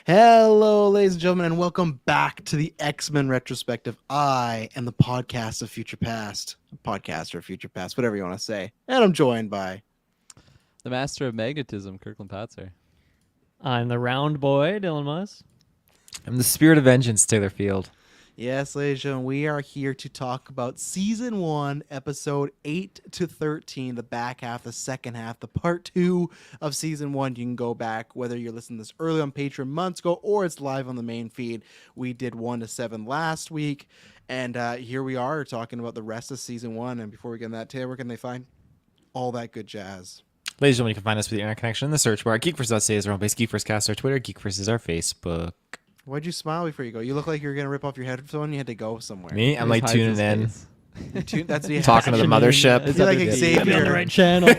Hello, ladies and gentlemen, and welcome back to the X-Men Retrospective. I am the podcast of Future Past, podcaster of Future Past, whatever you want to say. And I'm joined by... The master of magnetism, Kirkland Patzer. I'm the round boy, Dylan Muss. I'm the spirit of vengeance, Taylor Field. Yes, ladies and gentlemen, we are here to talk about Season 1, Episode 8 to 13, the back half, the second half, the Part 2 of Season 1. You can go back, whether you're listening to this early on Patreon months ago or it's live on the main feed. We did 1 to 7 last week, and here we are talking about the rest of Season 1. And before we get into that, Taylor, where can they find all that good jazz? Ladies and gentlemen, you can find us with the internet connection in the search bar. Geekverse.ca is our home base. Geekverse our Twitter. Geekverse is our Facebook. Why'd you smile before you go? You look like you were going to rip off your headphone. You had to go somewhere. Me? I'm like tuning in. That's the Talking to the mothership. You're like Xavier. On the right channel.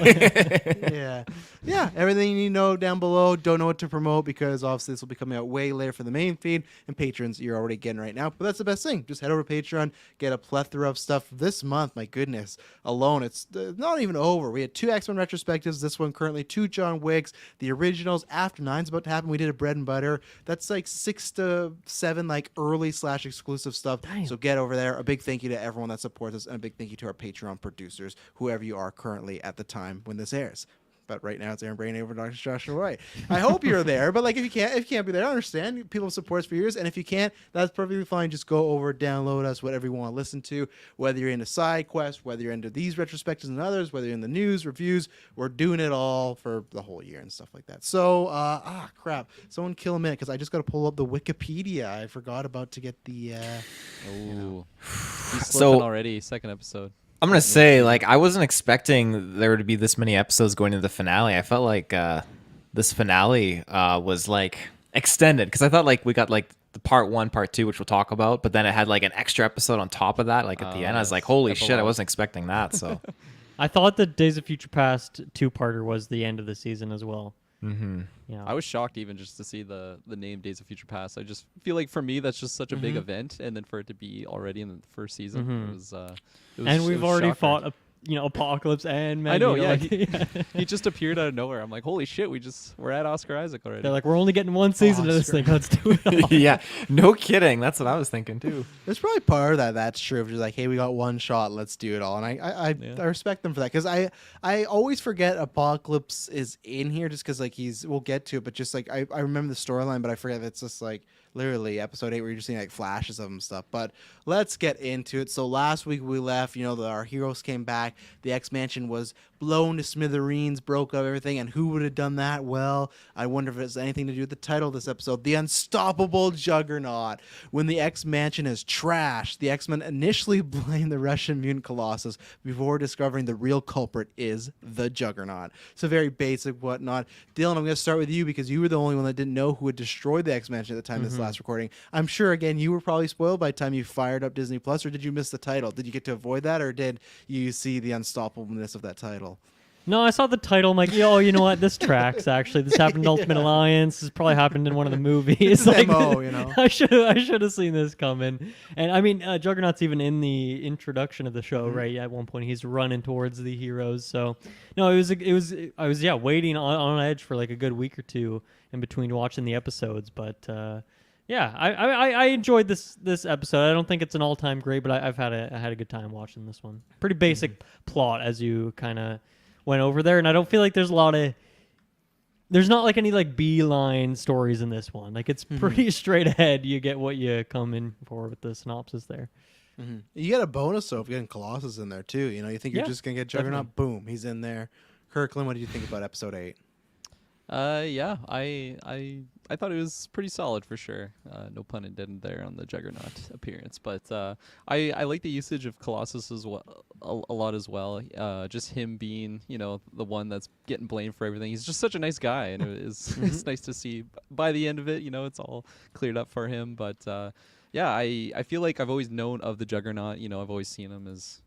Yeah. Everything you need to know down below. Don't know what to promote because obviously this will be coming out way later for the main feed, and patrons you're already getting right now. But that's the best thing. Just head over to Patreon, get a plethora of stuff this month. My goodness, alone it's not even over. We had 2 X-Men retrospectives. This one currently 2 John Wicks, the originals. After 9's about to happen. We did a bread and butter. That's like 6 to 7 like early / exclusive stuff. Damn. So get over there. A big thank you to everyone that supports us, and a big thank you to our Patreon producers, whoever you are currently at the time when this airs. But right now it's Aaron Brain over Dr. Joshua Roy. I hope you're there, but like if you can't be there, I understand. People support us for years, and if you can't, that's perfectly fine. Just go over, download us, whatever you want to listen to. Whether you're into side quests, whether you're into these retrospectives and others, whether you're in the news, reviews, we're doing it all for the whole year and stuff like that. So, crap! Someone kill a minute because I just got to pull up the Wikipedia. I forgot about to get the. Ooh. He's So- slipping already, second episode. I'm going to say, like, I wasn't expecting there to be this many episodes going into the finale. I felt like this finale was, like, extended. Because I thought, like, we got, like, the part 1, part 2, which we'll talk about. But then it had, like, an extra episode on top of that, like, at the end. I was like, holy shit, I epilogue. wasn't expecting that. So, I thought the Days of Future Past 2-parter was the end of the season as well. mm-hmm. Yeah. I was shocked even just to see the name Days of Future Past. I just feel like for me that's just such a big event, and then for it to be already in the first season, it was and we've already shocker. fought Apocalypse and I know, Magneto. yeah. He just appeared out of nowhere. I'm like, holy shit, we're at Oscar Isaac already. They're like, we're only getting 1 season of this thing. Let's do it all. Yeah, no kidding. That's what I was thinking, too. There's probably part of that that's true. Of just like, hey, we got one shot, let's do it all. And I respect them for that because I always forget Apocalypse is in here just because like we'll get to it, but just like I remember the storyline, but I forget that it's just like literally episode 8 where you're just seeing like flashes of him and stuff. But let's get into it. So last week we left, our heroes came back. The X-Mansion was blown to smithereens, broke up everything. And who would have done that? Well, I wonder if it has anything to do with the title of this episode, The Unstoppable Juggernaut. When the X-Mansion is trashed, the X-Men initially blame the Russian mutant Colossus before discovering the real culprit is the Juggernaut. So very basic whatnot. Dylan, I'm going to start with you because you were the only one that didn't know who had destroyed the X-Mansion at the time of this last recording. I'm sure, again, you were probably spoiled by the time you fired up Disney Plus, or did you miss the title? Did you get to avoid that, or did you see the unstoppableness of that title? No, I saw the title. I'm like, yo, you know what? This tracks, actually. This happened in Ultimate Alliance. This probably happened in one of the movies. It's like, MO, I should have seen this coming. And I mean, Juggernaut's even in the introduction of the show, right? At one point, he's running towards the heroes. So, no, I was waiting on edge for like a good week or two in between watching the episodes. But yeah, I enjoyed this episode. I don't think it's an all-time great, but I had a good time watching this one. Pretty basic plot as you kind of went over there, and I don't feel like there's not like any like beeline stories in this one. Like it's pretty straight ahead. You get what you come in for with the synopsis there. Mm-hmm. You get a bonus though if getting Colossus in there too. You think you're Yeah, just gonna get Juggernaut, boom, he's in there. Kirkland, what did you think about episode 8? Yeah, I thought it was pretty solid for sure. No pun intended there on the Juggernaut appearance, but I like the usage of Colossus as well, a lot as well. Just him being, the one that's getting blamed for everything. He's just such a nice guy, and it's nice to see by the end of it, it's all cleared up for him. But yeah, I feel like I've always known of the Juggernaut. I've always seen him as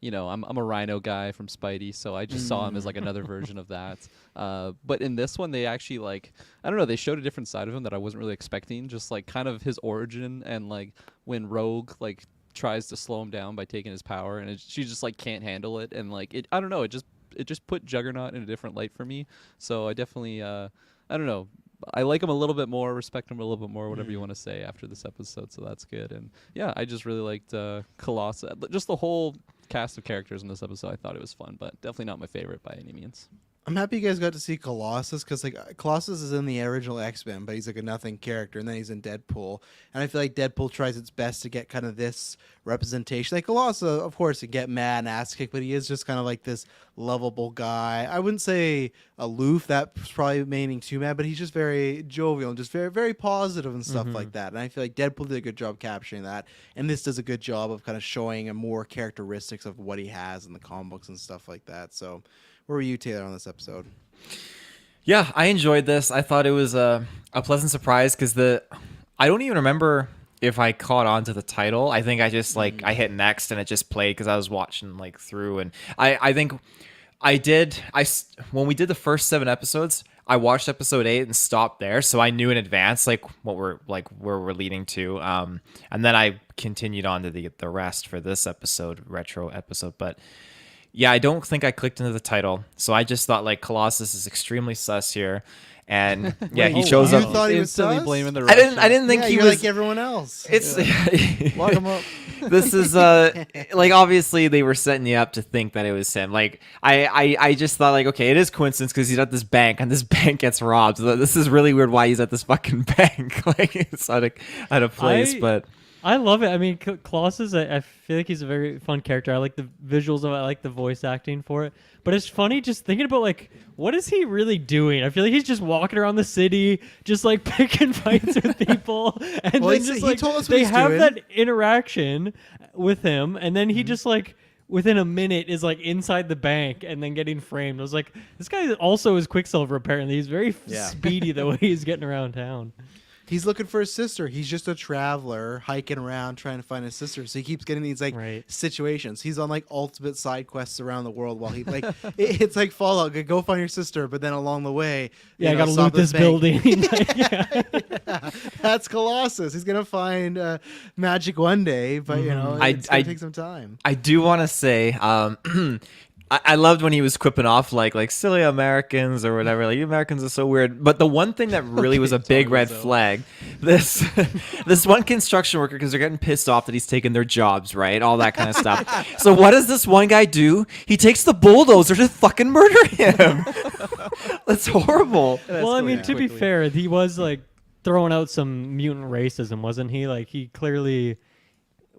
I'm a Rhino guy from Spidey, so I just saw him as like another version of that. But in this one, they actually I don't know, they showed a different side of him that I wasn't really expecting. Just like kind of his origin and like when Rogue like tries to slow him down by taking his power, and she just like can't handle it, and like I don't know, it just put Juggernaut in a different light for me. So I definitely I don't know. I like him a little bit more, respect him a little bit more, whatever you want to say after this episode. So that's good. And yeah, I just really liked Colossus. Just the whole cast of characters in this episode. I thought it was fun, but definitely not my favorite by any means. I'm happy you guys got to see Colossus because like Colossus is in the original X-Men, but he's like a nothing character, and then he's in Deadpool, and I feel like Deadpool tries its best to get kind of this representation. Like Colossus, of course, he get mad and ass kicked, but he is just kind of like this lovable guy. I wouldn't say aloof. That's probably meaning too mad, but he's just very jovial and just very very positive and stuff like that. And I feel like Deadpool did a good job capturing that, and this does a good job of kind of showing a more characteristics of what he has in the comic books and stuff like that. So. Where were you, Taylor, on this episode? Yeah, I enjoyed this. I thought it was a pleasant surprise because I don't even remember if I caught on to the title. I think I just I hit next and it just played because I was watching like through, and I think I did. When we did the first 7 episodes, I watched episode 8 and stopped there, so I knew in advance like what we're like where we're leading to. And then I continued on to the rest for this episode, retro episode, but. Yeah, I don't think I clicked into the title, so I just thought like Colossus is extremely sus here, and yeah, he shows you up. thought he was Instantly sus? blaming the I didn't think Yeah, he you're was like everyone else. It's Lock him up. this is like obviously they were setting you up to think that it was him. Like I just thought like okay, it is coincidence because he's at this bank and this bank gets robbed. So this is really weird why he's at this fucking bank. Like it's out of place, but. I love it. I mean, Colossus, I feel like he's a very fun character. I like the visuals of it. I like the voice acting for it. But it's funny just thinking about, like, what is he really doing? I feel like he's just walking around the city, just, like, picking fights with people. And Well, then just, he like, told us what they he's have doing. that interaction with him. And then he just, like, within a minute is, like, inside the bank and then getting framed. I was like, this guy also is Quicksilver, apparently. He's very speedy the way he's getting around town. He's looking for his sister. He's just a traveler hiking around trying to find his sister. So he keeps getting these like situations. He's on like ultimate side quests around the world while he like it's like Fallout. Go find your sister, but then along the way, I gotta loot this building. Yeah. That's Colossus. He's gonna find magic one day, but you know it's gonna take some time. I do want to say. I loved when he was quipping off like silly Americans or whatever. Like you Americans are so weird. But the one thing that really was a big red flag, this one construction worker, because they're getting pissed off that he's taking their jobs, right? All that kind of stuff. So what does this one guy do? He takes the bulldozer to fucking murder him. That's horrible. Well, I mean, to be fair, he was like throwing out some mutant racism, wasn't he? Like he clearly.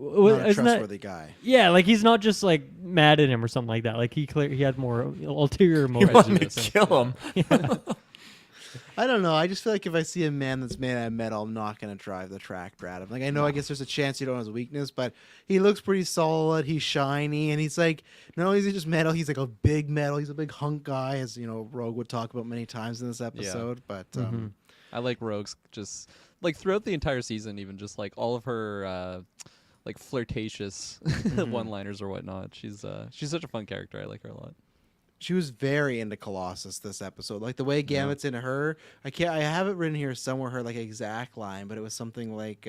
Not a trustworthy guy. Yeah, like he's not just like mad at him or something like that. Like he had more ulterior He motives. wanted to kill him. I don't know. I just feel like if I see a man that's made out of metal, I'm not going to drive the tractor at him. Like, I know, I guess there's a chance you don't have his weakness, but he looks pretty solid. He's shiny, and he's like, not only is he just metal, he's like a big metal. He's a big hunk guy, as, you know, Rogue would talk about many times in this episode. But I like Rogue's just, like, throughout the entire season, even just, like, all of her, like, flirtatious one-liners or whatnot. She's such a fun character. I like her a lot. she was very into Colossus this episode. Like the way Gambit's into her. I have it written here somewhere, her like exact line, but it was something like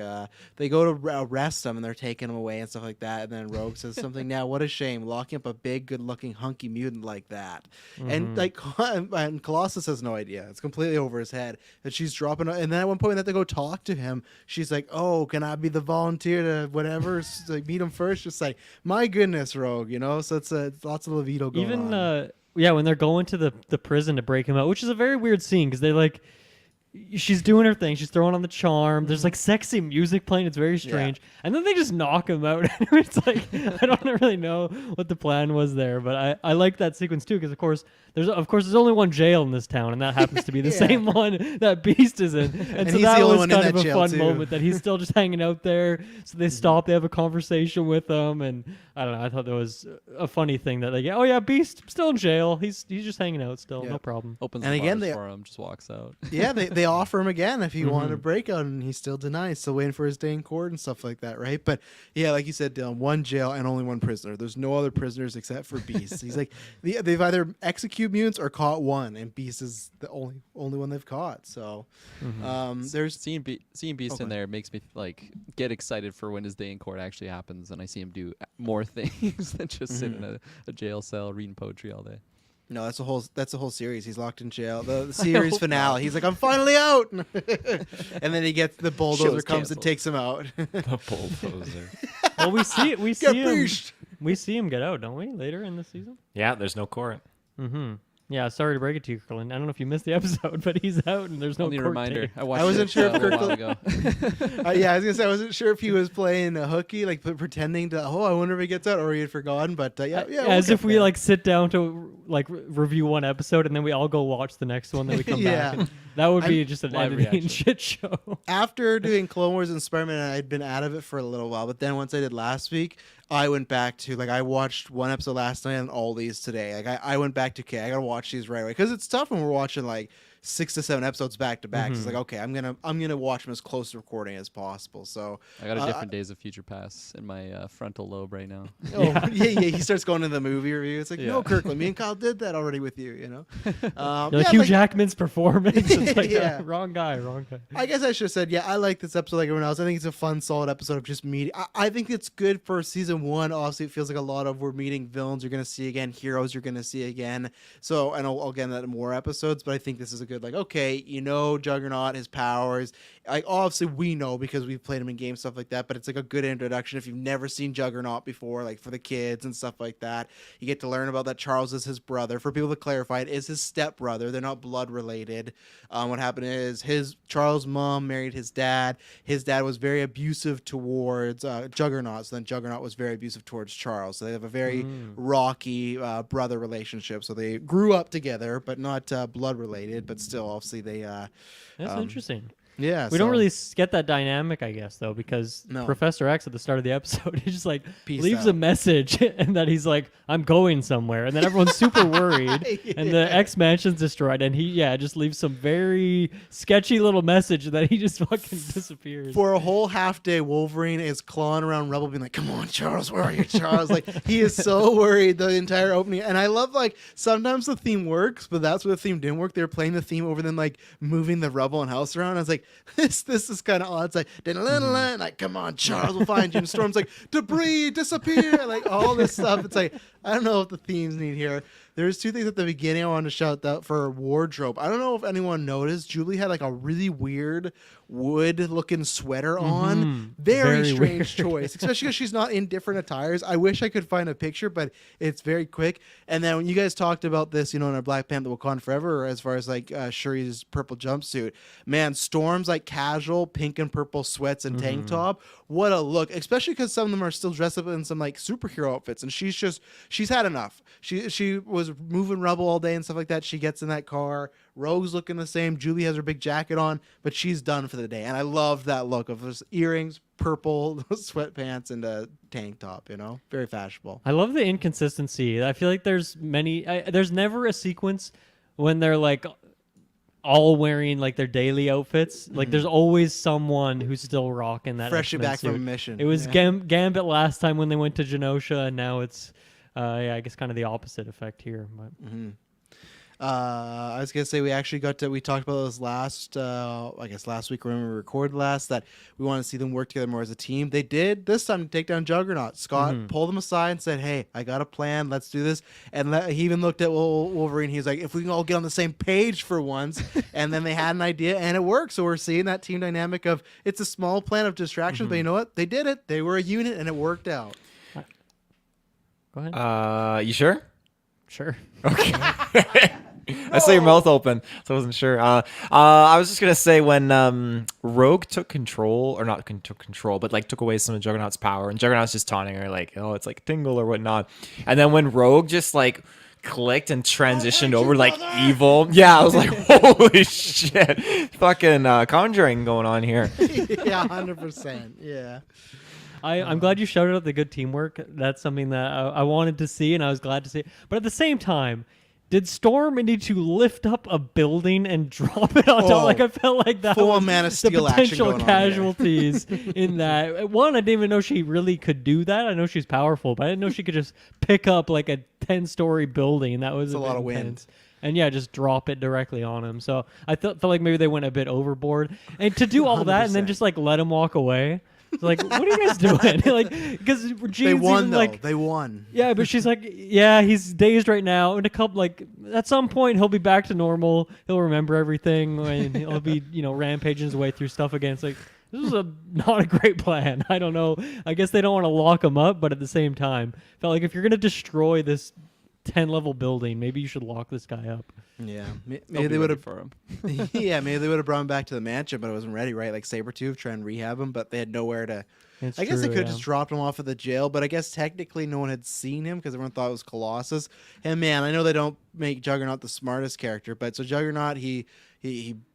they go to arrest him and they're taking him away and stuff like that. And then Rogue says something, now what a shame locking up a big, good-looking, hunky mutant like that. And like, and Colossus has no idea. It's completely over his head. And she's dropping. And then at one point, when they have to go talk to him, she's like, "Oh, can I be the volunteer to whatever? Like meet him first?" Just like, my goodness, Rogue. You know. So it's lots of libido going on. Yeah, when they're going to the prison to break him out, which is a very weird scene because they like, she's doing her thing, she's throwing on the charm. There's like sexy music playing. It's very strange, and then they just knock him out. It's like I don't really know what the plan was there, but I like that sequence too because of course there's only one jail in this town, and that happens to be the same one that Beast is in, and so that was kind of a fun moment that he's still just hanging out there. So they stop, they have a conversation with him, and I don't know. I thought that was a funny thing that they get. Oh yeah, Beast still in jail. He's just hanging out still, no problem. Opens and the again, bars for him, just walks out. Yeah, they offer him again if he wanted a breakout, and he still denies. So waiting for his day in court and stuff like that, right? But yeah, like you said, Dylan, one jail and only one prisoner. There's no other prisoners except for Beast. He's like, they've either executed mutants or caught one, and Beast is the only one they've caught. So there's seeing Beast in there makes me like get excited for when his day in court actually happens, and I see him do more things than just sit in a jail cell reading poetry all day. No, that's the whole series. He's locked in jail. The series finale. He's like, I'm finally out, and then he gets the bulldozer Show's comes and canceled. takes him out. The bulldozer. Well, we see Get him. beashed. We see him get out, don't we? Later in the season. Yeah, there's no court. Mm-hmm. Yeah, sorry to break it to you, Kirkland. I don't know if you missed the episode, but he's out and there's no Only court reminder. date. I watched wasn't it, sure if a little while Kirkland- ago. Yeah, I was gonna say I wasn't sure if he was playing a hooky, like pretending to. Oh, I wonder if he gets out, or he had forgotten. But yeah, we'll As get if we there. like sit down to like review one episode and then we all go watch the next one, then we come Yeah. back. And that would be just an Live editing reaction. shit show. After doing Clone Wars and Spider-Man, I'd been out of it for a little while. But then once I did last week, I went back to I watched one episode last night and all these today. I went back to I gotta watch these right away because it's tough when we're watching 6 to 7 episods back to back. It's like, okay, I'm gonna watch them as close to recording as possible. So I got a different Days of Future Pass in my frontal lobe right now. yeah. He starts going to the movie review. It's like, no, Yeah. Kirkland, me and Kyle did that already with you. You're like Hugh Jackman's performance. It's like, Yeah. wrong guy. I guess I should have said, yeah, I like this episode like everyone else. I think it's a fun, solid episode of just meeting. I think it's good for season 1. Obviously, it feels like a lot of we're meeting villains you're going to see again, heroes you're going to see again. So, and I'll get into that in more episodes, but I think this is a good, okay, Juggernaut, his powers. Obviously, we know because we've played him in games, stuff like that, but it's a good introduction if you've never seen Juggernaut before, for the kids and stuff like that. You get to learn about that Charles is his brother. For people to clarify, it is his stepbrother. They're not blood related. What happened is Charles' mom married his dad. His dad was very abusive towards Juggernaut, so then Juggernaut was very abusive towards Charles. So they have a very rocky brother relationship. So they grew up together, but not blood related, but still, obviously, they... That's interesting. Yeah, We don't really get that dynamic, I guess, though, because No. Professor X at the start of the episode, he just Peaced leaves out. a message and that he's like, I'm going somewhere. And then everyone's super worried and the X Mansion's destroyed. And he, just leaves some very sketchy little message that he just fucking disappears. For a whole half day, Wolverine is clawing around Rebel, being like, "Come on, Charles, where are you, Charles?" He is so worried the entire opening. And I love sometimes the theme works, but that's where the theme didn't work. They were playing the theme over them moving the Rebel and house around. I was like, this is kind of odd. It's like, come on, Charles, we'll find you. And Storm's like, debris, disappear, all this stuff. It's like, I don't know what the themes need here. There's 2 things at the beginning I wanted to shout out for wardrobe. I don't know if anyone noticed. Julie had a really weird wood-looking sweater on. Very strange choice, especially because she's not in different attires. I wish I could find a picture, but it's very quick. And then when you guys talked about this, in our Black Panther Wakanda Forever, as far as Shuri's purple jumpsuit, man, Storm's casual pink and purple sweats and tank top. What a look, especially because some of them are still dressed up in some superhero outfits, and she's had enough. She was moving rubble all day and stuff like that. She gets in that car. Rogue's looking the same. Julie has her big jacket on, but she's done for the day. And I love that look of those earrings, purple sweatpants, and a tank top. Very fashionable. I love the inconsistency. I feel like there's never a sequence when they're all wearing their daily outfits. There's always someone wwho's still rocking that Freshly X-Men back suit. from a mission. It was Yeah. Gambit last time when they went to Genosha, and now it's I guess kind of the opposite effect here. But. I was gonna say we talked about this last week when we recorded last, that we want to see them work together more as a team. They did this time to take down Juggernaut. Scott pulled them aside and said, "Hey, I got a plan. Let's do this." And he even looked at Wolverine. He was like, "If we can all get on the same page for once," and then they had an idea and it worked. So we're seeing that team dynamic of it's a small plan of distractions, but you know what? They did it. They were a unit and it worked out. Go ahead. You sure? Sure. I saw your mouth open, so I wasn't sure. I was just gonna say when Rogue took control, or not took control, but took away some of Juggernaut's power, and Juggernaut's just taunting her oh, it's tingle or whatnot. And then when Rogue just clicked and transitioned over evil, yeah, I was like, holy shit, fucking Conjuring going on here. Yeah, 100%. Yeah. I'm glad you shouted out the good teamwork. That's something that I wanted to see, and I was glad to see. But at the same time, did Storm need to lift up a building and drop it on top? I felt like that full was Man of the Steel action potential going on here. casualties in that. One, I didn't even know she really could do that. I know she's powerful, but I didn't know she could just pick up a 10-story building. That was a lot of wind. intense. And just drop it directly on him. So I felt like maybe they went a bit overboard. And to do all that and then just let him walk away. It's like, what are you guys doing? Like, because Jean's They won even though. like, They won. yeah, but she's like, yeah, he's dazed right now. In a couple, like, at some point, he'll be back to normal. He'll remember everything, and he'll be, rampaging his way through stuff again. It's like, this is not a great plan. I don't know. I guess they don't want to lock him up, but at the same time, felt like if you're gonna destroy this 10-level building, maybe you should lock this guy up. Yeah, They'll maybe be they would ready have. for him. Yeah, maybe they would have brought him back to the mansion, but it wasn't ready, right? Like Sabretooth trying to rehab him, but they had nowhere to. It's I guess they true, could have yeah. just dropped him off at the jail, but I guess technically no one had seen him because everyone thought it was Colossus. And man, I know they don't make Juggernaut the smartest character, but so Juggernaut, he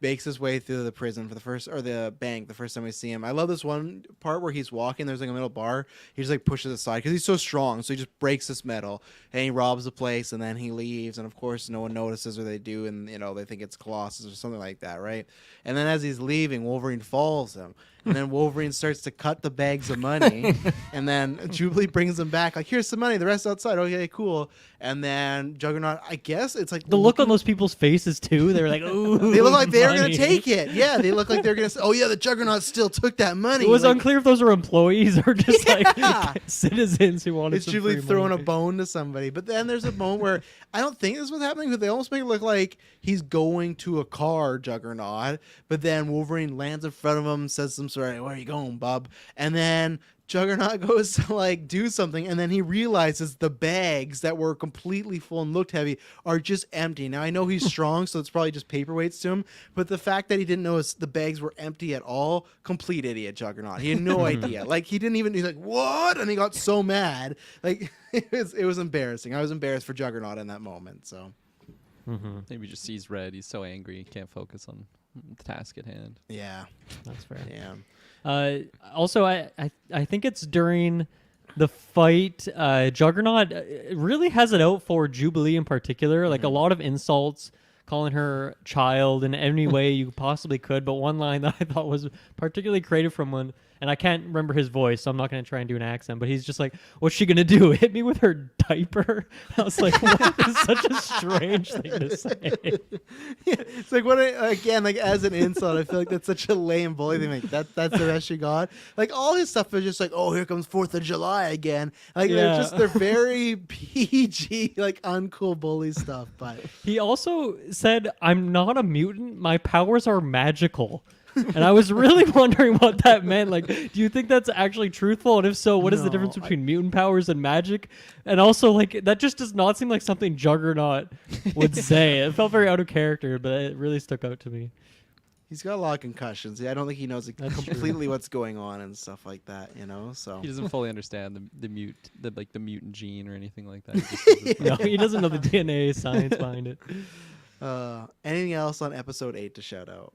makes his way through the prison for the first, or the bank the first time we see him. I love this one part where he's walking. There's like a middle bar. He just like pushes aside because he's so strong. So he just breaks this metal and he robs the place and then he leaves. And of course, no one notices, or they do, and they think it's Colossus or something like that, right? And then as he's leaving, Wolverine follows him. And then Wolverine starts to cut the bags of money. And then Jubilee brings him back. Like, here's some money. The rest outside. Okay, cool. And then Juggernaut, I guess it's like... The look on those people's faces, too. They were like, ooh. They look like they were going money. to take it. Yeah, they look like they're going to say, oh, yeah, the Juggernaut still took that money. It was like, unclear if those were employees or just Yeah. like citizens who wanted It's some Jubilee free throwing money. a bone to somebody. But then there's a moment where I don't think this is what's happening, but they almost make it look like he's going to a car, Juggernaut. But then Wolverine lands in front of him, says some sort of, where are you going, bub? And then Juggernaut goes to like do something, and then he realizes the bags that were completely full and looked heavy are just empty. Now I know he's strong, so it's probably just paperweights to him. But the fact that he didn't notice the bags were empty at all, complete idiot, Juggernaut. He had no idea. Like he didn't even. He's like, what? And he got so mad. Like it was embarrassing. I was embarrassed for Juggernaut in that moment. So Mm-hmm. Maybe just sees red. He's so angry he can't focus on the task at hand. yeah, That's fair. yeah. Also, I think it's during the fight, Juggernaut really has it out for Jubilee in particular. Like a lot of insults, calling her child in any way you possibly could. But one line that I thought was particularly creative from one, and I can't remember his voice, so I'm not going to try and do an accent, but he's just like, what's she going to do? Hit me with her diaper? I was like, what is such a strange thing to say? Yeah, it's like again, like as an insult, I feel like that's such a lame bully thing. Like that's the best you got. Like all his stuff is just like, oh, here comes 4th of July again. Like Yeah. they're very PG, like uncool bully stuff. But He also said, I'm not a mutant. My powers are magical. And I was really wondering what that meant. Like, do you think that's actually truthful? And if so, what is the difference No, between mutant powers and magic? And also, like, that just does not seem like something Juggernaut would say. It felt very out of character, but it really stuck out to me. he's got a lot of concussions. I don't think he knows like, That's true. completely what's going on and stuff like that. So He doesn't fully understand the mutant gene or anything like that. He just says it's No, fine. he doesn't know the DNA science behind it. anything else on episode 8 to shout out?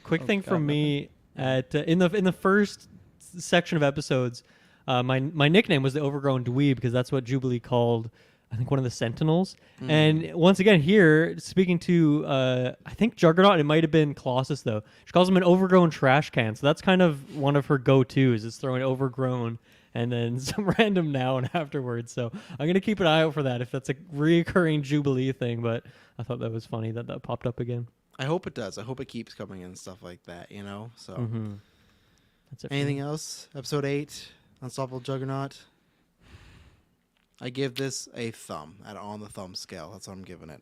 Quick Oh, thing God, from me at in the first section of episodes, my nickname was the Overgrown Dweeb because that's what Jubilee called, I think, one of the Sentinels. And once again here, speaking to I think Juggernaut, it might have been Colossus though. She calls him an overgrown trash can. So that's kind of one of her go-tos is throwing overgrown and then some random noun afterwards. So I'm gonna keep an eye out for that if that's a reoccurring Jubilee thing. But I thought that was funny that popped up again. I hope it does. I hope it keeps coming and stuff like that. So. Mm-hmm. That's it. for Anything me. else? Episode 8, Unstoppable Juggernaut. I give this a thumb on the thumb scale. That's what I'm giving it.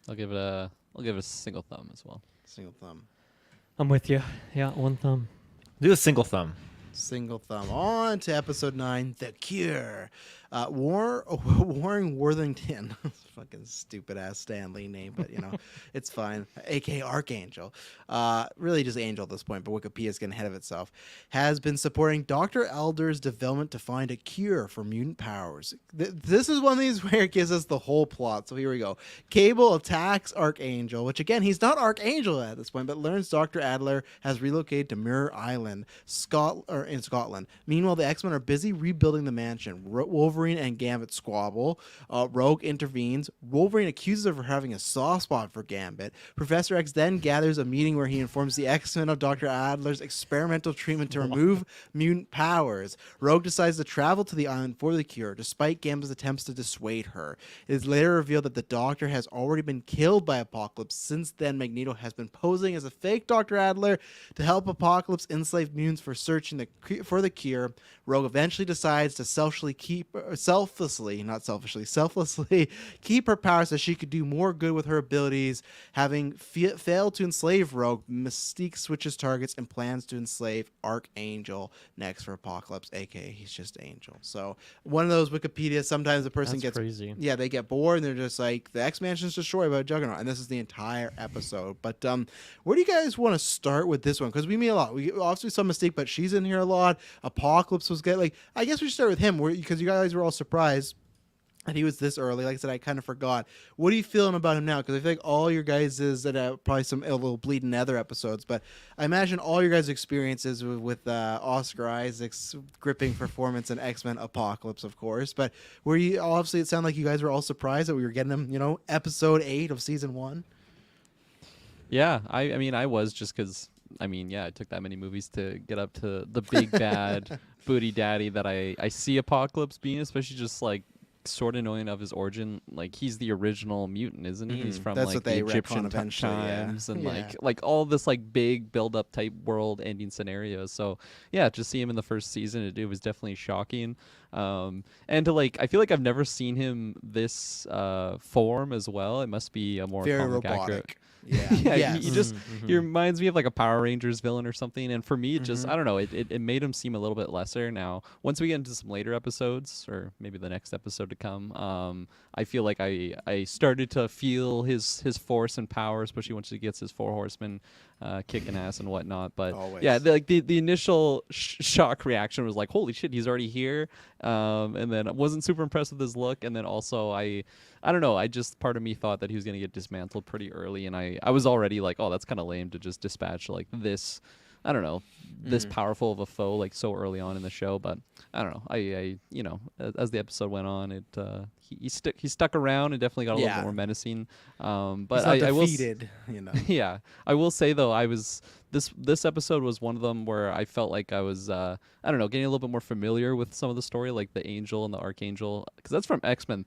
I'll give it a single thumb as well. Single thumb. I'm with you. Yeah, one thumb. Do a single thumb. Single thumb. On to episode 9, The Cure. Warren Worthington. Fucking stupid ass Stan Lee name, but it's fine. AKA Archangel. Really just Angel at this point, but Wikipedia's getting ahead of itself. Has been supporting Dr. Elder's development to find a cure for mutant powers. This is one of these where it gives us the whole plot. So here we go. Cable attacks Archangel, which again, he's not Archangel at this point, but learns Dr. Adler has relocated to Mirror Island, in Scotland. Meanwhile, the X-Men are busy rebuilding the mansion. Wolverine Wolverine and Gambit squabble. Rogue intervenes. Wolverine accuses her of having a soft spot for Gambit. Professor X then gathers a meeting where he informs the X-Men of Dr. Adler's experimental treatment to remove mutant powers. Rogue decides to travel to the island for the cure, despite Gambit's attempts to dissuade her. It is later revealed that the Doctor has already been killed by Apocalypse. Since then, Magneto has been posing as a fake Dr. Adler to help Apocalypse enslave mutants for searching for the cure. Rogue eventually decides to selflessly keep her powers so she could do more good with her abilities. Having failed to enslave Rogue, Mystique switches targets and plans to enslave Archangel next for Apocalypse, aka he's just Angel. So one of those Wikipedia, sometimes the person gets crazy. Yeah, they get bored and they're just like, the X-Mansion's destroyed by Juggernaut, and this is the entire episode. But where do you guys want to start with this one? Because we meet a lot. We obviously saw Mystique, but she's in here a lot. Apocalypse was good. Like, I guess we should start with him, because you guys were all surprised that he was this early. Like I said, I kind of forgot. What are you feeling about him now? Because I feel like all your guys is that probably some will bleed in other episodes, but I imagine all your guys' experiences with Oscar Isaac's gripping performance in X-Men Apocalypse, of course. But were you obviously? It sounded like you guys were all surprised that we were getting him. Episode 8 of season 1. Yeah, I mean, I was, just because. I mean, yeah, it took that many movies to get up to the big bad booty daddy that I see Apocalypse being, especially just like sort of knowing of his origin. Like, he's the original mutant, isn't he? He's from That's like what the they Egyptian retcon eventually, times and Yeah. like all this like big build up type world ending scenarios. So yeah, just see him in the first season, it was definitely shocking. And to I feel like I've never seen him this form as well. It must be a more Very comic robotic. accurate. Yeah. Yeah, Yes. he just he reminds me of like a Power Rangers villain or something. And for me, it just I don't know, it made him seem a little bit lesser. Now, once we get into some later episodes, or maybe the next episode to come, I feel like I started to feel his force and power, especially once he gets his 4 horsemen kicking ass and whatnot. But Always. yeah, the initial shock reaction was like, holy shit, he's already here. And then I wasn't super impressed with his look. And then also I don't know, I just, part of me thought that he was going to get dismantled pretty early, and I was already like, oh, that's kind of lame to just dispatch like this, I don't know, this powerful of a foe like so early on in the show. But I don't know, I as the episode went on, it he stuck around and definitely got a little bit more menacing. But He's not I will defeated, yeah, I will say though, this episode was one of them where I felt like I was I don't know, getting a little bit more familiar with some of the story, like the Angel and the Archangel, because that's from X-Men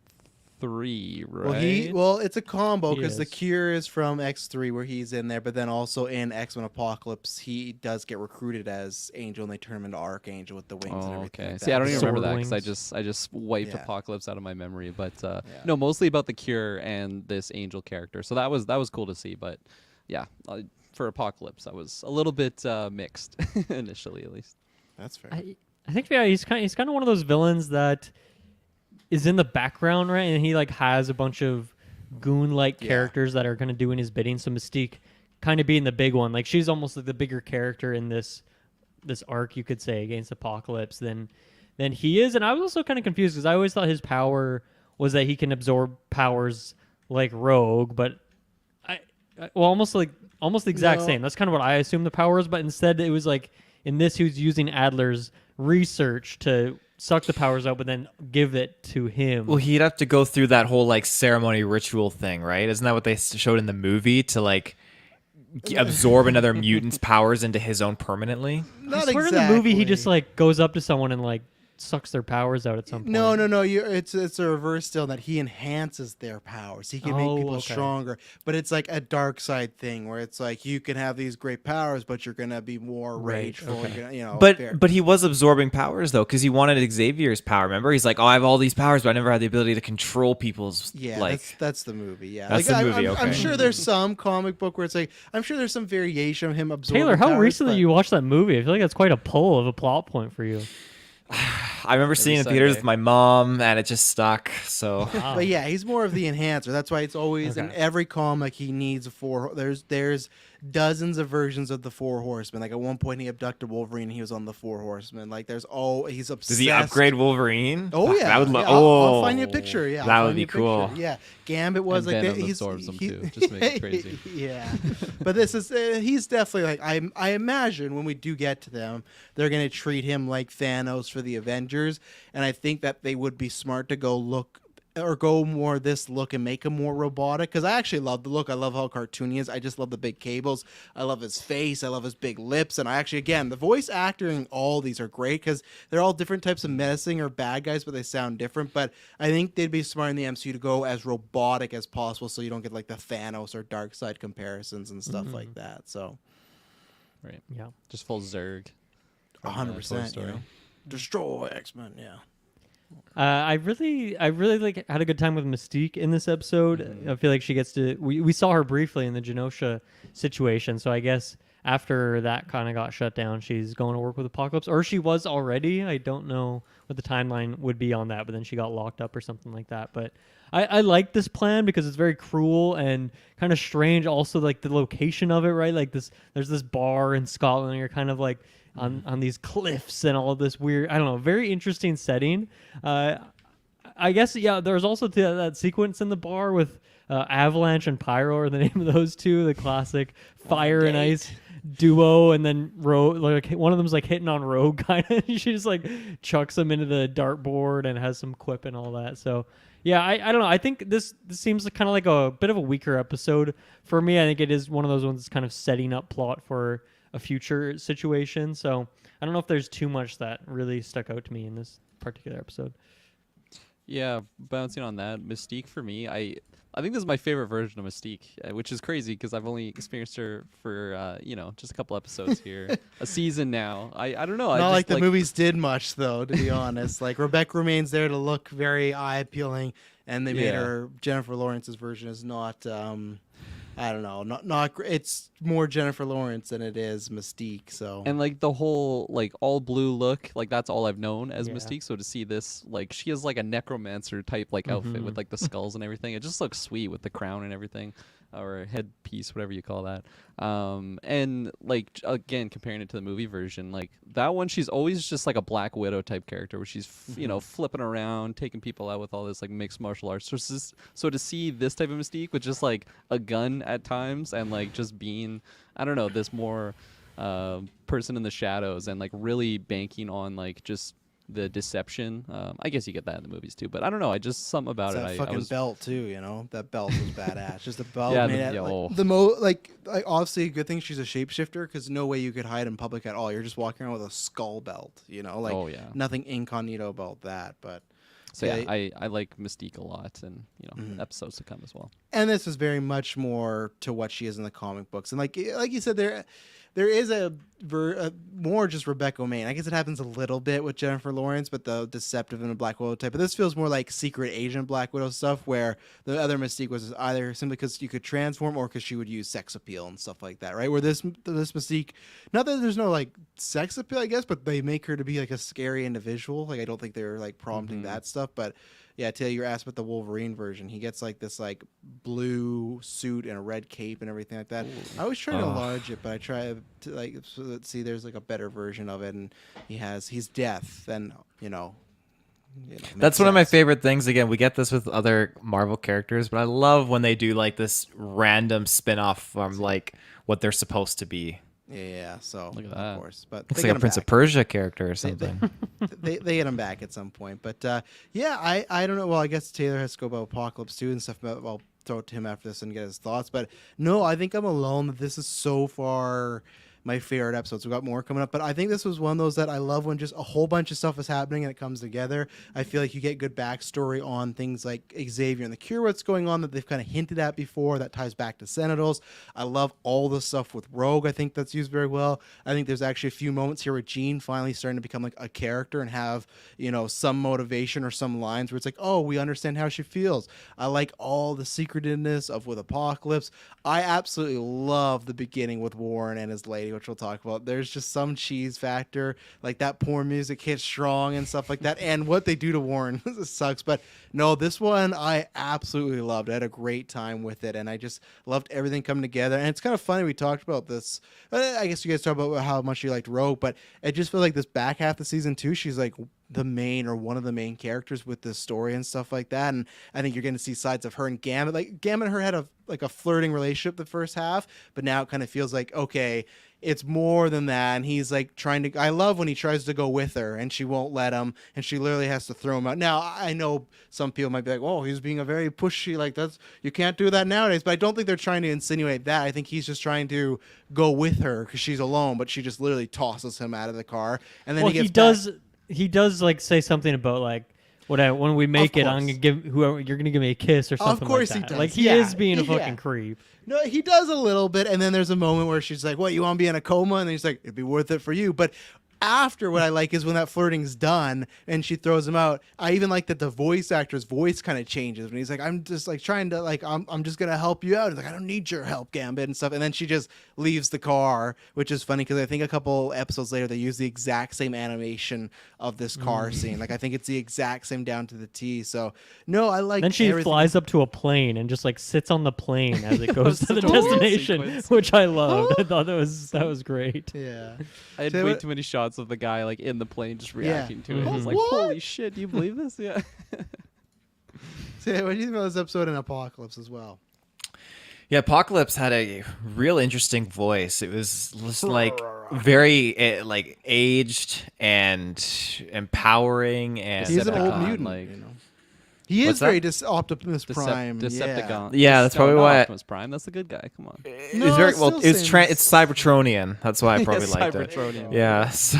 3, right? Well, it's a combo, because the Yes. Cure is from X3 where he's in there, but then also in X-Men Apocalypse he does get recruited as Angel, and they turn him into Archangel with the wings and Oh, everything. okay. Like See, I don't even Sword remember that because wings. I just wiped Yeah. Apocalypse out of my memory. But no, mostly about the Cure and this Angel character. So that was cool to see. But yeah, for Apocalypse, I was a little bit mixed initially, at least. That's fair. I think he's kind of one of those villains that is in the background, right? And he like has a bunch of goon-like Yeah. characters that are kind of doing his bidding. So Mystique kind of being the big one, like she's almost like the bigger character in this arc, you could say, against Apocalypse than he is. And I was also kind of confused because I always thought his power was that he can absorb powers like Rogue, but almost the exact No. same. That's kind of what I assumed the power was, but instead it was like in this he was using Adler's research to suck the powers out, but then give it to him. Well, he'd have to go through that whole like ceremony ritual thing, right? Isn't that what they showed in the movie, to like absorb another mutant's powers into his own permanently? Not I swear exactly. in the movie he just like goes up to someone and like sucks their powers out at some point. No. It's a reverse still, that he enhances their powers. He can make people okay. stronger, but it's like a dark side thing where it's like you can have these great powers, but you're gonna be more Right, rageful. okay. You're gonna, fair. But he was absorbing powers though, because he wanted Xavier's power. Remember, he's like, "Oh, I have all these powers, but I never had the ability to control people's Yeah, like." that's the movie. Yeah, That's the movie, I'm okay. sure there's some comic book where it's like, I'm sure there's some variation of him absorbing. Taylor, how powers, recently but- you watched that movie? I feel like that's quite a pull of a plot point for you. I remember seeing it in theaters Sunday. with my mom, and it just stuck. So Wow. But yeah, he's more of the enhancer. That's why it's always in Okay. every comic he needs there's dozens of versions of the Four Horsemen. Like at one point, he abducted Wolverine, and he was on the Four Horsemen. Like he's obsessed. Does he upgrade Wolverine? Oh Fuck, yeah, that would yeah, I'll find you a picture. Yeah, that I'll would find be you a picture. cool. Yeah, Gambit was And like Venom he's absorbs them too, just to make it crazy. Yeah, but this is he's definitely like I imagine when we do get to them, they're gonna treat him like Thanos for the Avengers, and I think that they would be smart to go more this look and make him more robotic, because I actually love the look. I love how cartoony he is. I just love the big cables. I love his face. I love his big lips. And I actually, again, the voice acting, all these are great because they're all different types of menacing or bad guys, but they sound different. But I think they'd be smart in the MCU to go as robotic as possible so you don't get like the Thanos or Darkseid comparisons and stuff like that. So Right. Yeah. Just full Zerg. from, 100%, Toy you know. Destroy X-Men, yeah. I really like had a good time with Mystique in this episode. I feel like she gets to. We saw her briefly in the Genosha situation, so I guess after that kind of got shut down, she's going to work with Apocalypse, or she was already. I don't know what the timeline would be on that, but then she got locked up or something like that. But I like this plan because it's very cruel and kind of strange. Also, like the location of it, right? Like there's this bar in Scotland, and you're kind of like on these cliffs and all of this weird, I don't know, very interesting setting. I guess, yeah, there's also that sequence in the bar with Avalanche and Pyro are the name of those two, the classic fire and ice duo, and then Rogue, like one of them's like hitting on Rogue kind of. She just like chucks him into the dartboard and has some quip and all that. So yeah, I don't know. I think this seems kind of like a bit of a weaker episode for me. I think it is one of those ones that's kind of setting up plot for a future situation. So I don't know if there's too much that really stuck out to me in this particular episode. Yeah, bouncing on that, Mystique for me, I think this is my favorite version of Mystique, which is crazy because I've only experienced her for just a couple episodes here, a season now. I don't know. Not I just, like the movies did much, though, to be honest. Like, Rebecca Romijn's there to look very eye-appealing, and they made her, Jennifer Lawrence's version is not, I don't know, not it's more Jennifer Lawrence than it is Mystique, so. And like the whole like all blue look, like that's all I've known as Yeah. Mystique. So to see this, like she has like a necromancer type like outfit with like the skulls and everything. It just looks sweet with the crown and everything, or a headpiece, whatever you call that. And like again, comparing it to the movie version, like that one, she's always just like a Black Widow type character where she's flipping around, taking people out with all this like mixed martial arts. So to see this type of Mystique with just like a gun at times and like just being, I don't know, this more person in the shadows and like really banking on like just the deception. I guess you get that in the movies too, but I don't know. I just something about It's it. that I fucking was belt too, you know. That belt was badass. Just a belt. Yeah, made the- out- yeah, oh. like obviously a good thing she's a shapeshifter because no way you could hide in public at all. You're just walking around with a skull belt, you know. Like Oh, yeah. nothing incognito about that, but. So yeah, Yeah, I like Mystique a lot, and episodes to come as well. And this is very much more to what she is in the comic books, and like you said, there is a more just Rebecca Romijn. I guess it happens a little bit with Jennifer Lawrence, but the deceptive and the Black Widow type. But this feels more like secret agent Black Widow stuff, where the other Mystique was either simply because you could transform or because she would use sex appeal and stuff like that, right? Where this Mystique, not that there's no like sex appeal, I guess, but they make her to be like a scary individual. Like I don't think they're like prompting that stuff, but. Yeah, Taylor, you asked about the Wolverine version. He gets like this like blue suit and a red cape and everything like that. I always try to enlarge it, but I try to like see there's like a better version of it, and he's death, and That's one of my favorite things. Again, we get this with other Marvel characters, but I love when they do like this random spin-off from like what they're supposed to be. Yeah, so Look at of that. course, but It's they like get a Prince of him Persia character or back. something. They get him back at some point, but yeah, I don't know. Well, I guess Taylor has to go about Apocalypse too and stuff. But I'll throw it to him after this and get his thoughts. But no, I think I'm alone that this is so far my favorite episodes. We've got more coming up, but I think this was one of those that I love when just a whole bunch of stuff is happening and it comes together. I feel like you get good backstory on things like Xavier and the Cure, what's going on that they've kind of hinted at before that ties back to Sentinels. I love all the stuff with Rogue. I think that's used very well. I think there's actually a few moments here with Jean finally starting to become like a character and have, some motivation or some lines where it's like, oh, we understand how she feels. I like all the secretiveness of with Apocalypse. I absolutely love the beginning with Warren and his lady. which we'll talk about. There's just some cheese factor, like that porn music hits strong and stuff like that. And what they do to Warren sucks. But no, this one I absolutely loved. I had a great time with it, and I just loved everything coming together. And it's kind of funny, we talked about this. I guess you guys talked about how much you liked Rogue, but it just feels like this back half of season 2, she's like the main or one of the main characters with this story and stuff like that. And I think you're going to see sides of her and Gambit. Like Gambit and her had a flirting relationship the first half, but now it kind of feels like, okay, it's more than that. And he's like trying to, I love when he tries to go with her and she won't let him, and she literally has to throw him out. Now I know some people might be like, oh, he's being a very pushy, like that's, you can't do that nowadays. But I don't think they're trying to insinuate that. I think he's just trying to go with her because she's alone, but she just literally tosses him out of the car. And then he does like say something about like, when we make it, I'm gonna give whoever you're gonna give me a kiss or something. Of course like that. he does. Like he is being a fucking creep. No, he does a little bit, and then there's a moment where she's like, "What, you want to be in a coma?" And then he's like, "It'd be worth it for you." But after, what I like is when that flirting's done and she throws him out. I even like that the voice actor's voice kind of changes when he's like, "I'm just like trying to like I'm just gonna help you out." He's like, "I don't need your help, Gambit," and stuff. And then she just leaves the car, which is funny because I think a couple episodes later they use the exact same animation of this car scene. Like I think it's the exact same down to the T. So no, I like. Then she flies up to a plane and just like sits on the plane as it goes to the destination, which I loved. I thought that was great. Yeah, I had way too many shots of the guy like in the plane just reacting to it. I was like, holy shit, do you believe this? Yeah. So what do you think about this episode in Apocalypse as well? Yeah, Apocalypse had a real interesting voice. It was just like very like aged and empowering, and he's an old mutant, like, you know. He is very Optimus Prime. Decepticon. Yeah, that's probably why Optimus Prime. That's the good guy. Come on. No, very it's well. still It's same. it's Cybertronian. That's why I probably liked it. Cybertronian. Yeah. So,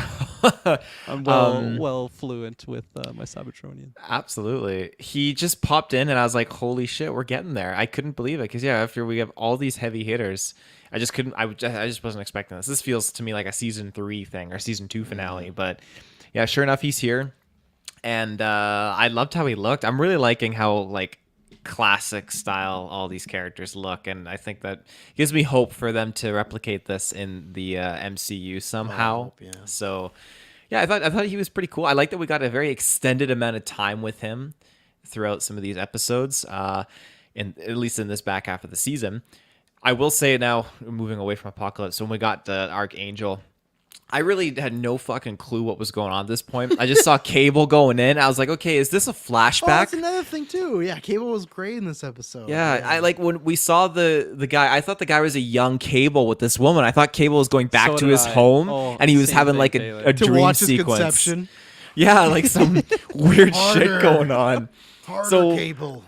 I'm well fluent with my Cybertronian. absolutely. He just popped in, and I was like, "Holy shit, we're getting there!" I couldn't believe it because after we have all these heavy hitters, I just couldn't. I just wasn't expecting this. This feels to me like a season 3 thing or season 2 finale. But yeah, sure enough, he's here. And I loved how he looked. I'm really liking how like classic style all these characters look, and I think that gives me hope for them to replicate this in the MCU somehow. So, yeah, I thought he was pretty cool. I like that we got a very extended amount of time with him throughout some of these episodes, at least in this back half of the season. I will say now, moving away from Apocalypse, when we got the Archangel, I really had no fucking clue what was going on at this point. I just saw Cable going in. I was like, okay, is this a flashback? Oh, that's another thing too. Yeah, Cable was great in this episode. Yeah, I like when we saw the guy. I thought the guy was a young Cable with this woman. I thought Cable was going back to his home, and he was having like a to dream watch his sequence. conception. Yeah, like some weird shit going on. Harder, Cable.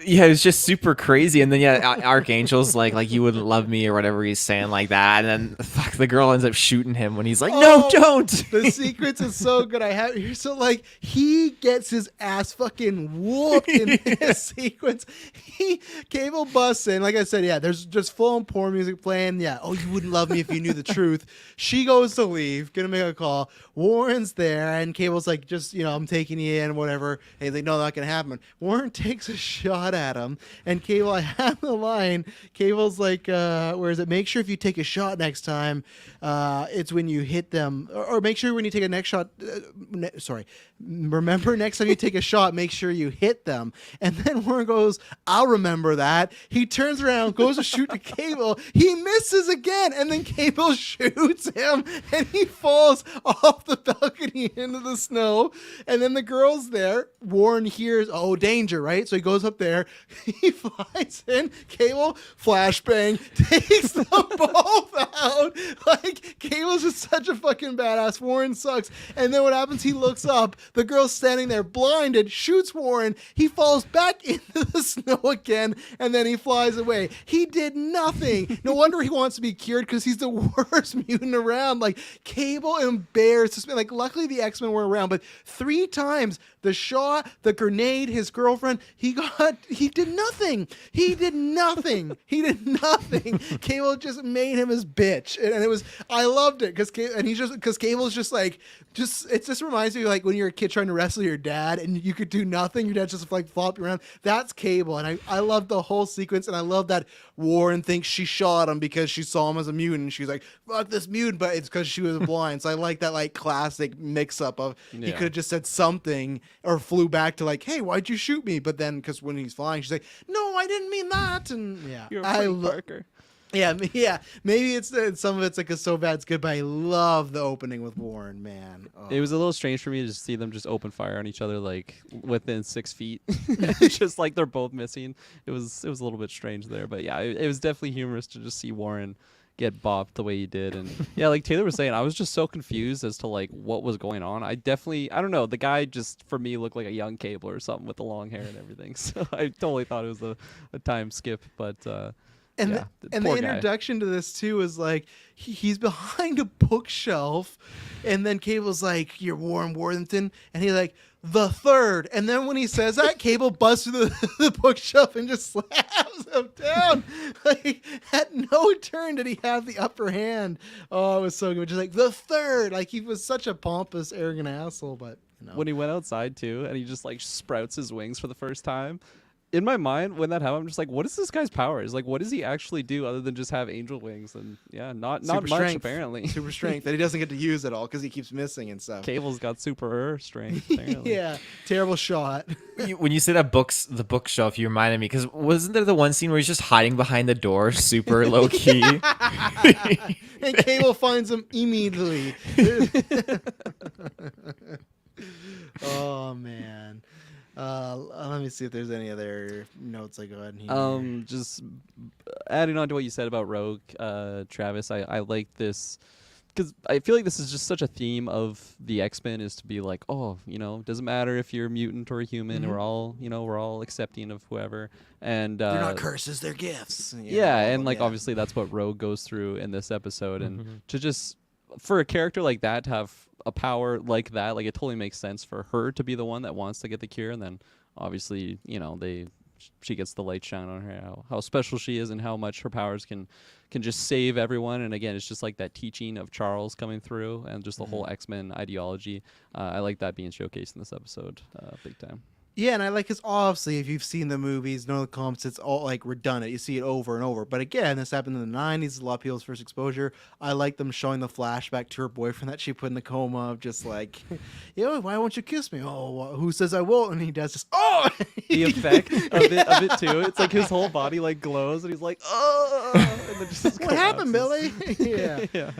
Yeah, it was just super crazy. And then Archangel's like you wouldn't love me or whatever he's saying like that. And then the girl ends up shooting him when he's like, no, don't. The sequence is so good. So like he gets his ass fucking whooped in this sequence. Cable busts in. Like I said, yeah, there's just full on porn music playing. Yeah, oh, you wouldn't love me if you knew the truth. She goes to leave, gonna make a call. Warren's there, and Cable's like, just, I'm taking you in, whatever. Hey, like, no, not gonna happen. Warren takes a shot at him, and Cable, I have the line. Cable's like, where is it? Make sure if you take a shot next time, it's when you hit them, or make sure when you take a next shot. Remember next time you take a shot, make sure you hit them. And then Warren goes, I'll remember that. He turns around, goes to shoot the Cable. He misses again, and then Cable shoots him, and he falls off the balcony into the snow. And then the girl's there. Warren hears, oh, danger, right? So he goes up there. He flies in. Cable, flashbang, takes them both out. Like, Cable's just such a fucking badass. Warren sucks. And then what happens? He looks up. The girl's standing there blinded, shoots Warren. He falls back into the snow again, and then he flies away. He did nothing. No wonder he wants to be cured, because he's the worst mutant around. Like, Cable embarrassed this man. Like, luckily the X-Men were around, but 3 times, the shot, the grenade, his girlfriend, he he did nothing. He did nothing. He did nothing. Cable just made him his bitch, and it was I loved it because Cable's just like it just reminds me of like when you're a kid trying to wrestle your dad and you could do nothing. Your dad just like flop you around. That's Cable, and I love the whole sequence, and I love that Warren thinks she shot him because she saw him as a mutant. And she's like, "Fuck this mutant," but it's because she was blind. So I like that like classic mix-up of he could have just said something or flew back to like, "Hey, why'd you shoot me?" But then because when he's flying, she's like, "No, I didn't mean that." And yeah, You're a Parker. Yeah. Maybe it's some of it's like a so bad it's good, but I love the opening with Warren, man. Oh. It was a little strange for me to see them just open fire on each other like within 6 feet. It's just like they're both missing. It was a little bit strange there, but yeah, it was definitely humorous to just see Warren get bopped the way he did. And yeah, like Taylor was saying, I was just so confused as to like what was going on. I don't know, the guy just for me looked like a young Cable or something with the long hair and everything. So I totally thought it was a time skip, but and yeah, the poor guy. introduction to this too is like he's behind a bookshelf, and then Cable's like, "You're Warren Worthington," and he's like, "The third." And then when he says that, Cable busts through the bookshelf and just slams him down. Like at no turn did he have the upper hand. Oh, it was so good. Just like the third. Like he was such a pompous, arrogant asshole, but you know. When he went outside too, and he just like sprouts his wings for the first time. In my mind, when that happened, I'm just like, what is this guy's powers? Like, what does he actually do other than just have angel wings? And yeah, not much strength, apparently. Super strength that he doesn't get to use at all because he keeps missing and stuff. Cable's got super strength. Apparently. Yeah, terrible shot. When you say that the bookshelf, you reminded me because wasn't there the one scene where he's just hiding behind the door, super low key, and Cable finds him immediately. Oh man. Let me see if there's any other notes I got in here. Just adding on to what you said about Rogue, Travis, I like this because I feel like this is just such a theme of the X-Men is to be like, oh, doesn't matter if you're a mutant or a human, we're all accepting of whoever, and they're not curses, they're gifts. And obviously that's what Rogue goes through in this episode, and to just for a character like that to have a power like that, like it totally makes sense for her to be the one that wants to get the cure, and then obviously she gets the light shine on her how special she is and how much her powers can just save everyone. And again, it's just like that teaching of Charles coming through and just the whole X-Men ideology. I like that being showcased in this episode big time. Yeah, and I like because obviously if you've seen the movies, know the comics, it's all like redundant. You see it over and over. But again, this happened in the 90s. A lot of people's first exposure. I like them showing the flashback to her boyfriend that she put in the coma of just like, why won't you kiss me? Oh, who says I won't? And he does just, oh! The effect of it too. It's like his whole body like glows and he's like, oh! And then just what happened, Billy? Yeah.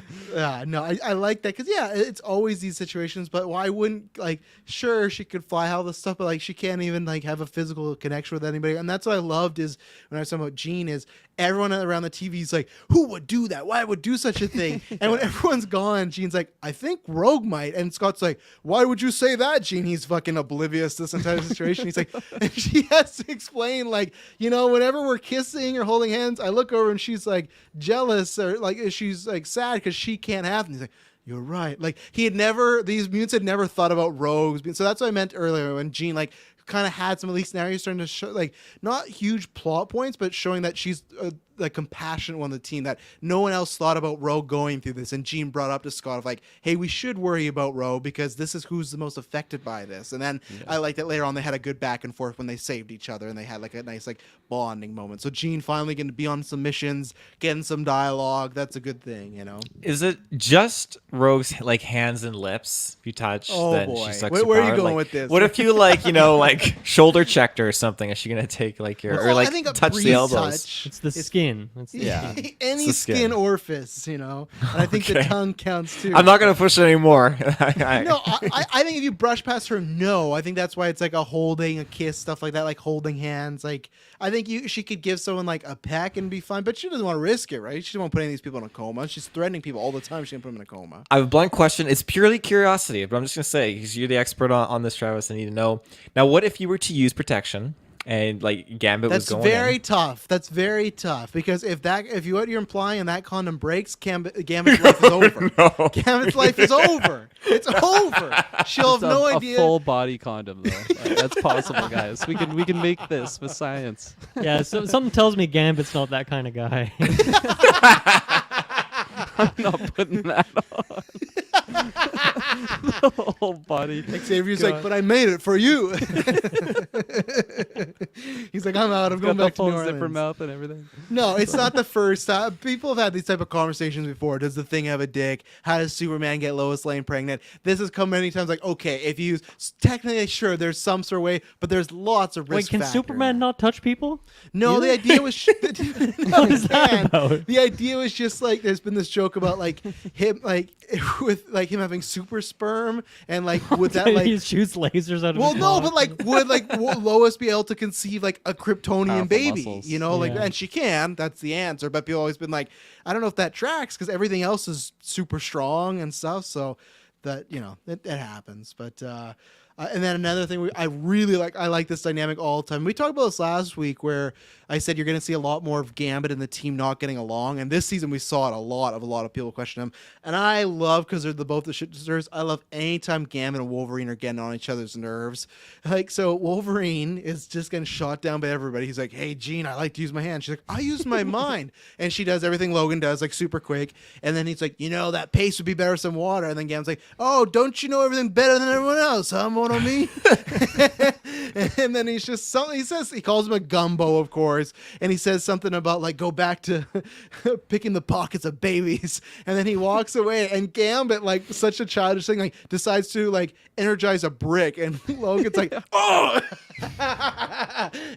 No, I like that because, it's always these situations. But why wouldn't, like, sure, she could fly all this stuff, but like she can't even like have a physical connection with anybody. And that's what I loved is when I was talking about Jean is everyone around the TV is like, who would do that? Why would do such a thing? And when everyone's gone, Jean's like, I think Rogue might. And Scott's like, why would you say that, Jean? He's fucking oblivious to this entire situation. He's like, and she has to explain like, whenever we're kissing or holding hands, I look over and she's like jealous or like she's like sad because she can't have them. He's like, you're right. Like these mutants had never thought about rogues. So that's what I meant earlier when Jean like kind of had some at least now you're starting to show like not huge plot points, but showing that she's the compassionate one on the team that no one else thought about Rogue going through this. And Jean brought up to Scott of like, hey, we should worry about Rogue because this is who's the most affected by this. And then I like that later on they had a good back and forth when they saved each other and they had like a nice like bonding moment. So Jean finally getting to be on some missions, getting some dialogue. That's a good thing, Is it just Rogue's like hands and lips? If you touch, then boy. she sucks Where are you power? going Like, with this? What if you like shoulder checked her or something? Is she gonna take like your or like I think a touch the brief elbows? touch It's the skin. It's any It's the skin. skin. orifice, And I think the Okay. tongue counts too. I'm not gonna push it anymore. No, I think if you brush past her, no. I think that's why it's like a holding, a kiss, stuff like that, like holding hands. Like I think she could give someone like a peck and be fine, but she doesn't want to risk it, right? She doesn't want to put any of these people in a coma. She's threatening people all the time. She can put them in a coma. I have a blunt question. It's purely curiosity, but I'm just gonna say because you're the expert on this, Travis. I need to know now. What if you were to use protection and like Gambit That's was going very in. tough. That's very tough because if what you're implying and that condom breaks, Gambit's life is over. No. Gambit's life is over. It's over. She'll have It's no a idea. full body condom though. That's possible, guys. We can make this with science. Yeah, so something tells me Gambit's not that kind of guy. I'm not putting that on. The whole body. Xavier's God. like, but I made it for you. He's like, I'm out. I'm going Got the back to New full zipper Orleans. mouth and everything. No, it's not the first time. People have had these type of conversations before. Does the Thing have a dick? How does Superman get Lois Lane pregnant? This has come many times. Like, okay, if you technically sure there's some sort of way, but there's lots of Wait, risk. can factor. Superman not touch people? No, the idea was. No, What is he that can. about? The idea was just like there's been this joke about like him like with like him having super sperm and like would that like he shoots lasers out of well his no cock? but like would like Lois be able to conceive like a Kryptonian Powerful baby muscles. you know like Yeah. and she can, that's the answer, but people always been like I don't know if that tracks because everything else is super strong and stuff, so that you know it happens. But and then another thing I really like, I like this dynamic all the time. We talked about this last week where I said you're going to see a lot more of Gambit and the team not getting along, and this season we saw it a lot of people question him. And I love, because they're both the shit deserves, I love anytime Gambit and Wolverine are getting on each other's nerves. Like, so Wolverine is just getting shot down by everybody. He's like, hey, Jean, I like to use my hand. She's like, I use my mind. And she does everything Logan does, like super quick. And then he's like, you know, that pace would be better with some water. And then Gambit's like, oh, don't you know everything better than everyone else, huh, Mono Me? And then he's just something, he calls him a gumbo, of course. And he says something about like, go back to picking the pockets of babies. And then he walks away, and Gambit, like such a childish thing, like decides to like energize a brick, and Logan's like, oh.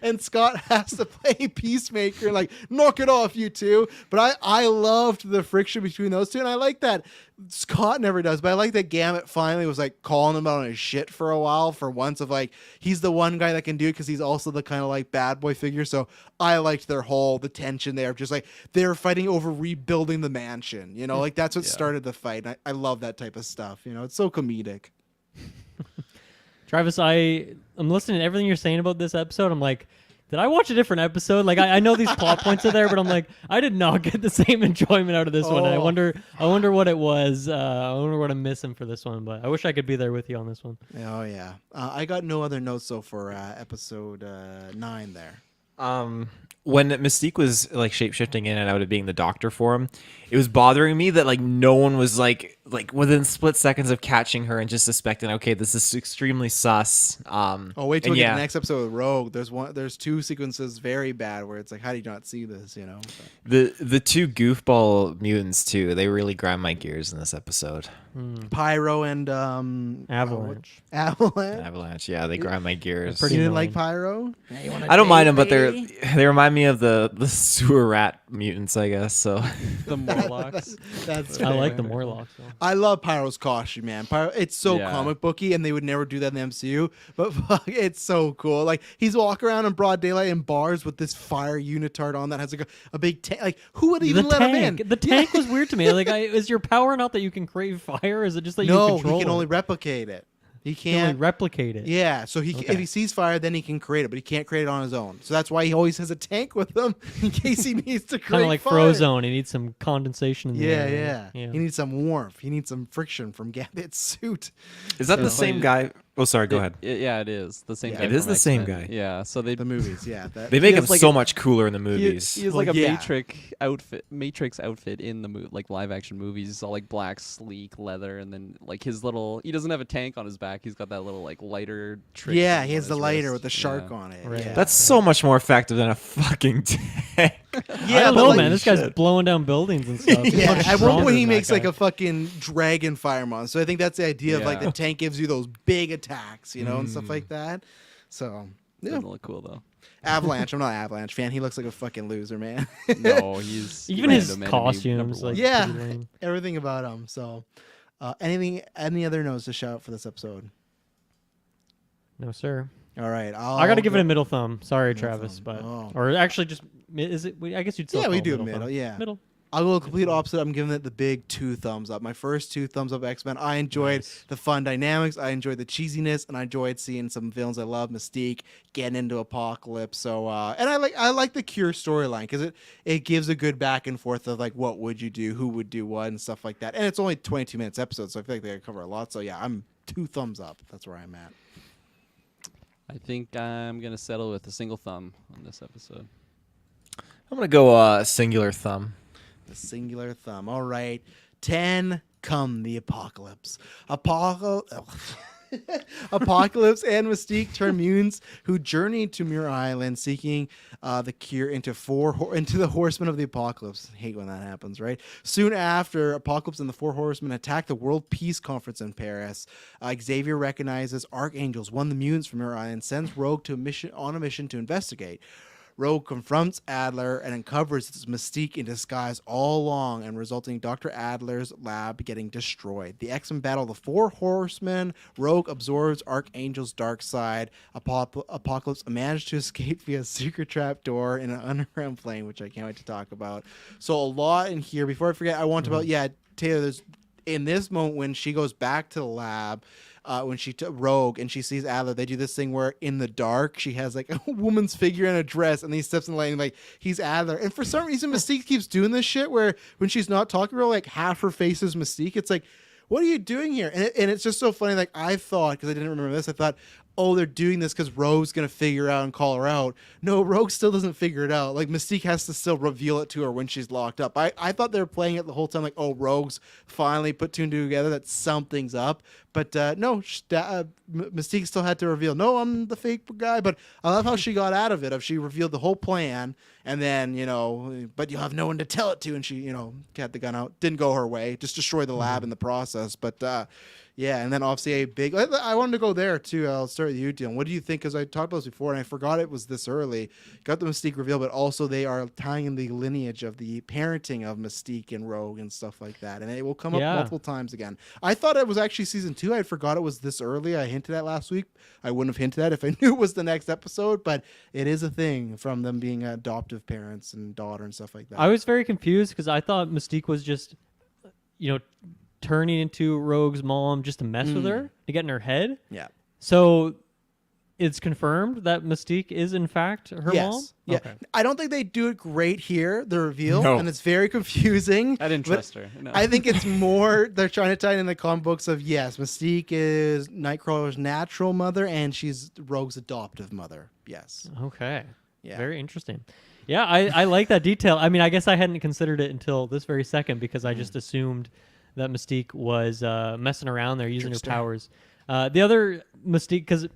And Scott has to play peacemaker, like, knock it off, you two. But I loved the friction between those two, and I like that Scott never does, but I like that Gambit finally was like calling him out on his shit for a while, for once, of like he's the one guy that can do it because he's also the kind of like bad boy figure. So I liked the tension there of just like they're fighting over rebuilding the mansion, you know, like that's what started the fight. And I love that type of stuff, you know, it's so comedic. Travis, I'm listening to everything you're saying about this episode. I'm like, did I watch a different episode? Like, I know these plot points are there, but I'm like, I did not get the same enjoyment out of this one. And I wonder what it was. I wonder what I'm missing for this one. But I wish I could be there with you on this one. Oh yeah, I got no other notes though for episode 9 there. When Mystique was like shape-shifting in and out of being the doctor for him, it was bothering me that like no one was like within split seconds of catching her and just suspecting, okay, this is extremely sus. Oh, wait till we get the next episode with Rogue. There's two sequences very bad where it's like, how do you not see this, you know? The two goofball mutants too, they really grind my gears in this episode. Pyro and Avalanche. Avalanche, yeah, they grind my gears. Pretty You didn't annoying. like Pyro? I don't mind them, but they remind me of the sewer rat mutants, I guess. So The Morlocks. That's I like fair. the Morlocks. Though. I love Pyro's costume, man. Pyro, it's so Yeah. comic booky, and they would never do that in the MCU. But fuck, it's so cool. Like he's walking around in broad daylight in bars with this fire unitard on that has like a big tank. Like who would even let him in? The tank was weird to me. Like, is your power not that you can create fire? Is it just that you No, control he can it? only replicate it. He You can only can't. replicate it. Yeah, so Okay. if he sees fire, then he can create it, but he can't create it on his own. So that's why he always has a tank with him in case he needs to create Kind of like fire. Frozone. He needs some condensation in the Yeah, air. yeah. He needs some warmth. He needs some friction from Gambit's suit. is that the So- same guy? Oh, sorry. Go ahead. Yeah, it is the same. Yeah. guy It is from the same X-Men. guy. Yeah, so they The movies, yeah. They make him has like so a- much cooler in the He movies. has Well, like a yeah. Matrix outfit in the like live action movies. He's all like black, sleek leather, and then like his little. He doesn't have a tank on his back. He's got that little like lighter trick. Yeah, thing he on has the his lighter wrist. with the shark Yeah. on it. Right. Yeah. That's so much more effective than a fucking tank. I Yeah, don't but know, like- man. This guy's blowing down buildings and stuff. He's Yeah, much at one stronger point he than that makes like guy. a fucking dragon fire monster. So I think that's the idea of like Yeah. the tank gives you those big attacks, you know, and stuff like that. So yeah, Doesn't look cool though. Avalanche. I'm not an Avalanche fan. He looks like a fucking loser, man. No, he's Even his random enemy costumes, number one. like Yeah. pretty lame. Everything about him. So, any other notes to shout out for this episode? No, sir. All right, I got to give it a go- middle thumb. Sorry, Middle Travis, thumb. but Oh. or actually just is it? I guess you'd still Yeah, call we it do middle middle. thumb. Yeah, Middle. I'll go complete opposite. I'm giving it the big 2 thumbs up. My first 2 thumbs up X-Men. I enjoyed the fun dynamics. I enjoyed the cheesiness, and I enjoyed seeing some villains I love, Mystique, getting into Apocalypse. So, and I like the Cure storyline because it gives a good back and forth of like what would you do, who would do what, and stuff like that. And it's only 22 minutes episode, so I feel like they cover a lot. So yeah, I'm 2 thumbs up. That's where I'm at. I think I'm gonna settle with a single thumb on this episode. I'm gonna go singular thumb. The singular thumb. All right. 10, come the apocalypse. Apocalypse and Mystique turn mutants who journey to Muir Island seeking the cure into the Horsemen of the Apocalypse. I hate when that happens, right? Soon after, Apocalypse and the 4 Horsemen attack the World Peace Conference in Paris. Xavier recognizes Archangels, one of the mutants from Muir Island, sends Rogue on a mission to investigate. Rogue confronts Adler and uncovers its Mystique in disguise all along, and resulting in Dr. Adler's lab getting destroyed. The X-Men battle the 4 Horsemen. Rogue absorbs Archangel's dark side. Apocalypse managed to escape via a secret trap door in an underground plane, which I can't wait to talk about. So a lot in here. Before I forget, I want to Taylor, there's in this moment when she goes back to the lab, when she Rogue and she sees Adler, they do this thing where in the dark she has like a woman's figure in a dress, and he steps in the lane like he's Adler. And for some reason, Mystique keeps doing this shit where when she's not talking real, like half her face is Mystique. It's like, what are you doing here? And it's just so funny. Like I thought, because I didn't remember this, I thought, oh, they're doing this because Rogue's going to figure out and call her out. No, Rogue still doesn't figure it out. Like, Mystique has to still reveal it to her when she's locked up. I thought they were playing it the whole time, like, oh, Rogue's finally put 2 and 2 together, that something's up. But no, Mystique still had to reveal, no, I'm the fake guy. But I love how she got out of it. She revealed the whole plan, and then, but you'll have no one to tell it to. And she, had the gun out. Didn't go her way. Just destroyed the lab in the process. But yeah, and then obviously a big... I wanted to go there, too. I'll start with you, Dylan. What do you think? Because I talked about this before, and I forgot it was this early. Got the Mystique reveal, but also they are tying in the lineage of the parenting of Mystique and Rogue and stuff like that. And it will come up multiple times again. I thought it was actually season 2. I forgot it was this early. I hinted at last week. I wouldn't have hinted at if I knew it was the next episode, but it is a thing from them being adoptive parents and daughter and stuff like that. I was very confused because I thought Mystique was just, turning into Rogue's mom just to mess with her, to get in her head. Yeah. So it's confirmed that Mystique is in fact her mom? Yeah. Okay. I don't think they do it great here, the reveal, and it's very confusing. I didn't trust her. No. I think it's more they're trying to tie it in the comic books of yes, Mystique is Nightcrawler's natural mother and she's Rogue's adoptive mother. Yes. Okay. Yeah. Very interesting. Yeah, I like that detail. I mean, I guess I hadn't considered it until this very second because I just assumed that Mystique was messing around there using her powers. The other Mystique, because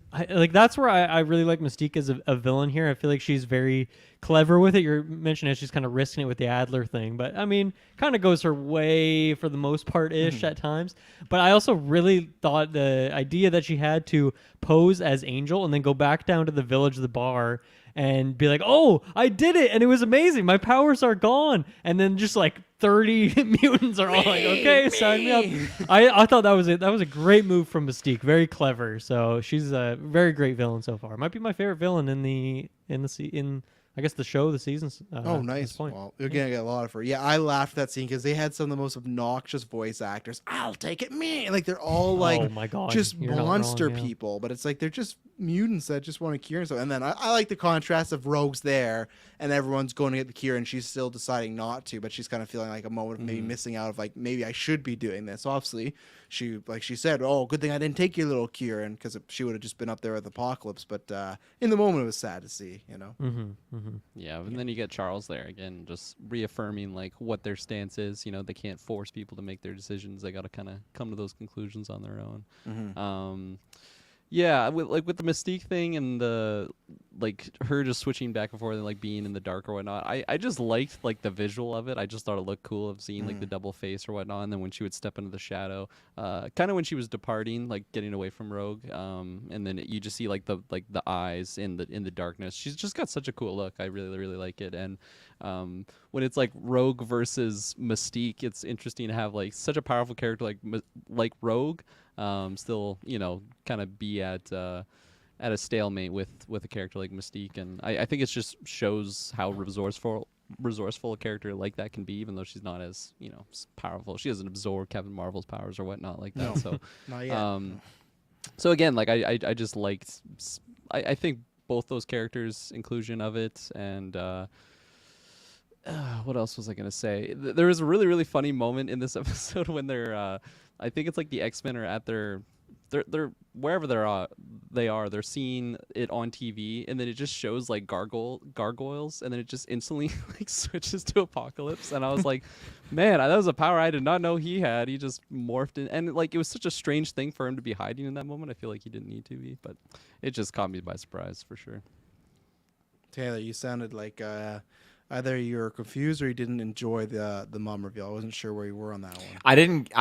that's where I really like Mystique as a villain here. I feel like she's very clever with it. You're mentioning it, she's kind of risking it with the Adler thing, but I mean, kind of goes her way for the most part-ish at times. But I also really thought the idea that she had to pose as Angel and then go back down to the village, the bar, and be like, oh, I did it, and it was amazing. My powers are gone. And then just like 30 mutants are all like, okay, sign me up. I thought that was a great move from Mystique. Very clever. So she's a very great villain so far. Might be my favorite villain in I guess the show, the seasons. Oh, nice. Well, you're going to get a lot of her. Yeah, I laughed at that scene because they had some of the most obnoxious voice actors. I'll take it, me. Like, they're all like, oh my God, just monster wrong, yeah. people. But it's like, they're just mutants that just want to cure and stuff. And then I like the contrast of Rogue's there and everyone's going to get the cure and she's still deciding not to, but she's kind of feeling like a moment of maybe missing out of like, maybe I should be doing this. Obviously, she said, oh, good thing I didn't take your little cure, and because she would have just been up there with Apocalypse. But in the moment, it was sad to see, Yeah, and then you get Charles there again, just reaffirming like what their stance is. They can't force people to make their decisions. They got to kind of come to those conclusions on their own. Yeah, with the Mystique thing and the her just switching back and forth and like being in the dark or whatnot. I just liked like the visual of it. I just thought it looked cool of seeing like the double face or whatnot. And then when she would step into the shadow, kind of when she was departing, like getting away from Rogue, and then you just see like the eyes in the darkness. She's just got such a cool look. I really really like it. And when it's like Rogue versus Mystique, it's interesting to have like such a powerful character like Rogue. Still, kind of be at a stalemate with a character like Mystique, and I think it just shows how resourceful a character like that can be, even though she's not as powerful. She doesn't absorb Captain Marvel's powers or whatnot like that. No. So, Not yet. so again, like I just liked. I think both those characters' inclusion of it, and what else was I gonna say? There was a really really funny moment in this episode when they're. I think it's like the X-Men are at they're wherever they're seeing it on TV, and then it just shows like gargoyles, and then it just instantly like switches to Apocalypse, and I was like, man, that was a power I did not know he had. He just morphed in, and like it was such a strange thing for him to be hiding in that moment. I feel like he didn't need to be, but it just caught me by surprise for sure. Taylor, you sounded like either you were confused or you didn't enjoy the mom reveal. I wasn't sure where you were on that one. I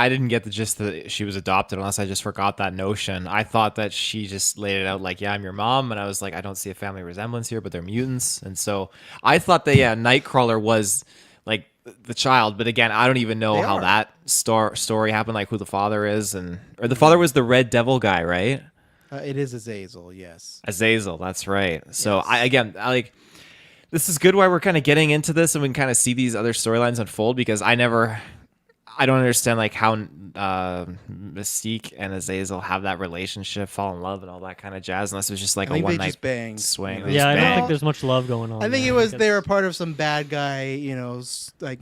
didn't get the gist that she was adopted unless I just forgot that notion. I thought that she just laid it out like, yeah, I'm your mom, and I was like, I don't see a family resemblance here, but they're mutants, and so I thought that Nightcrawler was like the child, but again, I don't even know how that story happened, like who the father is, or the father was the Red Devil guy, right? It is Azazel, yes. Azazel, that's right. So Yes. I like. This is good why we're kind of getting into this and we can kind of see these other storylines unfold, because I don't understand like how Mystique and Azazel have that relationship, fall in love and all that kind of jazz, unless it was just like I a think they one night just banged. swing. You know? They Yeah, just I don't banged. think there's much love going on. I think there. it was Like, they were it's- part of some bad guy, like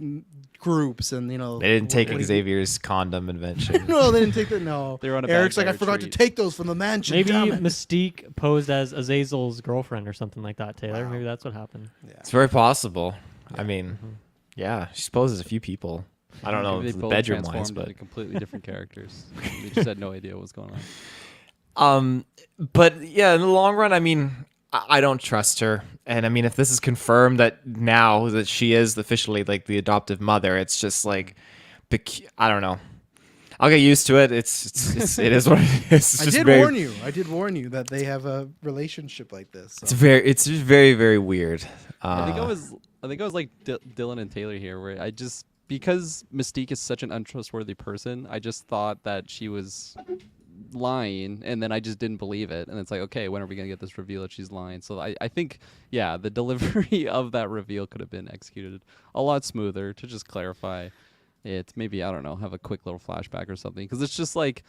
groups, and They didn't take what do you- Xavier's condom invention. No, they didn't take that. No, They were on a Eric's bad like, I guy forgot to retreat. take those from the mansion. Maybe damn it." Mystique posed as Azazel's girlfriend or something like that, Taylor. Wow. Maybe that's what happened. Yeah. It's very possible. I mean, yeah, she supposes a few people. I don't know Maybe if they the both bedroom wise, transformed but into completely different characters. They just had no idea what was going on. But yeah, in the long run, I mean, I don't trust her. And I mean, if this is confirmed that now that she is officially like the adoptive mother, it's just like, I don't know. I'll get used to it. It is what it is. It's I just did very, warn you. I did warn you that they have a relationship like this. So. it's just very, very weird. I think I was like Dylan and Taylor here, where I just, because Mystique is such an untrustworthy person, I just thought that she was lying, and then I just didn't believe it. And it's like, okay, when are we gonna get this reveal that she's lying? So I think, yeah, the delivery of that reveal could have been executed a lot smoother to just clarify it. Maybe, I don't know, have a quick little flashback or something, because it's just like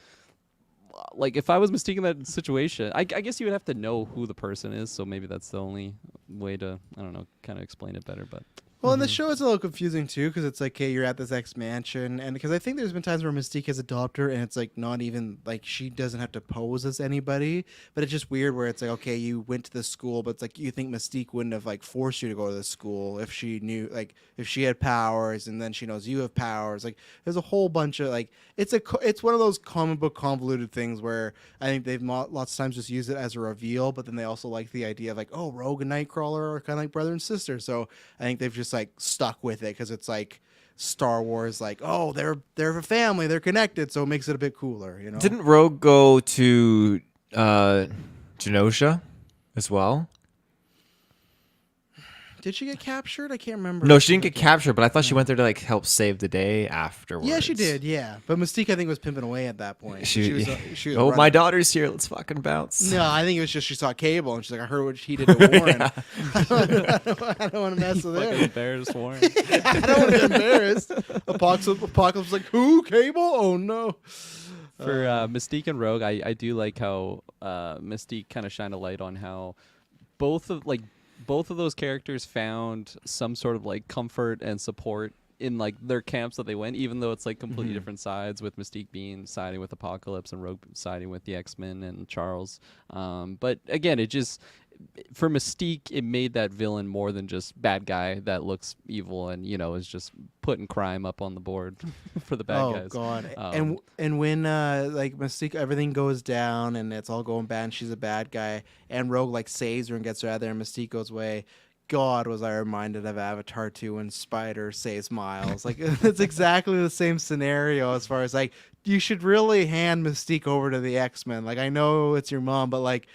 if I was Mystique in that situation, I guess you would have to know who the person is. So maybe that's the only way to, I don't know, kind of explain it better. But Well, and the show is a little confusing too, because it's like, hey, you're at this X mansion, and because I think there's been times where Mystique has adopted her, and it's like not even like she doesn't have to pose as anybody, but it's just weird where it's like, okay, you went to the school, but it's like you think Mystique wouldn't have like forced you to go to the school if she knew, like if she had powers, and then she knows you have powers. Like there's a whole bunch of like it's one of those comic book convoluted things where I think they've lots of times just used it as a reveal, but then they also like the idea of like, oh, Rogue and Nightcrawler are kind of like brother and sister, so I think they've just like stuck with it because it's like Star Wars, like, oh, they're a family, they're connected, so it makes it a bit cooler, you know. Didn't Rogue go to Genosha as well? Did she get captured? I can't remember. No, she didn't get captured, but I thought she went there to like help save the day afterwards. Yeah, she did. Yeah, but Mystique, I think, was pimping away at that point. She was oh, running. my daughter's here. Let's fucking bounce. No, I think it was just she saw Cable and she's like, I heard what he did to Warren. I don't want to mess with fucking it. embarrassed Warren. I don't want to get embarrassed. Apocalypse was like, who? Cable? Oh no. For Mystique and Rogue, I do like how Mystique kind of shined a light on how both of those characters found some sort of like comfort and support in like their camps that they went, even though it's like completely different sides, with Mystique being siding with Apocalypse and Rogue siding with the X-Men and Charles. But again, it just, for Mystique, it made that villain more than just bad guy that looks evil and, you know, is just putting crime up on the board for the bad guys. Oh god. Um, and when like Mystique, everything goes down and it's all going bad and she's a bad guy and Rogue like saves her and gets her out of there and Mystique goes away. God, was I reminded of Avatar 2 when Spider saves Miles. Like, it's exactly the same scenario as far as, like, you should really hand Mystique over to the X-Men. Like, I know it's your mom, but, like,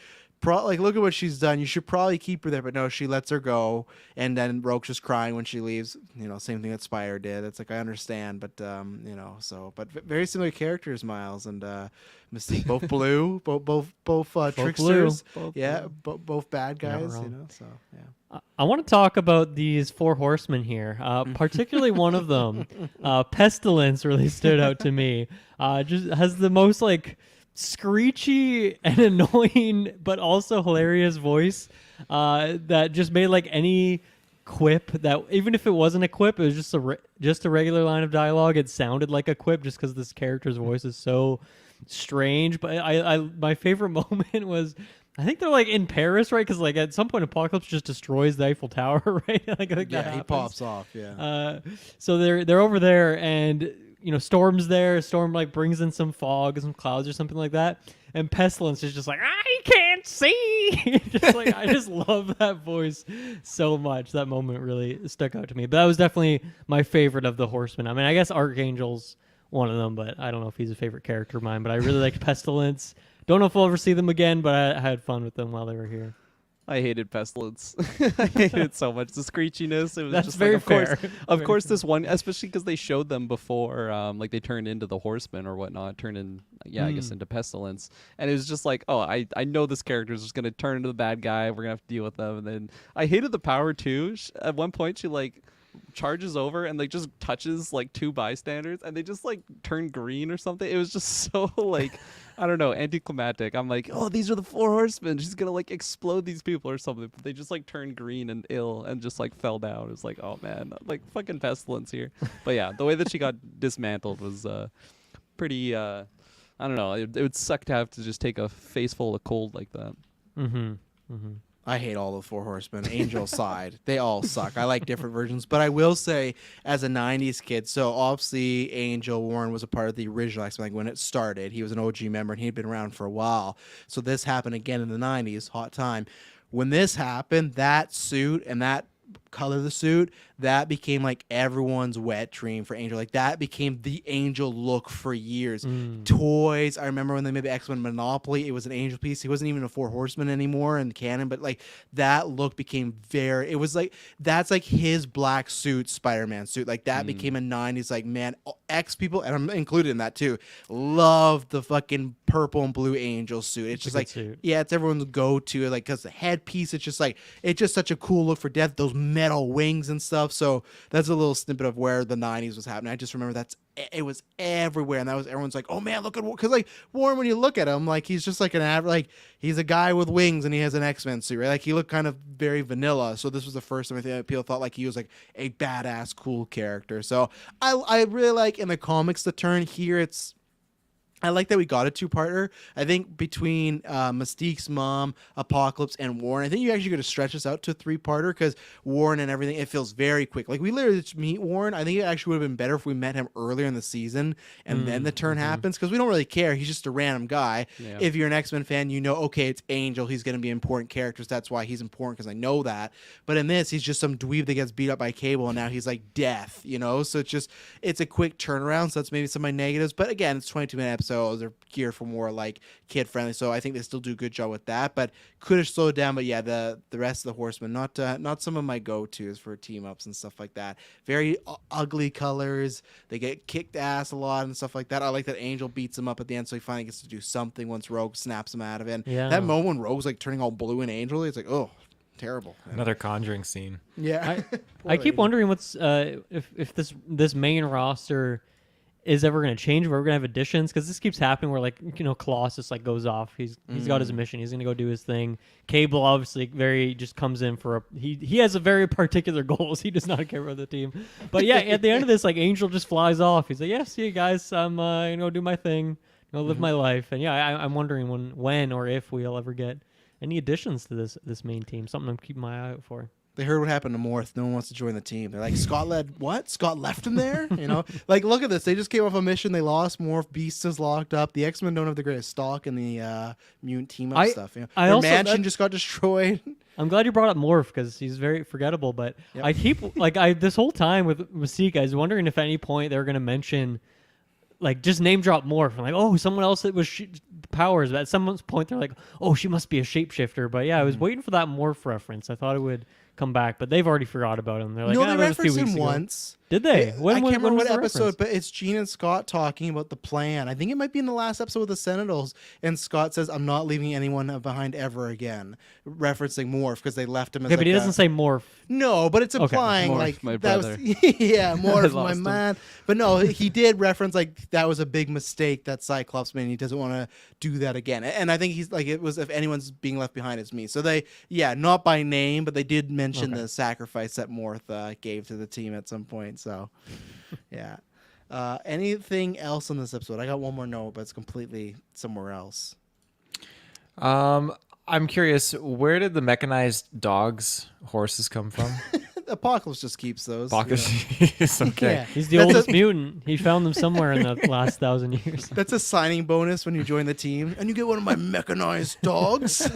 like look at what she's done. You should probably keep her there, but no, she lets her go, and then Rogue's just crying when she leaves. Same thing that Spire did. It's like I understand, but but very similar characters, Miles and Mystique, both blue, both tricksters, both bad guys. So yeah. I want to talk about these 4 horsemen here, particularly one of them, Pestilence, really stood out to me. Just has the most like screechy and annoying but also hilarious voice that just made like any quip that, even if it wasn't a quip, it was just a regular line of dialogue, it sounded like a quip just because this character's voice is so strange. But I my favorite moment was, I think they're like in Paris, right? Because like at some point Apocalypse just destroys the Eiffel Tower, right? like that he happens. pops off. Yeah. So they're over there, and Storm's there. Storm like brings in some fog, some clouds, or something like that. And Pestilence is just like, I can't see. I just love that voice so much. That moment really stuck out to me. But that was definitely my favorite of the Horsemen. I mean, I guess Archangel's one of them, but I don't know if he's a favorite character of mine. But I really liked Pestilence. Don't know if we'll ever see them again, but I had fun with them while they were here. I hated Pestilence. I hated it so much. The screechiness. It was That's just very like, of course, fair. of course, this one, especially because they showed them before, like they turned into the Horsemen or whatnot, turned in, I guess into Pestilence, and it was just like, oh, I know this character is just gonna turn into the bad guy. We're gonna have to deal with them. And then I hated the power too. At one point, she like charges over and like just touches like 2 bystanders, and they just like turn green or something. It was just so like. I don't know, anticlimactic. I'm like, oh, these are the 4 horsemen. She's gonna like explode these people or something. But they just like turned green and ill and just like fell down. It was like, oh man, like fucking Pestilence here. But yeah, the way that she got dismantled was pretty. I don't know. It would suck to have to just take a face full of cold like that. Mm-hmm. Mm-hmm. I hate all the 4 horsemen. Angel side, they all suck. I like different versions, but I will say, as a '90s kid, so obviously Angel Warren was a part of the original X-Men. Like when it started, he was an OG member and he'd been around for a while. So this happened again in the '90s, hot time. When this happened, that suit and that color of the suit, that became like everyone's wet dream for Angel. Like that became the Angel look for years. Toys, I remember when they made the X-Men Monopoly, it was an Angel piece. He wasn't even a 4 horseman anymore in canon, but like that look became it was like, that's like his black suit, Spider-Man suit. Like that became a '90s, like, man, X people, and I'm included in that too, love the fucking purple and blue Angel suit. It's just like, suit. Yeah, it's everyone's go-to, like, because the headpiece, it's just such a cool look for death, those metal wings and stuff. So that's a little snippet of where the '90s was happening. I just remember it was everywhere, and that was, everyone's like, oh man, look at, because like Warren, when you look at him, like he's just like he's a guy with wings and he has an X-Men suit, right? Like he looked kind of very vanilla. So this was the first time I think people thought like he was like a badass cool character. So I really like in the comics the turn here. I like that we got a 2-parter. I think between Mystique's mom, Apocalypse, and Warren, I think you actually got to stretch this out to a 3-parter because Warren and everything, it feels very quick. Like we literally just meet Warren. I think it actually would have been better if we met him earlier in the season and then the turn happens, because we don't really care. He's just a random guy. Yeah. If you're an X-Men fan, you know, okay, it's Angel. He's going to be important characters. That's why he's important, because I know that. But in this, he's just some dweeb that gets beat up by Cable, and now he's like death, you know? So it's a quick turnaround. So that's maybe some of my negatives. But again, it's 22-minute episodes. They're geared for more like kid friendly, so I think they still do a good job with that, but could have slowed down. But yeah, the rest of the Horsemen, not some of my go-tos for team ups and stuff like that. Very ugly colors. They get kicked ass a lot and stuff like that. I like that Angel beats him up at the end, so he finally gets to do something once Rogue snaps him out of it. Yeah, that moment when Rogue's like turning all blue and Angel, it's like, oh, terrible. Another Conjuring scene. Yeah. I keep wondering what's if this main roster is ever going to change, where we're going to have additions, because this keeps happening where, like, you know, Colossus like goes off. He's got his mission. He's going to go do his thing. Cable obviously just comes in for he has a very particular goals. He does not care about the team. But yeah, at the end of this, like, Angel just flies off. He's like, yeah, see you guys. I'm gonna do my thing. Live my life. And yeah, I'm wondering when or if we'll ever get any additions to this main team. Something I'm keeping my eye out for. They heard what happened to Morph. No one wants to join the team. They're like, Scott left him there? You know? Like, look at this. They just came off a mission. They lost. Morph. Beast is locked up. The X-Men don't have the greatest stock in the mutant team-up stuff. You know? Their mansion just got destroyed. I'm glad you brought up Morph, because he's very forgettable. But yep. I keep, this whole time with Mystique, I was wondering if at any point they were going to mention, like, just name drop Morph. I'm like, oh, someone else that was powers. But at some point, they're like, "Oh, she must be a shapeshifter." But yeah, I was waiting for that morph reference. I thought it would come back, but they've already forgot about him. They're like, no, "Ah, they that was 2 referenced weeks him ago." once. Did they? I can't remember was what the episode, reference? but it's Gene and Scott talking about the plan. I think it might be in the last episode with the Sentinels. And Scott says, "I'm not leaving anyone behind ever again," referencing Morph because they left him as Okay, but he like doesn't say morph. No, but it's Okay. implying Morph, like my that brother. was yeah, Morph, I my lost him. man. But no, he did reference like that was a big mistake that Cyclops made. And he doesn't want to do that again. And I think he's like it was if anyone's being left behind, it's me. So they not by name, but they did mention Okay. the sacrifice that Morph gave to the team at some point. So yeah. Anything else on this episode? I got one more note, but it's completely somewhere else. I'm curious, where did the mechanized dogs, horses come from? Apocalypse just keeps those. Bacchus. Okay. Yeah. He's the That's oldest a- mutant. He found them somewhere in the last 1,000 years. That's a signing bonus when you join the team, and you get one of my mechanized dogs.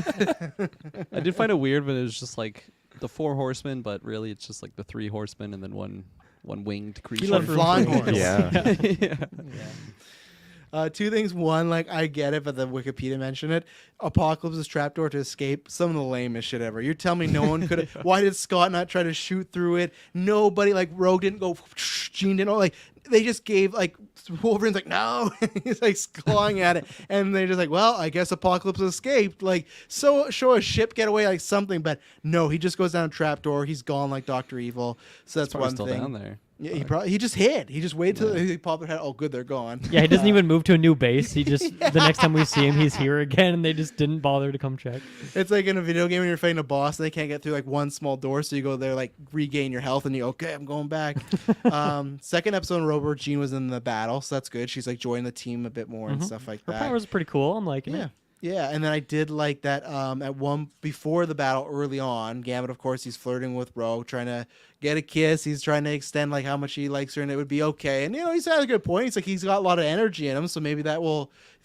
I did find it weird when it was just like the 4 horsemen, but really it's just like the 3 horsemen and then one winged creature. left room flying for horse. Yeah. yeah. 2 things. One, like I get it, but the Wikipedia mentioned it. Apocalypse's trapdoor to escape. Some of the lamest shit ever. You're telling me no one could have. Why did Scott not try to shoot through it? Nobody, like Rogue didn't go. Jean didn't. Like they just gave like Wolverine's like no. He's like clawing at it, and they're just like, well, I guess Apocalypse escaped. Like so, show a ship get away like something, but no, he just goes down a trapdoor. He's gone like Dr. Evil. So that's Probably one still thing. down there. Yeah, he just hid. He just waited till he popped their head. Oh, good, they're gone. Yeah, he doesn't even move to a new base. He just the next time we see him, he's here again, and they just didn't bother to come check. It's like in a video game when you're fighting a boss and they can't get through like one small door, so you go there like regain your health and you okay, I'm going back. Second episode in Robo, Jean was in the battle, so that's good. She's like joining the team a bit more and stuff like Her that. powers are pretty cool. I'm liking Yeah. it. Yeah, and then I did like that at one before the battle early on, Gambit, of course, he's flirting with Rogue, trying to get a kiss. He's trying to extend like how much he likes her and it would be okay. And he's had a good point. He's like he's got a lot of energy in him, so maybe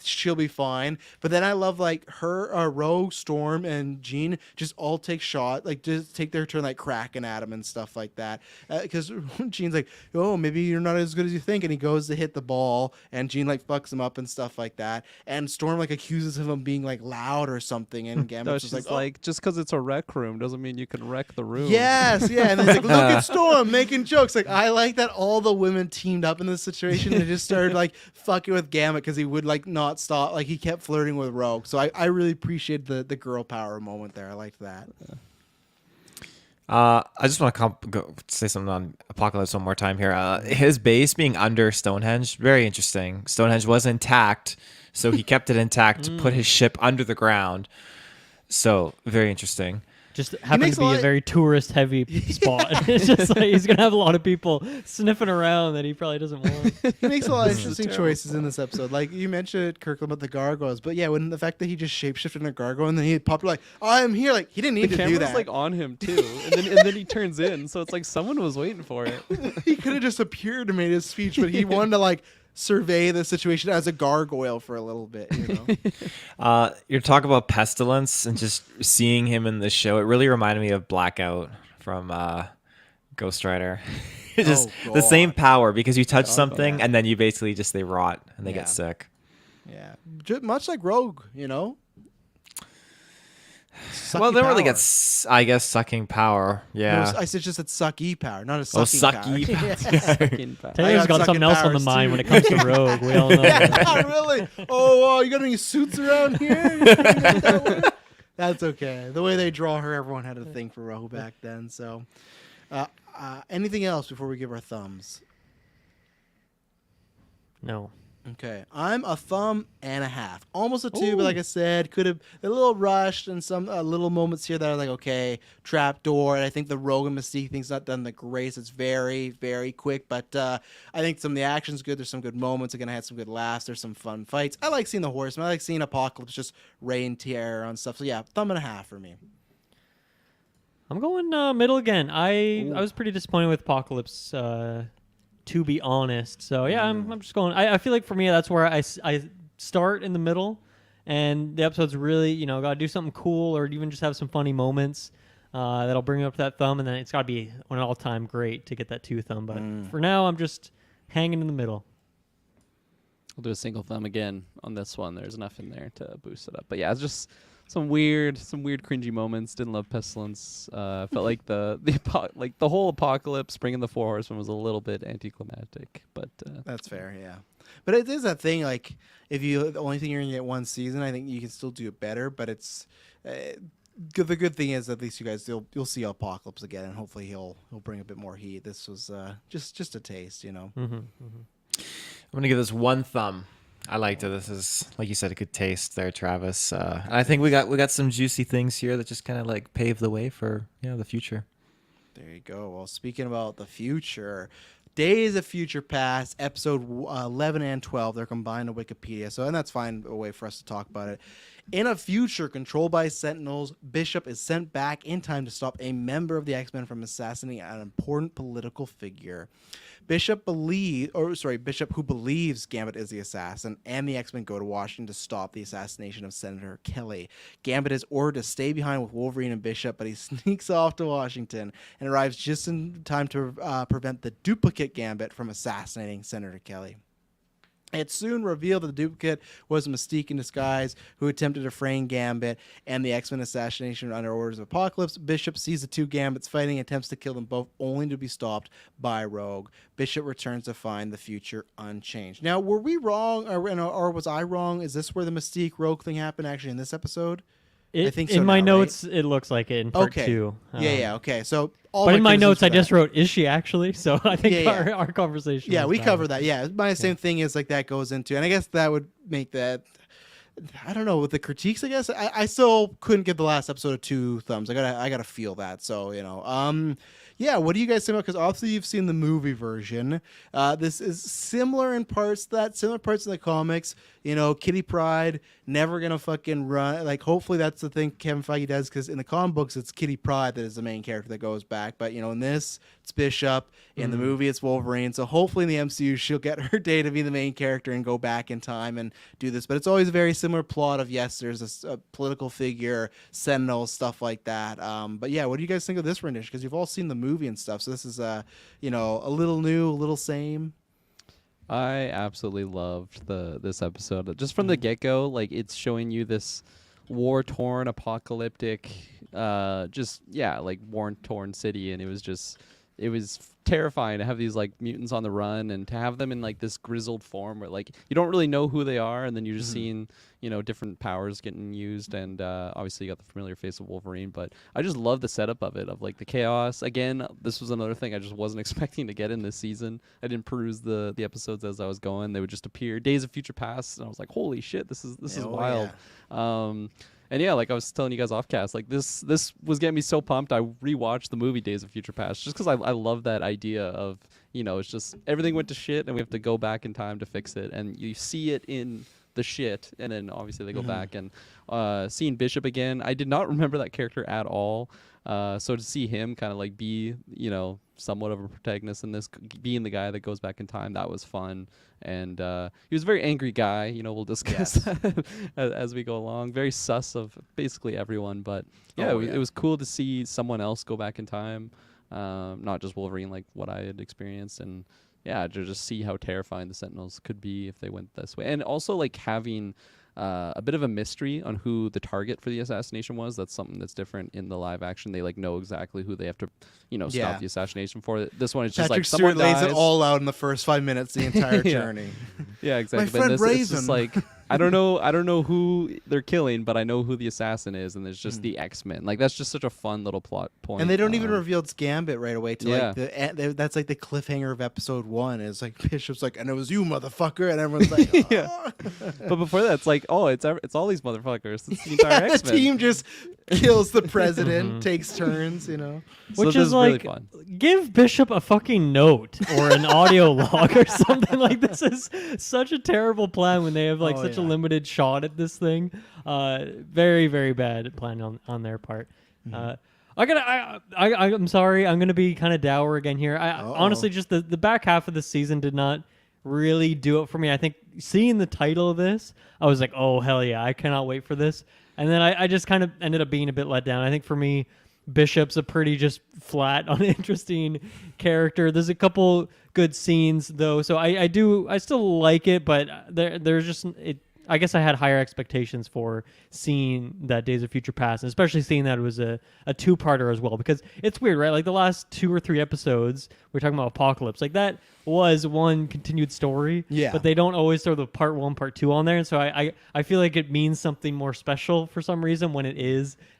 she'll be fine. But then I love like her Rogue, Storm, and Jean just all take just take their turn like cracking at him and stuff like that. Because Jean's like, oh, maybe you're not as good as you think, and he goes to hit the ball, and Jean like fucks him up and stuff like that. And Storm like accuses him of being like loud or something, and No, Gambit's she's just like, just because it's a rec room doesn't mean you can wreck the room. yes, yeah. And then he's like, look at Storm making jokes. Like, I like that all the women teamed up in this situation and just started like fucking with Gambit because he would like not stop. Like, he kept flirting with Rogue. So I really appreciate the girl power moment there. I liked that. I just want to say something on Apocalypse one more time here. His base being under Stonehenge, very interesting. Stonehenge was intact, so he kept it intact to put his ship under the ground. So, very interesting. Just happens makes to be a a lot- very tourist-heavy spot. It's just like he's gonna have a lot of people sniffing around that he probably doesn't want. He makes a lot of This is a interesting terrible choices in this episode. Like, you mentioned, Kirkland, about the gargoyles. But yeah, when the fact that he just shapeshifted in a gargoyle and then he popped like, I'm here. Like, he didn't need The to do camera's that. like on him too, and then he turns in, so it's like someone was waiting for it. He could have just appeared and made his speech, but he wanted to like survey the situation as a gargoyle for a little bit, you know. You're talking about Pestilence and just seeing him in the show. It really reminded me of Blackout from Ghost Rider. It's just Oh, the same God. power because you touch something yeah. and then you basically just they rot and they Yeah. get sick. Yeah, much like Rogue, you know. Well, they don't really power. get, I guess, sucking power. Yeah. No, I said just a sucky power, not a Oh, sucking sucky power. power. Fucking bad. Taylor's got got something sucking else on the powers, mind too. when it comes to Rogue. We all know. that. Yeah, really? Oh, you got any suits around here? That's okay. The way they draw her, everyone had a thing for Rogue back then. So, anything else before we give our thumbs? No. Okay, I'm a thumb and a half, almost a 2, but like I said, could have a little rushed and some little moments here that are like, okay, trapdoor. And I think the Rogue and Mystique thing's not done the grace. It's very, very quick, but I think some of the action's good. There's some good moments. Again, I had some good laughs. There's some fun fights. I like seeing the Horseman. I like seeing Apocalypse just rain terror on stuff. So yeah, thumb and a half for me. I'm going middle again. I was pretty disappointed with Apocalypse, to be honest. So yeah, I'm just going. I feel like for me that's where I start in the middle, and the episode's really got to do something cool or even just have some funny moments that'll bring up that thumb, and then it's got to be an all-time great to get that 2 thumb. But for now, I'm just hanging in the middle. We'll do a single thumb again on this one. There's enough in there to boost it up. But yeah, it's just some weird cringy moments. Didn't love Pestilence. Felt like the whole apocalypse, bringing the 4 horsemen was a little bit anticlimactic. But that's fair, yeah. But it is that thing, like, if you the only thing you're gonna get one season, I think you can still do it better. But it's the good thing is at least you guys you'll see Apocalypse again, and hopefully he'll bring a bit more heat. This was just a taste, you know. I'm gonna give this 1 thumb. I liked it. This is, like you said, a good taste there, Travis. And I think we got some juicy things here that just kind of like pave the way for the future. There you go. Well, speaking about the future, Days of Future Past, episode 11 and 12, they're combined to Wikipedia. So, and that's fine, a way for us to talk about it. In a future controlled by Sentinels, Bishop is sent back in time to stop a member of the X-Men from assassinating an important political figure. Bishop, who believes Gambit is the assassin, and the X-Men go to Washington to stop the assassination of Senator Kelly. Gambit is ordered to stay behind with Wolverine and Bishop, but he sneaks off to Washington and arrives just in time to prevent the duplicate Gambit from assassinating Senator Kelly. It's soon revealed that the duplicate was Mystique in disguise, who attempted to frame Gambit and the X-Men assassination under orders of Apocalypse. Bishop sees the 2 Gambits fighting, attempts to kill them both, only to be stopped by Rogue. Bishop returns to find the future unchanged. Now, were we wrong, or was I wrong? Is this where the Mystique Rogue thing happened actually in this episode? I think so. In my now, notes, right? It looks like it in part 2. Okay. So, but in my notes, I just wrote, "Is she actually?" So I think our conversation. Yeah, we valid. cover that. Yeah, my same thing is like that goes into, and I guess that would make that. I don't know with the critiques. I guess I still couldn't give the last episode 2 thumbs. I gotta feel that. So yeah. What do you guys think about? Because obviously you've seen the movie version. This is similar in parts to that, similar parts in the comics. Kitty Pryde never gonna fucking run. Like, hopefully that's the thing Kevin Feige does, because in the comic books it's Kitty Pryde that is the main character that goes back. But in this it's Bishop. In the movie it's Wolverine. So hopefully in the MCU she'll get her day to be the main character and go back in time and do this. But it's always a very similar plot of there's a political figure, Sentinels, stuff like that. But yeah, what do you guys think of this rendition? Because you've all seen the movie and stuff. So this is a little new, a little same. I absolutely loved this episode. Just from the get-go, like, it's showing you this war-torn, apocalyptic, war-torn city, and it was terrifying to have these like mutants on the run and to have them in like this grizzled form where like you don't really know who they are, and then you're just seeing different powers getting used, and obviously you got the familiar face of Wolverine. But I just love the setup of it, of like the chaos. Again, this was another thing I just wasn't expecting to get in this season. I didn't peruse the episodes as I was going. They would just appear. Days of Future Past, and I was like, holy shit, this is wild. Yeah. And yeah, like I was telling you guys off cast, like this was getting me so pumped. I rewatched the movie Days of Future Past just because I love that idea of, it's just everything went to shit and we have to go back in time to fix it. And you see it in the shit, and then obviously they go back. And seeing Bishop again, I did not remember that character at all. So to see him kind of like be, somewhat of a protagonist in this, being the guy that goes back in time, that was fun. And he was a very angry guy. We'll discuss that as we go along. Very sus of basically everyone. But yeah, it was cool to see someone else go back in time, not just Wolverine, like what I had experienced. And yeah, to just see how terrifying the Sentinels could be if they went this way. And also like having a bit of a mystery on who the target for the assassination was. That's something that's different in the live action. They like know exactly who they have to, stop the assassination for. This one is just Patrick like someone Stewart lays dies. it all out in the first 5 minutes, the entire journey. Yeah, exactly. My friend this, Raven. it's just like I don't know who they're killing, but I know who the assassin is, and there's just the X-Men. Like that's just such a fun little plot point. And they don't even reveal it's Gambit right away. That's like the cliffhanger of episode 1. It's like Bishop's like, and it was you, motherfucker, and everyone's like, oh. Yeah. But before that, it's like, oh, it's all these motherfuckers. It's the entire X-Men. The team just kills the president, takes turns, Which so is like, really fun. Give Bishop a fucking note or an audio log or something. Like, this is such a terrible plan when they have like such a limited shot at this thing. Very, very bad plan on their part. I'm sorry. I'm gonna be kind of dour again here. Honestly, just the back half of the season did not really do it for me. I think seeing the title of this, I was like, oh hell yeah, I cannot wait for this. And then I just kind of ended up being a bit let down. I think for me, Bishop's a pretty just flat, uninteresting character. There's a couple good scenes though, so I still like it, but there's just it. I guess I had higher expectations for seeing that Days of Future Past, and especially seeing that it was a two-parter as well, because it's weird, right? Like the last 2 or 3 episodes, we're talking about Apocalypse. Like that was one continued story, Yeah. but they don't always throw the part 1, part 2 on there, and so I feel like it means something more special for some reason when it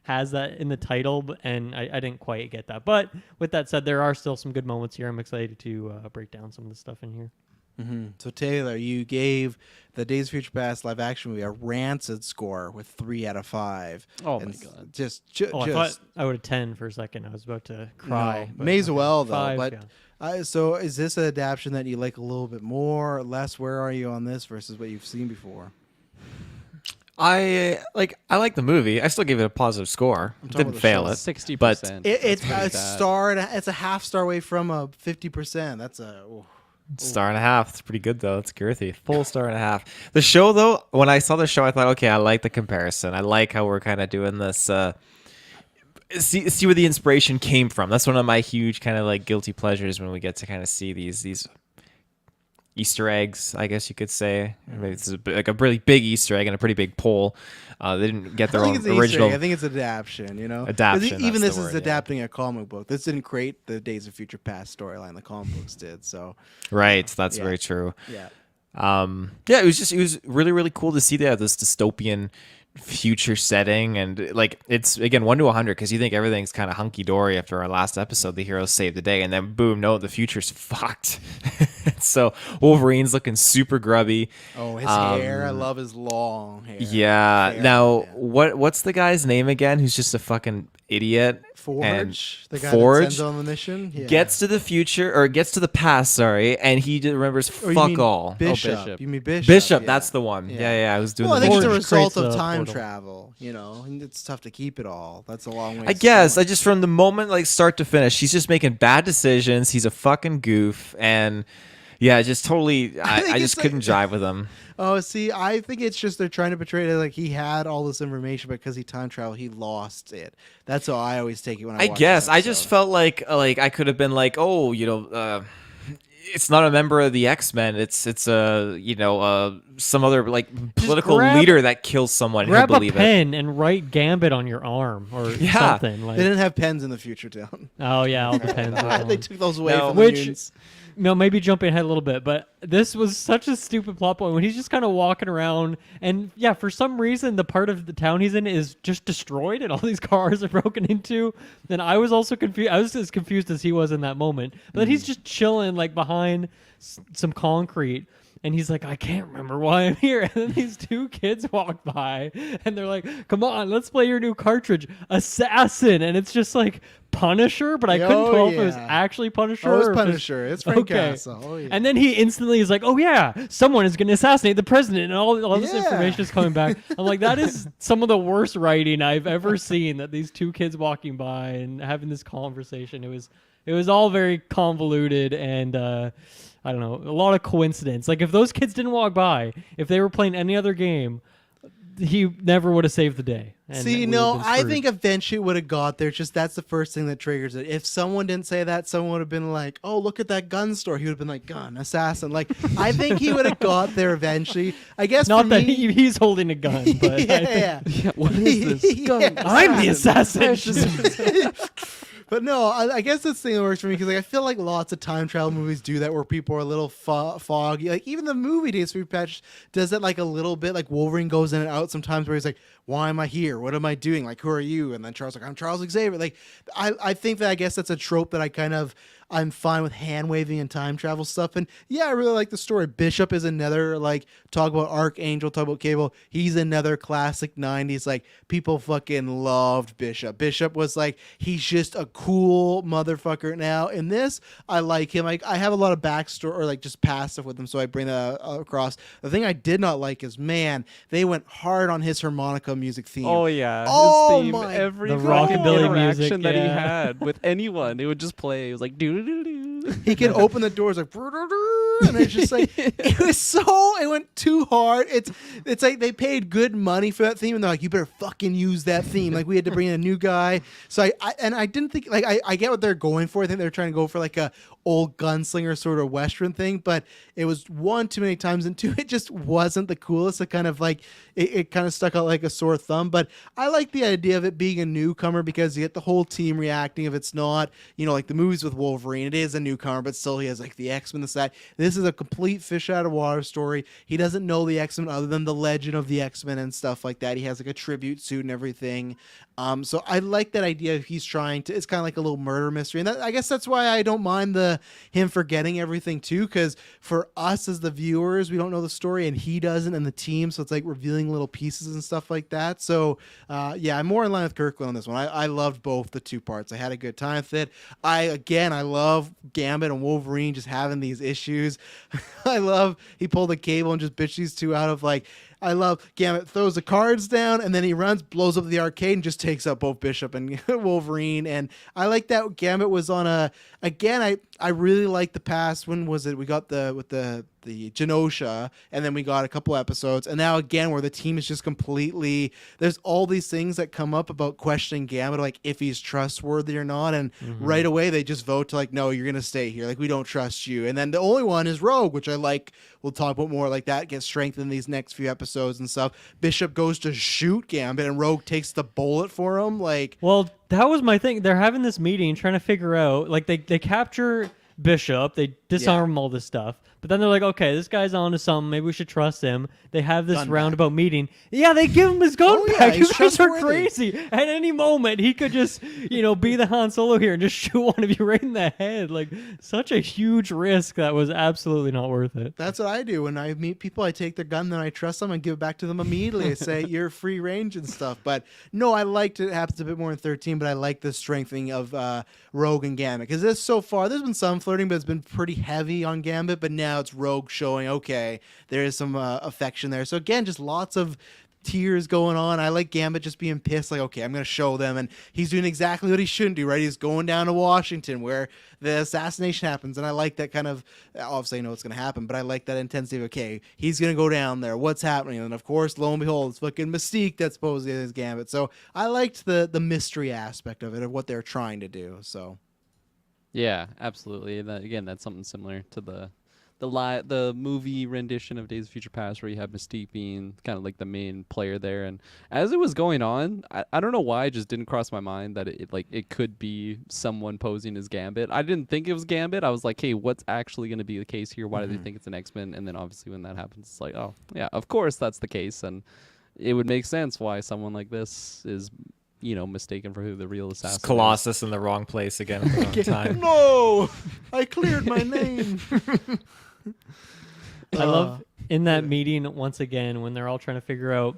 has that in the title, and I didn't quite get that. But with that said, there are still some good moments here. I'm excited to break down some of the stuff in here. Mm-hmm. So Taylor, you gave the Days of Future Past live action movie a rancid score with 3 out of 5. Oh And my god. I thought I would have 10 for a second. I was about to cry. No, but may as okay. well though. 5, But yeah. so is this an adaptation that you like a little bit more or less? Where are you on this versus what you've seen before? I like the movie. I still gave it a positive score. I'm talking Didn't about the fail show. it. 60%. But It's That's pretty a bad. star. It's a half star away from a 50%. That's a. Ooh. Star and a half. It's pretty good though. It's girthy. Full star and a half. The show though, when I saw the show, I thought, okay, I like the comparison. I like how we're kind of doing this. See where the inspiration came from. That's one of my huge kind of like guilty pleasures when we get to kind of see these Easter eggs, I guess you could say. Maybe it's like a really big Easter egg and a pretty big poll. They didn't get their I own think it's original. I think it's adaptation, you know? 'Cause Adaptation, Even that's this the is word, yeah. adapting a comic book. This didn't create the Days of Future Past storyline. The comic books did. So, Right, that's Yeah. very true. yeah. Yeah, it was really, really cool to see that this dystopian future setting, and like it's again 1 to 100 because you think everything's kind of hunky dory after our last episode. The heroes save the day, and then boom, no, the future's fucked. So Wolverine's looking super grubby. Oh, his hair. I love his long hair. Yeah. Hair, Now, man. what's the guy's name again? Who's just a fucking idiot? Forge, the guy Forge that sends on the mission, yeah. gets to the future or gets to the past. Sorry, and he remembers Or you fuck mean all. Bishop. Bishop. You mean Bishop? Bishop, yeah. that's the one. Yeah. I was doing. Well, I the think it's a Forge result creates of the time portal. travel, you know, and it's tough to keep it all. That's a long way. I guess I just from the moment like start to finish, he's just making bad decisions. He's a fucking goof, and yeah, just totally. think I it's just like- couldn't jive with him. Oh, see, I think it's just they're trying to portray it like he had all this information, but because he time traveled, he lost it. That's how I always take it when I. I watch guess this I just episode. felt like I could have been like, oh, it's not a member of the X-Men. It's some other like political grab- leader that kills someone. Grab He'll a believe it. pen and write Gambit on your arm or Yeah. something. Like, They didn't have pens in the future town. oh yeah, all the pens. are They gone. took those away No. from the Which- mutants. No, maybe jumping ahead a little bit, but this was such a stupid plot point when he's just kind of walking around, and yeah, for some reason the part of the town he's in is just destroyed, and all these cars are broken into. Then I was also confused. I was as confused as he was in that moment. But then he's just chilling like behind some concrete. And he's like, I can't remember why I'm here. And then these 2 kids walk by, and they're like, come on, let's play your new cartridge, Assassin. And it's just like Punisher, but I couldn't Oh, tell if it was yeah. actually Punisher. Oh, it's or if Punisher. It's Frank Okay. Castle. Oh, yeah. And then he instantly is like, oh, yeah, someone is going to assassinate the president. And all this Yeah. information is coming back. I'm like, that is some of the worst writing I've ever seen, that these 2 kids walking by and having this conversation. It was all very convoluted and I don't know, a lot of coincidence. Like if those kids didn't walk by, if they were playing any other game, he never would have saved the day. And See, we no, would've been I screwed. think eventually it would have got there. Just that's the first thing that triggers it. If someone didn't say that, someone would have been like, "Oh, look at that gun store." He would have been like, "Gun, assassin." Like, I think he would have got there eventually. I guess Not for that me, he's holding a gun, but I think, yeah. What is this? Yeah. I'm the assassin. But no, I guess this thing that works for me because like I feel like lots of time travel movies do that where people are a little foggy. Like even the movie Days of Future Past does it like a little bit. Like Wolverine goes in and out sometimes where he's like, "Why am I here? What am I doing? Like who are you?" And then Charles like, "I'm Charles Xavier." Like I think that I guess that's a trope that I'm fine with hand waving and time travel stuff. And yeah, I really like the story. Bishop is another like talk about Archangel, talk about Cable. He's another classic 90s. Like people fucking loved Bishop. Bishop was like, he's just a cool motherfucker now. In this, I like him. I have a lot of backstory or like just past stuff with him, so I bring that across. The thing I did not like is, man, they went hard on his harmonica music theme. Oh yeah, Oh, his theme, my every The fucking rockabilly interaction music, that he yeah. had with anyone, it would just play. It was like doo doo doo doo. He could open the doors like and it's just like it went too hard. It's like they paid good money for that theme, and they're like, you better fucking use that theme. Like we had to bring in a new guy. So I didn't think like I get what they're going for. I think they're trying to go for like a old gunslinger sort of Western thing, but it was one too many times, and two, it just wasn't the coolest. It kind of like it kind of stuck out like a sore thumb. But I like the idea of it being a newcomer because you get the whole team reacting. If it's not, like the movies with Wolverine, it is a newcomer, but still he has like the X-Men, this, that. This is a complete fish out of water story. He doesn't know the X-Men other than the legend of the X-Men and stuff like that. He has like a tribute suit and everything. So I like that idea. He's trying to, it's kind of like a little murder mystery. And I guess that's why I don't mind him forgetting everything too. Cause for us as the viewers, we don't know the story and he doesn't, and the team. So it's like revealing little pieces and stuff like that. So, yeah, I'm more in line with Kirkland on this one. I loved both the two parts. I had a good time with it. I love Gambit and Wolverine just having these issues. He pulled a cable and just bitched these two out of like, I love Gambit throws the cards down and then he runs, blows up the arcade and just takes out both Bishop and Wolverine. And I like that Gambit was on I really like the past. When was it? We got the Genosha, and then we got a couple episodes, and now again where the team is just completely, there's all these things that come up about questioning Gambit, like if he's trustworthy or not, and right away they just vote to like, no, you're gonna stay here, like we don't trust you. And then the only one is Rogue, which I like. We'll talk about more like that gets strengthened in these next few episodes and stuff. Bishop goes to shoot Gambit and Rogue takes the bullet for him. Like, well, that was my thing. They're having this meeting trying to figure out, like they capture Bishop, they disarm all this stuff, but then they're like, okay, this guy's on to something, maybe we should trust him. They have this roundabout meeting. Yeah, they give him his gun back. You guys are crazy. At any moment he could just be the Han Solo here and just shoot one of you right in the head. Like, such a huge risk that was absolutely not worth it. That's what I do when I meet people. I take their gun, then I trust them and give it back to them immediately. I say you're free range and stuff. But no, I liked it. It happens a bit more in 13, but I like the strengthening of Rogue and Gambit, because this so far there's been some flirting, but it's been pretty heavy on Gambit. But now it's Rogue showing, okay, there is some affection there. So again, just lots of tears going on. I like Gambit just being pissed, like, okay, I'm going to show them. And he's doing exactly what he shouldn't do, right? He's going down to Washington where the assassination happens. And I like that kind of, obviously I know what's going to happen, but I like that intensity of, okay, he's going to go down there. What's happening? And of course, lo and behold, it's fucking Mystique that supposedly is Gambit. So I liked the mystery aspect of it, of what they're trying to do. So yeah, absolutely. And again, that's something similar to the movie rendition of Days of Future Past, where you have Mystique being kind of like the main player there. And as it was going on, I don't know why it just didn't cross my mind that it could be someone posing as Gambit. I didn't think it was Gambit. I was like, hey, what's actually going to be the case here? Why do they think it's an X-Men? And then obviously when that happens, it's like, oh yeah, of course that's the case. And it would make sense why someone like this is mistaken for who the real assassin Colossus is. in the wrong place again at the wrong time. No, I cleared my name. I love in that meeting once again when they're all trying to figure out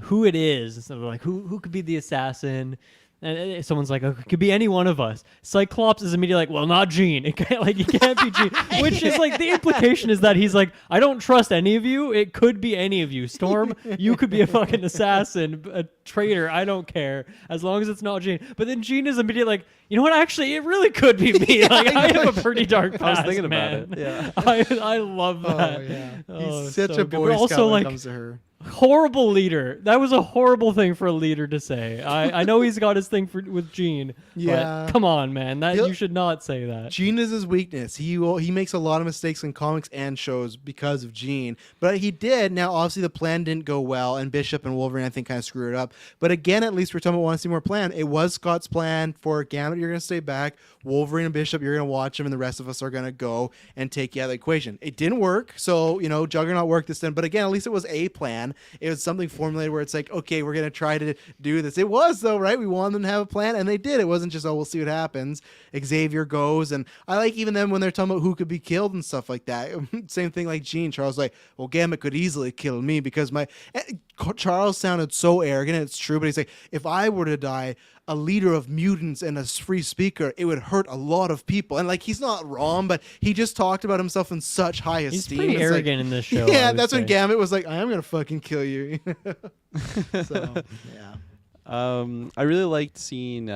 who it is. So they're like, who could be the assassin? And someone's like, oh, it could be any one of us. Cyclops is immediately like, well, not Jean. It can't be Jean. Which is like, the implication is that he's like, I don't trust any of you. It could be any of you. Storm, you could be a fucking assassin, a traitor. I don't care, as long as it's not Jean. But then Jean is immediately like, you know what? Actually, it really could be me. Like, I have a pretty dark past. I was thinking man. about it. Yeah. I love that. Oh yeah, Oh, he's such so a good. boy But also, scout when like, it comes to her. Horrible leader. That was a horrible thing for a leader to say. I know he's got his thing with Gene. Yeah. But come on, man. You should not say that. Gene is his weakness. He makes a lot of mistakes in comics and shows because of Gene. But he did. Now, obviously, the plan didn't go well, and Bishop and Wolverine, I think, kind of screwed it up. But again, at least we're talking about want to see more plan. It was Scott's plan for Gambit. You're going to stay back. Wolverine and Bishop, you're going to watch him, and the rest of us are going to go and take you out of the equation. It didn't work. So, Juggernaut worked this time. But again, at least it was a plan. It was something formulated where it's like, okay, we're going to try to do this. It was, though, right? We wanted them to have a plan, and they did. It wasn't just, oh, we'll see what happens. Xavier goes, and I like even then when they're talking about who could be killed and stuff like that. Same thing like Gene. Charles like, well, Gambit could easily kill me because Charles sounded so arrogant, and it's true, but he's like, if I were to die, a leader of mutants and a free speaker, it would hurt a lot of people. And like, he's not wrong, but he just talked about himself in such high esteem. He's pretty arrogant in this show. Yeah, that's when Gambit was like, I am going to fucking kill you. So, yeah. I really liked seeing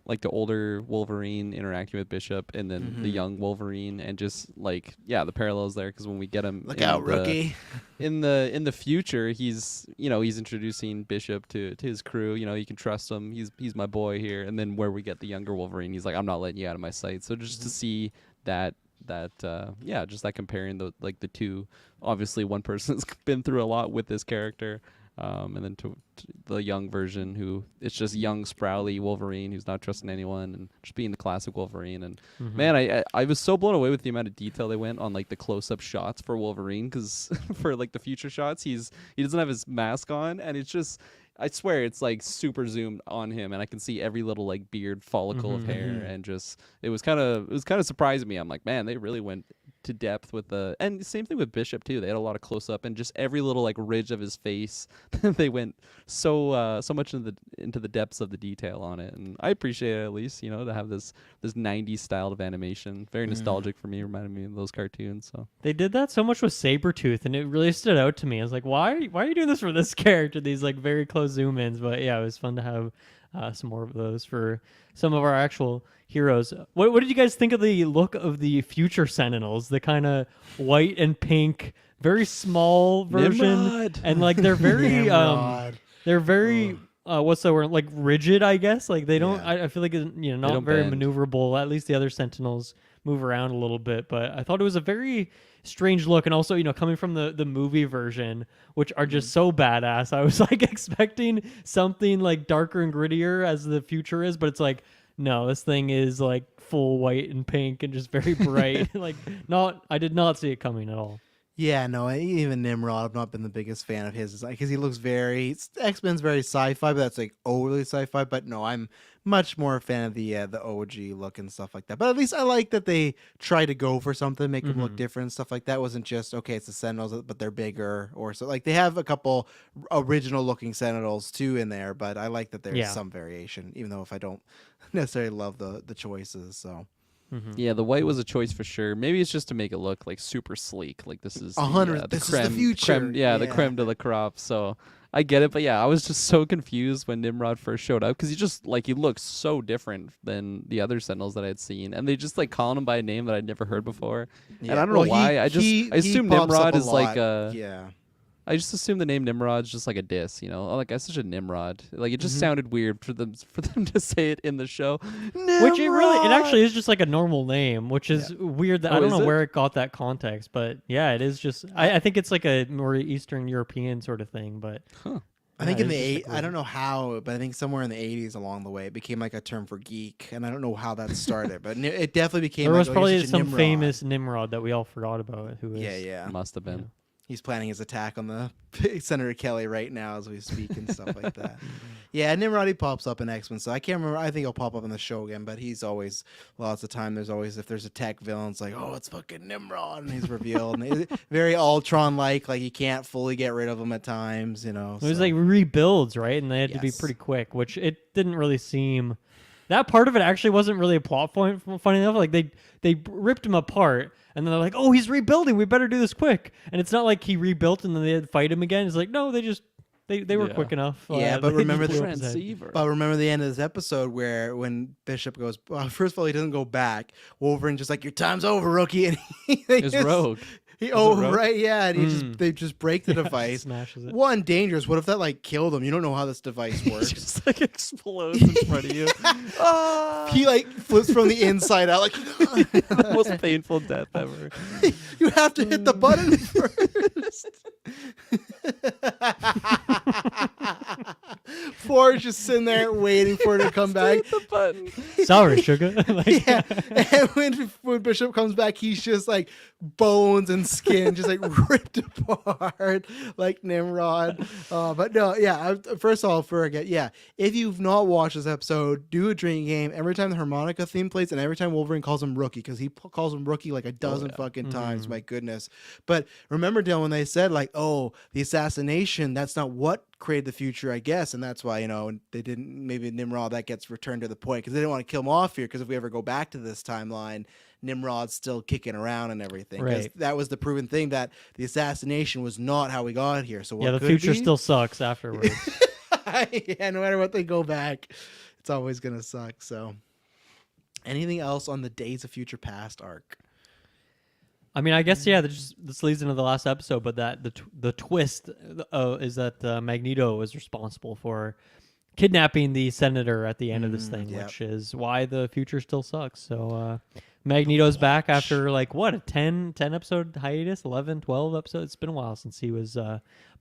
like the older Wolverine interacting with Bishop, and then the young Wolverine, and just like the parallels there. Because when we get him, Look out, rookie. in the future, he's he's introducing Bishop to his crew. You can trust him. He's my boy here. And then where we get the younger Wolverine, he's like, I'm not letting you out of my sight. So just to see that just that comparing the two. Obviously, one person's been through a lot with this character. And then to the young version, who it's just young, sprawly Wolverine who's not trusting anyone and just being the classic Wolverine. And man, I was so blown away with the amount of detail they went on, like the close-up shots for Wolverine, because for like the future shots, he doesn't have his mask on, and it's just, I swear it's like super zoomed on him, and I can see every little like beard follicle of hair, and just it was kind of surprising me. I'm like, man, they really went to depth with and same thing with Bishop too. They had a lot of close up, and just every little like ridge of his face. They went so much into the depths of the detail on it, and I appreciate it, at least to have this 90s style of animation. Very nostalgic for me, reminded me of those cartoons. So they did that so much with Sabretooth, and it really stood out to me. I was like, why are you doing this for this character? These like very close zoom ins, but yeah, it was fun to have some more of those for some of our actual heroes. What did you guys think of the look of the future Sentinels? The kind of white and pink, very small version, Nimrod. And like they're very Nimrod. they're very what's the word, like rigid, I guess. Like they don't. Yeah. I feel like not don't very bend. maneuverable. At least the other Sentinels move around a little bit, but I thought it was a very strange look. And also coming from the movie version, which are just so badass, I was like expecting something like darker and grittier as the future is, but it's like, no, this thing is like full white and pink and just very bright. I did not see it coming at all. Yeah, no, even Nimrod, I've not been the biggest fan of his, because he looks X-Men's very sci-fi, but that's like overly sci-fi. But no, I'm much more a fan of the OG look and stuff like that. But at least I like that they try to go for something, make them look different, stuff like that. It wasn't just, okay, it's the Sentinels, but they're bigger, or so. Like they have a couple original looking Sentinels too in there, but I like that there's some variation, even though if I don't necessarily love the choices. So. yeah, the white was a choice for sure. Maybe it's just to make it look like super sleek. Like this is 100. This is the future. The creme de la crop. So I get it, but yeah, I was just so confused when Nimrod first showed up, because he looks so different than the other Sentinels that I had seen, and they just like calling him by a name that I'd never heard before. Yeah. And I don't know why. I assume Nimrod is like I just assume the name Nimrod's just like a diss, like that's such a Nimrod. Like it just sounded weird for them to say it in the show. Nimrod! Which it actually is just like a normal name, which is weird. That I don't know where it got that context, but yeah, it is just. I think it's like a more Eastern European sort of thing, but. I think in the I don't know how, but I think somewhere in the 80s along the way it became like a term for geek, and I don't know how that started, but it definitely became. There was probably some Nimrod. Famous Nimrod that we all forgot about. Who is? Yeah. Must have been. Yeah. He's planning his attack on the Senator Kelly right now as we speak and stuff like that. Yeah, Nimrod, he pops up in X-Men, so I can't remember. I think he'll pop up in the show again, but he's always, lots of time, there's always, if there's a tech villain, it's like, oh, it's fucking Nimrod, and he's revealed. And very Ultron-like you can't fully get rid of him at times, It was like rebuilds, right? And they had to be Yes. pretty quick, which it didn't really seem. That part of it actually wasn't really a plot point, funny enough. Like they ripped him apart, and then they're like, "Oh, he's rebuilding. We better do this quick." And it's not like he rebuilt and then they had to fight him again. It's like, no, they were quick enough. Yeah, but they remember just the blew up his head. Transceiver. But remember the end of this episode where when Bishop goes, well, first of all, he doesn't go back. Wolverine just like, your time's over, rookie, and It's Rogue. Rogue? Right, yeah, and they just break the device. Smashes it. One, dangerous. What if that killed him? You don't know how this device works. just like explodes in front of you. He flips from the inside out like The most painful death ever. you have to hit the button first. Forrest just sitting there waiting for it to come back. The button. Sorry, sugar. Yeah, and when Bishop comes back, he's just like bones and skin, just like ripped apart like Nimrod. But no, yeah. First of all, if you've not watched this episode, do a drinking game every time the harmonica theme plays, and every time Wolverine calls him rookie, because he calls him rookie like a dozen fucking times. My goodness. But remember, Dylan, when they said the assassination, that's not what created the future, I guess, and that's why they didn't. Maybe Nimrod, that gets returned to the point, because they didn't want to kill him off here, because if we ever go back to this timeline, Nimrod's still kicking around and everything. Because that was the proven thing, that the assassination was not how we got here. So what Yeah, the could future be? still sucks afterwards. Yeah, no matter what they go back, it's always gonna suck. So, anything else on the Days of Future Past arc? I mean, I guess this leads into the last episode, but that the twist is that Magneto is responsible for kidnapping the senator at the end of this thing, yep. which is why the future still sucks. So Magneto's back after like what, a 10 episode hiatus, 11, 12 episodes. It's been a while since he was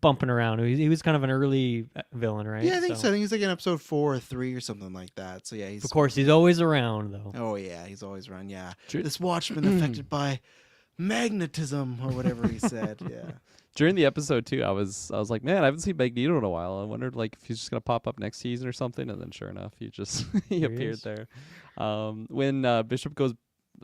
bumping around. He was kind of an early villain, right? Yeah, I think so. I think he's like in episode 4 or 3 or something like that. So yeah, Of course, he's always around though. Oh yeah, he's always around. Yeah, True. this Watchman affected by magnetism or whatever he said. Yeah. During the episode too, I was like, man, I haven't seen Magneto in a while. I wondered like if he's just gonna pop up next season or something, and then sure enough, he just he There he appeared is. there. When Bishop goes,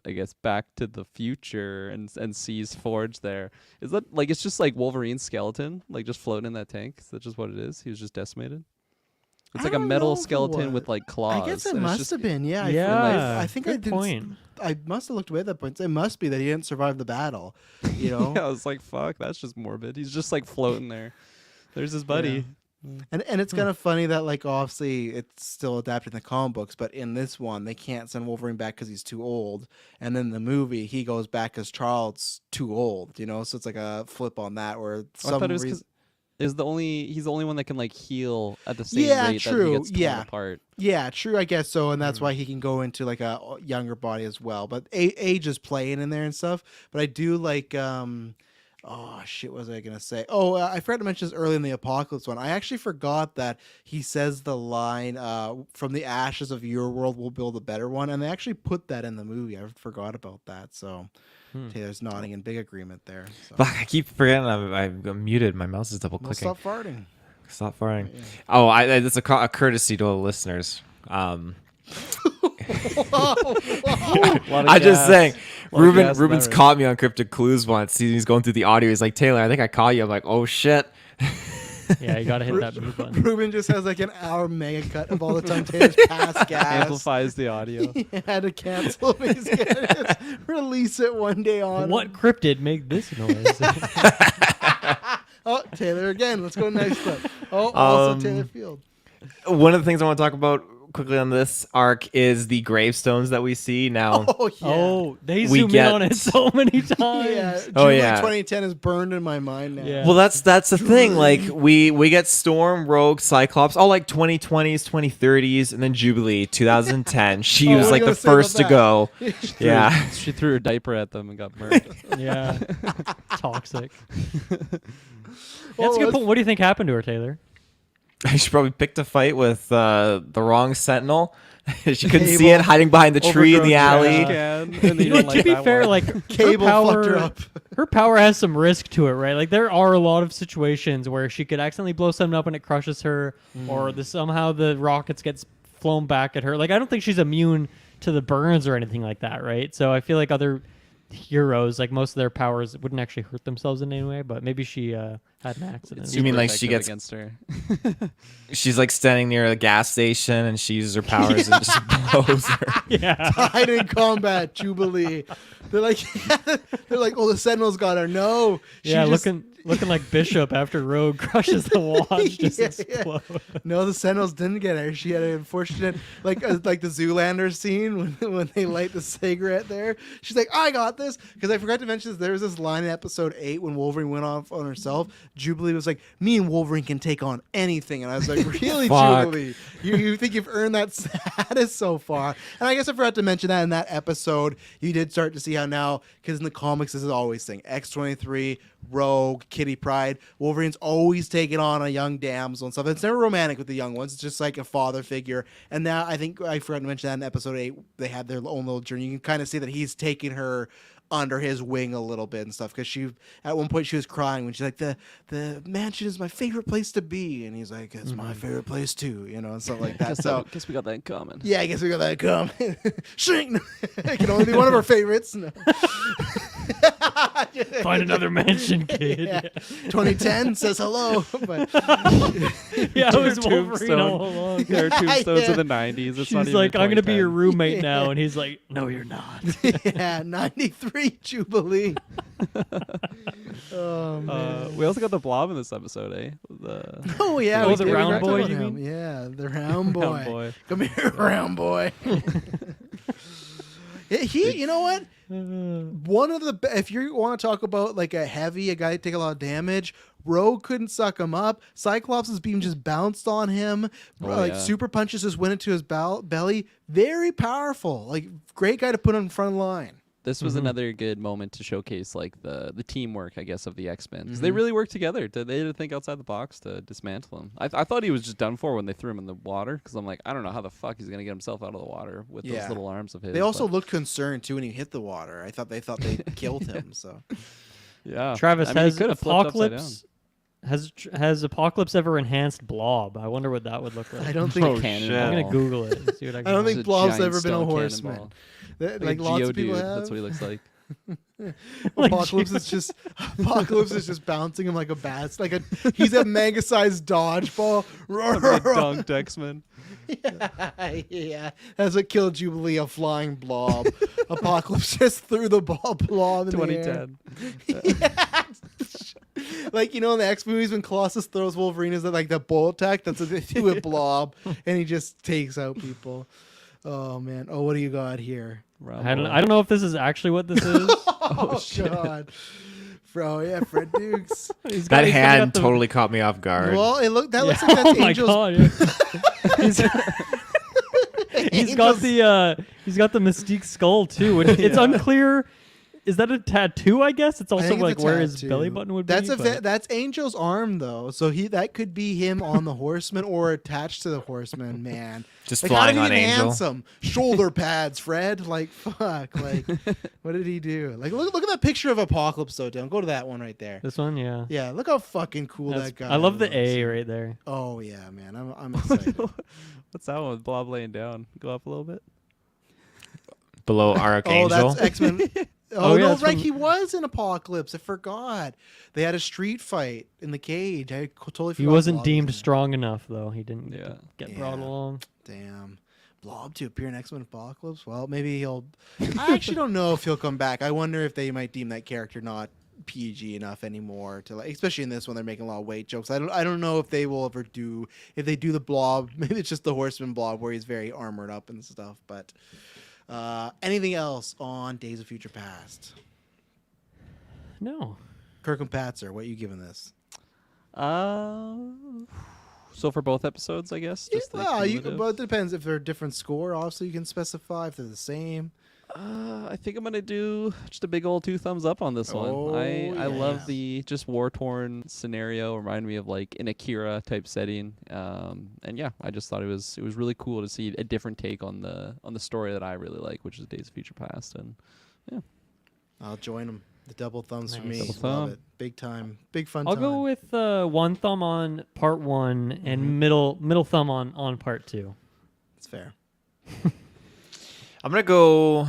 I guess, back to the future and sees Forge there, is that like it's just like Wolverine's skeleton, like just floating in that tank? Is that just what it is? He was just decimated. It's I like a don't know metal if it skeleton was. with like claws. I guess it and it's must just- have been. Yeah. Yeah, I think I good did. point. I must have looked away at that point. It must be that he didn't survive the battle. You know. Yeah, I was like, fuck, that's just morbid. He's just like floating there. There's his buddy. And it's kind of funny that like obviously it's still adapted in the comic books, but in this one they can't send Wolverine back because he's too old. And then the movie he goes back as Charles too old. You know, so it's like a flip on that where Oh, I some thought it was 'cause reason. he's the only one that can like heal at the same Yeah, rate that true. he gets torn Yeah. apart. Yeah, true. I guess so, and that's why he can go into like a younger body as well. But age is playing in there and stuff. But I do like. Oh shit! What was I gonna say? Oh, I forgot to mention this early in the Apocalypse one. I actually forgot that he says the line, "From the ashes of your world, we'll build a better one," and they actually put that in the movie. I forgot about that. So Taylor's nodding in big agreement there. So. Fuck, I keep forgetting I'm muted. My mouse is double Well, clicking. stop farting. Stop farting. Yeah. Oh, that's a courtesy to all the listeners. I'm just saying. Ruben's caught me on Cryptic Clues once. He's going through the audio. He's like, Taylor, I think I caught you. I'm like, oh shit. Yeah, you gotta hit that mute button. Ruben just has like an hour mega cut of all the time Taylor's past gas. amplifies the audio. He had to cancel. He's gonna just release it one day on. What cryptid make this noise? Oh, Taylor again. Let's go next clip. Oh, also Taylor Field. One of the things I want to talk about quickly on this arc is the gravestones that we see now. Oh yeah. Oh, they We zoom in get- on it so many times. Yeah. Oh, Jubilee yeah. 2010 is burned in my mind now. Yeah. Well, that's the thing. Like we get Storm, Rogue, Cyclops, all like 2020s, 2030s, and then Jubilee 2010. She Oh, was what like are you the gonna first say to about go. Yeah. She threw her diaper at them and got burned. Yeah. Toxic. Well, That's a good let's- point. What do you think happened to her, Taylor? She probably picked a fight with the wrong Sentinel. She couldn't see Cable. it, hiding behind the tree in the Overgrown alley. grass. You know, to be fair, like Cable her power, fucked her up. her power has some risk to it, right? Like there are a lot of situations where she could accidentally blow something up and it crushes her, or somehow the rockets gets flown back at her. Like I don't think she's immune to the burns or anything like that, right? So I feel like other heroes, like most of their powers, wouldn't actually hurt themselves in any way. But maybe she had an accident. You mean like she gets- against her? She's like standing near a gas station and she uses her powers and just blows her. Yeah. Died in combat, Jubilee. They're like, oh, the Sentinel's got her. No. She Yeah, just- looking like Bishop after Rogue crushes the watch, just Yeah, explode. No, the Sentinels didn't get her. She had an unfortunate, like the Zoolander scene when they light the cigarette there. She's like, I got this. Because I forgot to mention this. There was this line in episode 8 when Wolverine went off on herself. Jubilee was like, me and Wolverine can take on anything. And I was like, really, Fuck. Jubilee? You think you've earned that status so far? And I guess I forgot to mention that in that episode, you did start to see how now, because in the comics, this is always thing. X-23, Rogue, Kitty Pryde, Wolverine's always taking on a young damsel and stuff. It's never romantic with the young ones. It's just like a father figure. And now I think I forgot to mention that in episode 8, they had their own little journey. You can kind of see that he's taking her under his wing a little bit and stuff, because she at one point she was crying when she's like, the mansion is my favorite place to be, and he's like, it's my favorite place too, you know, and stuff like that. So guess we got that in common. yeah, I guess we got that comment. Shrink. It can only be one of our favorites. No. Find another mansion, kid. Yeah. 2010 says hello. But Yeah, it was Tombstone. Wolverine all along. There are tombstones Yeah. in the 90s. It's not She's even like, I'm gonna be your 2010. roommate now, and he's like, no, you're not. yeah, 93 Jubilee. Oh man. We also got the Blob in this episode, eh? Oh yeah, Oh, we the did. We round talked boy, about you him. mean? Yeah, the round boy. Round boy. Come here, round boy. You know what? One of the if you want to talk about like a guy that take a lot of damage, Rogue couldn't suck him up. Cyclops' beam just bounced on him. Yeah. Super punches just went into his belly. Very powerful. Like great guy to put on front line. This was another good moment to showcase like the teamwork, I guess, of the X-Men. 'Cause Mm-hmm. they really worked together. They didn't think outside the box to dismantle him. I thought he was just done for when they threw him in the water, because I'm like, I don't know how the fuck he's gonna get himself out of the water with those Yeah. little arms of his. They also but- looked concerned too when he hit the water. They thought they killed him. So yeah. Travis, I mean, he has could have flipped upside Apocalypse has Apocalypse ever enhanced Blob? I wonder what that would look like. I don't think. Oh, I'm shit. gonna Google it and see what I can I don't find. think It's a Blob's giant ever been a stone horseman. cannonball. Like a lots of people Geodude, have. That's what he looks like. Like Apocalypse is just bouncing him like a bat. He's a mega sized dodgeball. Dunked X-Men. Yeah, that's what killed Jubilee, a flying blob. Apocalypse just threw the blob in the air. 2010. Like in the X movies when Colossus throws Wolverine as like the bullet attack. That's what they do with Blob, and he just takes out people. Oh man. Oh, what do you got here? I don't know if this is actually what this is. Oh, God. Bro, yeah, Fred Dukes. He's got- That he's got hand the- totally caught me off guard. Well, looks Yeah. like that's Oh my Angel's. god! Yeah. He's got the Mystique skull too. It's unclear. Is that a tattoo? I guess it's I also think it's like a where his tattoo. belly button would That's be. but- that's Angel's arm though, so that could be him on the Horseman or attached to the Horseman. Man, Just like, flying how on did he Angel. enhance him? Shoulder pads, Fred. Like fuck. Like what did he do? Like look at that picture of Apocalypse though. Don't go to that one right there. This one, yeah. Yeah, look how fucking cool That's- that guy. I love the looks. A right there. Oh yeah, man, I'm excited. What's that one with Blob laying down? Go up a little bit. Below Oh, Archangel. that's X-Men. Oh, Oh, yeah, no, that's right. from- He was in Apocalypse. I forgot. They had a street fight in the cage. I totally forgot. He wasn't Blob was deemed in there. strong enough though. He didn't Yeah. get brought Yeah. along. Damn. Blob to appear in X-Men Apocalypse? Well, maybe he'll... I actually don't know if he'll come back. I wonder if they might deem that character not PG enough anymore to like, especially in this one, they're making a lot of weight jokes. I don't know if they will ever do, if they do the Blob, maybe it's just the Horseman Blob where he's very armored up and stuff, but anything else on Days of Future Past? No. Kirk and Patzer, what are you giving this? So for both episodes, I guess. Just the Well, cumulative? it depends if they're a different score. Obviously, you can specify if they're the same. I think I'm gonna do just a big old 2 thumbs up on this Oh, one. I yeah. love the just war torn scenario. Remind me of like an Akira type setting. And yeah, I just thought it was really cool to see a different take on the story that I really like, which is Days of Future Past. And I'll join them. The double thumbs for Nice. me. Double Love thumb. it. Big time. Big fun I'll time. go with one thumb on part one Mm-hmm. and middle thumb on part two. It's fair. I'm gonna go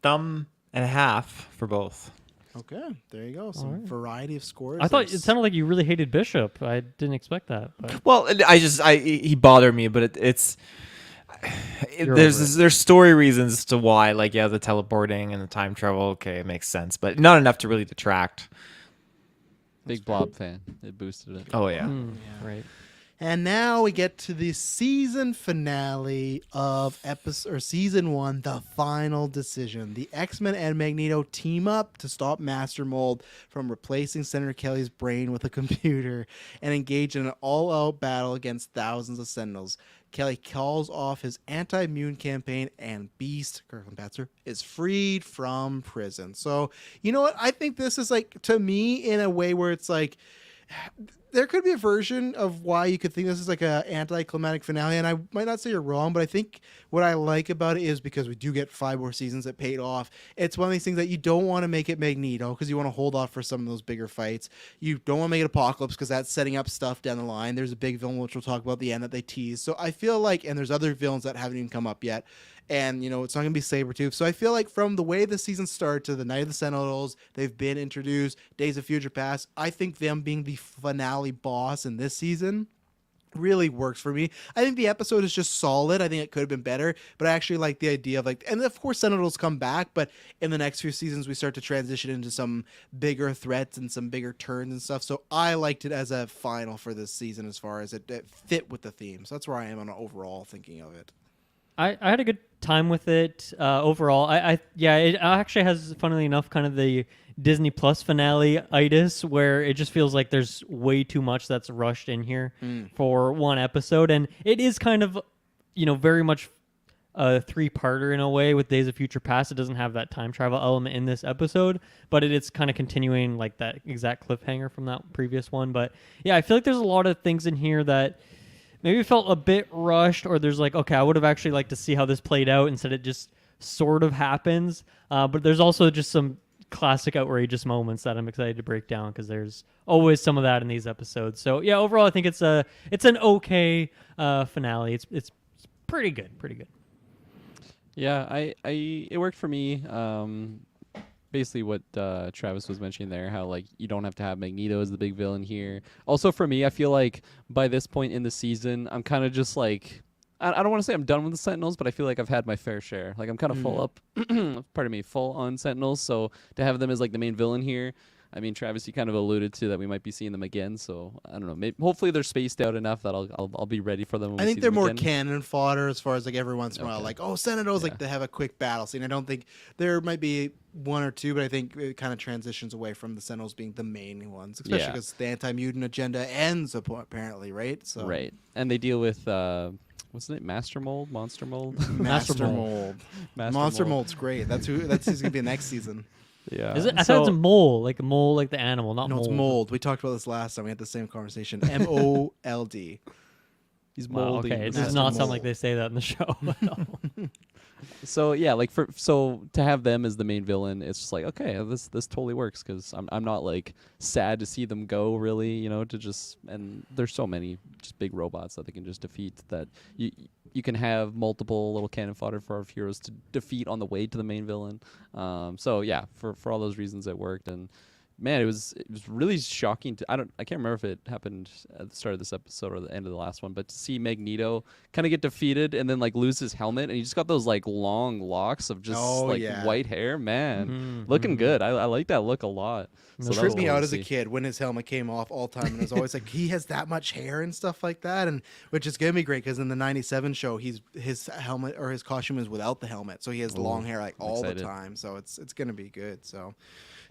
thumb and a half for both. Okay, there you go. Some Alright. variety of scores. I thought it There's- sounded like you really hated Bishop. I didn't expect that. But Well, he bothered me, but You're there's story reasons as to why, like the teleporting and the time travel. Okay, it makes sense, but not enough to really detract. big Blob fan. It boosted it. Oh yeah. right. And now we get to the season finale of season 1, The Final Decision. The X-Men and Magneto team up to stop Master Mold from replacing Senator Kelly's brain with a computer and engage in an all-out battle against thousands of Sentinels. Kelly calls off his anti-immune campaign, and Beast, Kirkland Patzer, is freed from prison. So, you know what? I think this is like, to me, in a way where it's like, there could be a version of why you could think this is like a anticlimactic finale, and I might not say you're wrong, but I think what I like about it is because we do get 5 more seasons that paid off. It's one of these things that you don't want to make it Magneto because you want to hold off for some of those bigger fights. You don't want to make it Apocalypse because that's setting up stuff down the line. There's a big villain which we'll talk about at the end that they tease. So I feel like, and there's other villains that haven't even come up yet. And, you know, it's not going to be Sabretooth. So I feel like from the way the season started to the Night of the Sentinels, they've been introduced, Days of Future Past. I think them being the finale boss in this season really works for me. I think the episode is just solid. I think it could have been better, but I actually like the idea of like, and of course Sentinels come back, but in the next few seasons we start to transition into some bigger threats and some bigger turns and stuff. So I liked it as a final for this season as far as it fit with the theme. So that's where I am on overall thinking of it. I had a good time with it overall. It actually has, funnily enough, kind of the Disney Plus finale itis where it just feels like there's way too much that's rushed in here for one episode, and it is kind of, you know, very much a 3-parter in a way with Days of Future Past. It doesn't have that time travel element in this episode, but it's kind of continuing like that exact cliffhanger from that previous one. But yeah, I feel like there's a lot of things in here that maybe felt a bit rushed, or there's like, okay, I would have actually liked to see how this played out. Instead, it just sort of happens. But there's also just some classic outrageous moments that I'm excited to break down because there's always some of that in these episodes. So yeah, overall, I think it's an okay finale. It's pretty good, Yeah, it worked for me. Basically what Travis was mentioning there, how like you don't have to have Magneto as the big villain here. Also for me, I feel like by this point in the season, I'm kind of just like, I don't want to say I'm done with the Sentinels, but I feel like I've had my fair share. Like I'm kind of full up, full on Sentinels. So to have them as like the main villain here, I mean, Travis, you kind of alluded to that we might be seeing them again. So I don't know. Maybe, hopefully they're spaced out enough that I'll be ready for them. When I think they're more again. cannon fodder as far as like every once in a while, like, oh, Sentinels, like to have a quick battle scene. I don't think there might be one or two, but I think it kind of transitions away from the Sentinels being the main ones, especially because the anti-mutant agenda ends apparently, right? So right, and they deal with what's the name? Monster Mold. Monster Mold's great. That's who's gonna be next season. Yeah. Is it? I thought it's a mole like the animal, not mold. No, it's mold. We talked about this last time. We had the same conversation. MOLD. He's Wow, molding. okay, it does not sound like they say that in the show. So yeah, like so to have them as the main villain, it's just like, okay, this totally works because I'm not like sad to see them go, really, you know, to just, and there's so many just big robots that they can just defeat that you can have multiple little cannon fodder for our heroes to defeat on the way to the main villain. So yeah, for all those reasons it worked. And man, it was really shocking I can't remember if it happened at the start of this episode or the end of the last one, but to see Magneto kind of get defeated and then like lose his helmet, and he just got those like long locks of just white hair, man, looking good. I like that look a lot. So tripped me out as a kid when his helmet came off all time, and it was always like he has that much hair and stuff like that, and which is gonna be great because in the '97 show, his helmet or his costume is without the helmet, so he has long hair like all the time. So it's gonna be good. So.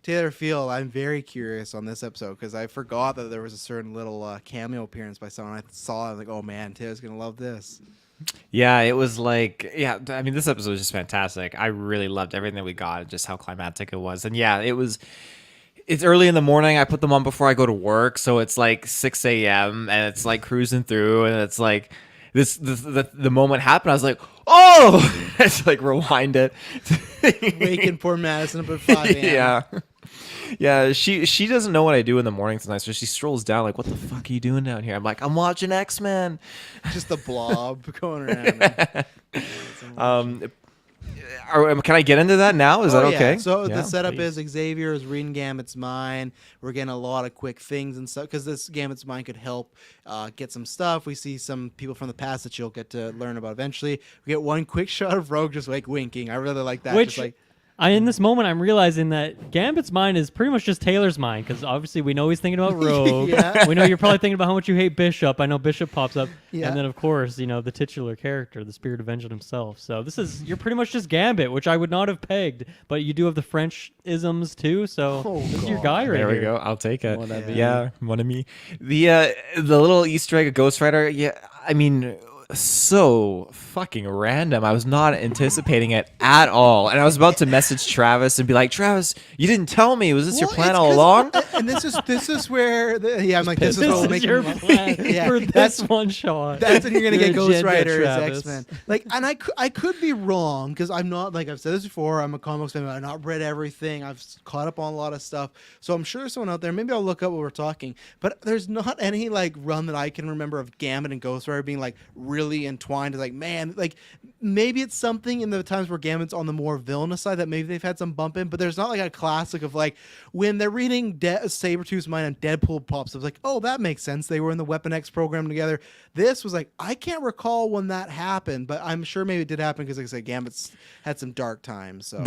Taylor Field, I'm very curious on this episode because I forgot that there was a certain little cameo appearance by someone. I saw it, I was like, oh man, Taylor's going to love this. Yeah, it was like, yeah, I mean, this episode was just fantastic. I really loved everything that we got, just how climactic it was. And yeah, it's early in the morning. I put them on before I go to work. So it's like 6 a.m. and it's like cruising through, and it's like, the moment happened, I was like, oh! I had to like rewind it. Waking poor Madison up at 5 a.m. Yeah. Yeah, she doesn't know what I do in the morning tonight, so she strolls down like, what the fuck are you doing down here? I'm like, I'm watching X-Men. Just the blob going around. Can I get into that now? Is that okay? Yeah. So yeah, the setup please. is Xavier is reading Gambit's mind. We're getting a lot of quick things and stuff because this Gambit's mind could help get some stuff. We see some people from the past that you'll get to learn about eventually. We get one quick shot of Rogue just like winking. I really like that. Which, just like, in this moment, I'm realizing that Gambit's mind is pretty much just Taylor's mind because obviously we know he's thinking about Rogue. Yeah. We know you're probably thinking about how much you hate Bishop. I know Bishop pops up. Yeah. And then, of course, you know, the titular character, the Spirit of Vengeance himself. So you're pretty much just Gambit, which I would not have pegged, but you do have the French isms too. So this is your guy right There we here. go. I'll take it. Mon ami. Yeah, mon ami. The little Easter egg of Ghost Rider. Yeah, I mean, so fucking random. I was not anticipating it at all. And I was about to message Travis and be like, Travis, you didn't tell me. Was this your Well, plan it's all 'cause- along? And this is where I'm like, this is This what will is make your me- plan Yeah, for that's- this one shot. That's when you're gonna get Ghost agenda, Rider as Travis. X-Men. Like, and I could be wrong because I'm not, like I've said this before. I'm a comics fan. I've not read everything. I've caught up on a lot of stuff. So I'm sure there's someone out there. Maybe I'll look up what we're talking. But there's not any like run that I can remember of Gambit and Ghost Rider being like really entwined. It's like, man, like maybe it's something in the times where Gambit's on the more villainous side that maybe they've had some bump in. But there's not like a classic of like when they're reading Sabretooth's mind and Deadpool pops up. It's like, oh, that makes sense. They were in the Weapon X program together. This was like, I can't recall when that happened, but I'm sure maybe it did happen because, like I said, Gambit's had some dark times. So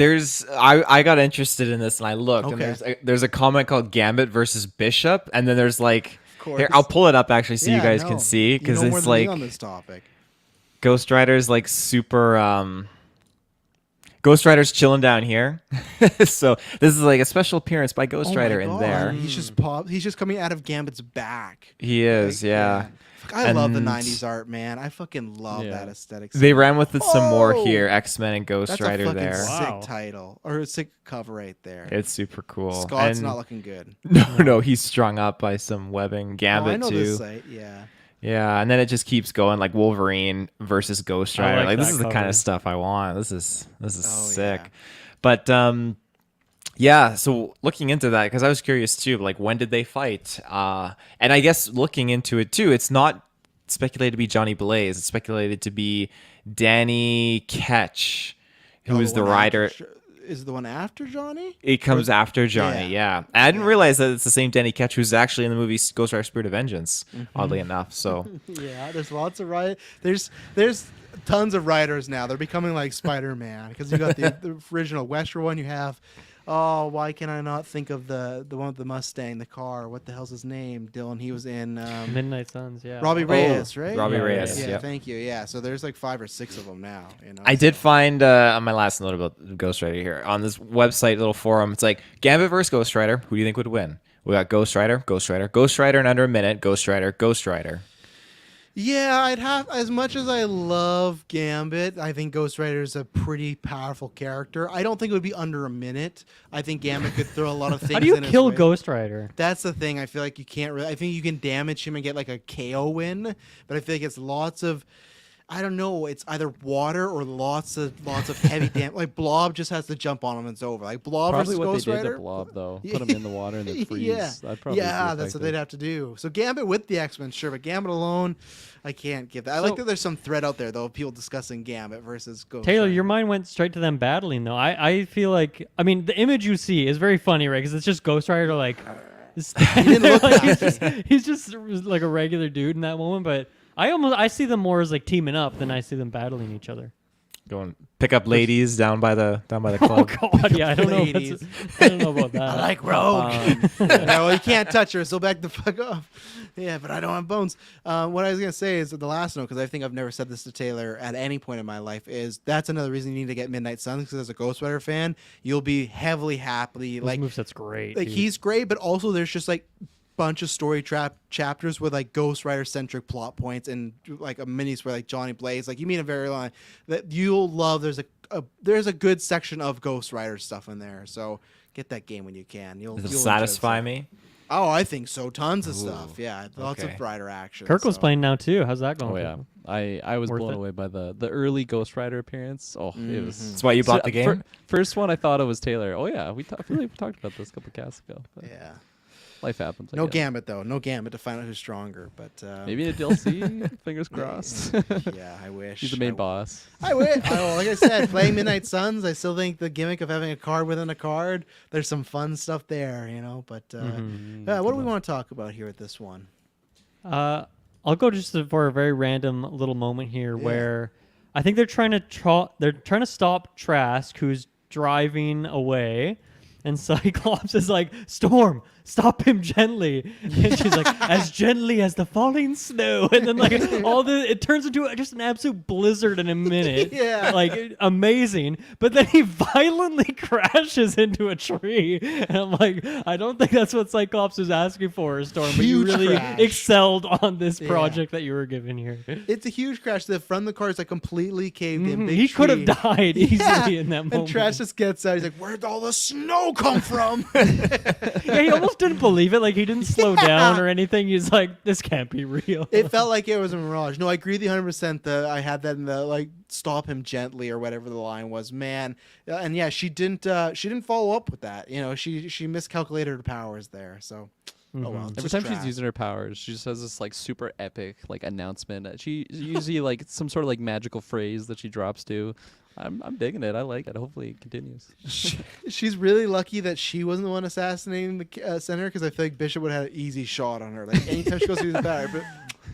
I got interested in this and I looked Okay. and there's a comic called Gambit versus Bishop, and then there's like, course. here, I'll pull it up actually so you Yeah, guys no, can see, you because know more it's than me like on this topic. Ghost Rider's like super Ghost Rider's chilling down here. So this is like a special appearance by Ghost Oh my Rider in God, there. He's just He's just coming out of Gambit's back. He is, Like, yeah. Fuck, I love the And- '90s art, man. I fucking love Yeah. that aesthetic. They ran with it some more Oh! here, X-Men and Ghost That's Rider a fucking there. sick Wow. title or a sick cover right there. It's super cool. Scott's And- not looking good. No, he's strung up by some webbing. Oh, I Gambit know too. this site. Yeah. Yeah, and then it just keeps going like Wolverine versus Ghost I Rider. like Like this that is the kind cover. of stuff I want. This is Oh, sick. yeah. But yeah, so looking into that because I was curious too, like when did they fight? And I guess looking into it too, it's not speculated to be Johnny Blaze. It's speculated to be Danny Ketch, who Oh, is the one rider. after- Is the one after Johnny? It comes after Johnny, yeah. And I didn't realize that it's the same Danny Ketch who's actually in the movie Ghost Rider Spirit of Vengeance, oddly enough. So Yeah, there's lots of There's tons of writers now. They're becoming like Spider-Man because you got the original Western one. You have, oh, why can I not think of the one with the Mustang, the car? What the hell's his name? Dylan. He was in Midnight Suns, yeah. Robbie Reyes, right? Robbie Yeah, Reyes, Yeah, yeah. thank you. Yeah, so there's like 5 or 6 of them now. You know, I did find on my last note about Ghost Rider here on this website little forum. It's like Gambit versus Ghost Rider. Who do you think would win? We got Ghost Rider, Ghost Rider, Ghost Rider in under a minute. Ghost Rider, Ghost Rider. Yeah, I'd have, as much as I love Gambit, I think Ghost Rider is a pretty powerful character. I don't think it would be under a minute. I think Gambit could throw a lot of things. How do you in his kill way. Ghost Rider? That's the thing. I feel like you can't really. I think you can damage him and get like a KO win, but I feel like it's lots of. I don't know. It's either water or lots of heavy damage. Like Blob just has to jump on him and it's over. Like Blob Probably versus what Ghost they did Rider. to Blob, though. Put him in the water and then freeze. Yeah, That'd probably be that's what effective. they'd have to do. So Gambit with the X-Men, sure, but Gambit alone, I can't give that. I like So- that there's some thread out there though of people discussing Gambit versus Ghost Taylor, Rider. your mind went straight to them battling, though. I feel like, I mean, the image you see is very funny, right? Because it's just Ghost Rider, like, didn't look like, happy. he's just like a regular dude in that moment. But I see them more as like teaming up than I see them battling each other. Going pick up ladies down by the Oh club. God, yeah, I don't know. Ladies. I don't know about that. I like Rogue. Um, Yeah, well, you can't touch her, so back the fuck off. Yeah, but I don't have bones. What I was gonna say is that the last note, because I think I've never said this to Taylor at any point in my life, is that's another reason you need to get Midnight Suns. Because as a Ghost Rider fan, you'll be heavily happy. His Like moveset's great. like dude. he's great, but also there's just like bunch of story chapters with like Ghost Rider centric plot points and like a minis where like Johnny Blaze, like you mean a very line that you'll love. There's a good section of Ghost Rider stuff in there, so get that game when you can. Does it you'll enjoy satisfy stuff. me? Oh, I think so. Tons of stuff. Yeah, lots okay. of Rider action. Kirk was so. playing now too. How's that going? Oh yeah, I was Worth blown it? away by the early Ghost Rider appearance. Oh, it was. That's why you bought the game? First one, I thought it was Taylor. Oh yeah, I feel like we talked about this a couple casts ago. But Yeah. life happens. I No guess. Gambit though. No Gambit to find out who's stronger. But Maybe in a DLC. Fingers crossed. yeah, I wish. He's the main boss. I wish. Like I said, playing Midnight Suns, I still think the gimmick of having a card within a card, there's some fun stuff there, you know. But what do we want to talk about here at this one? I'll go just for a very random little moment here Yeah. where I think they're trying to stop Trask, who's driving away, and Cyclops is like, Storm, stop him gently. And she's like, as gently as the falling snow. And then like it turns into just an absolute blizzard in a minute. Yeah. Like amazing. But then he violently crashes into a tree. And I'm like, I don't think that's what Cyclops was asking for, Storm. But you Huge really crash. excelled on this Yeah. project that you were given here. It's a huge crash. The front of the car is like completely caved in. Big He could have tree. died easily in that And moment. Trash just gets out. He's like, "Where'd all the snow come from?" Yeah, he almost didn't believe it. Like he didn't slow down or anything. He's like, this can't be real. It felt like it was a mirage. No, I agree with you 100%. I had that in the like stop him gently or whatever the line was. Man, and yeah, she didn't follow up with that. You know, she miscalculated her powers there. So, oh well. Every time she's using her powers, she just has this like super epic like announcement. She usually like some sort of like magical phrase that she drops to. I'm digging it. I like it. Hopefully it continues. She's really lucky that she wasn't the one assassinating the senator, because I feel like Bishop would have had an easy shot on her. Like anytime she goes through the batter, but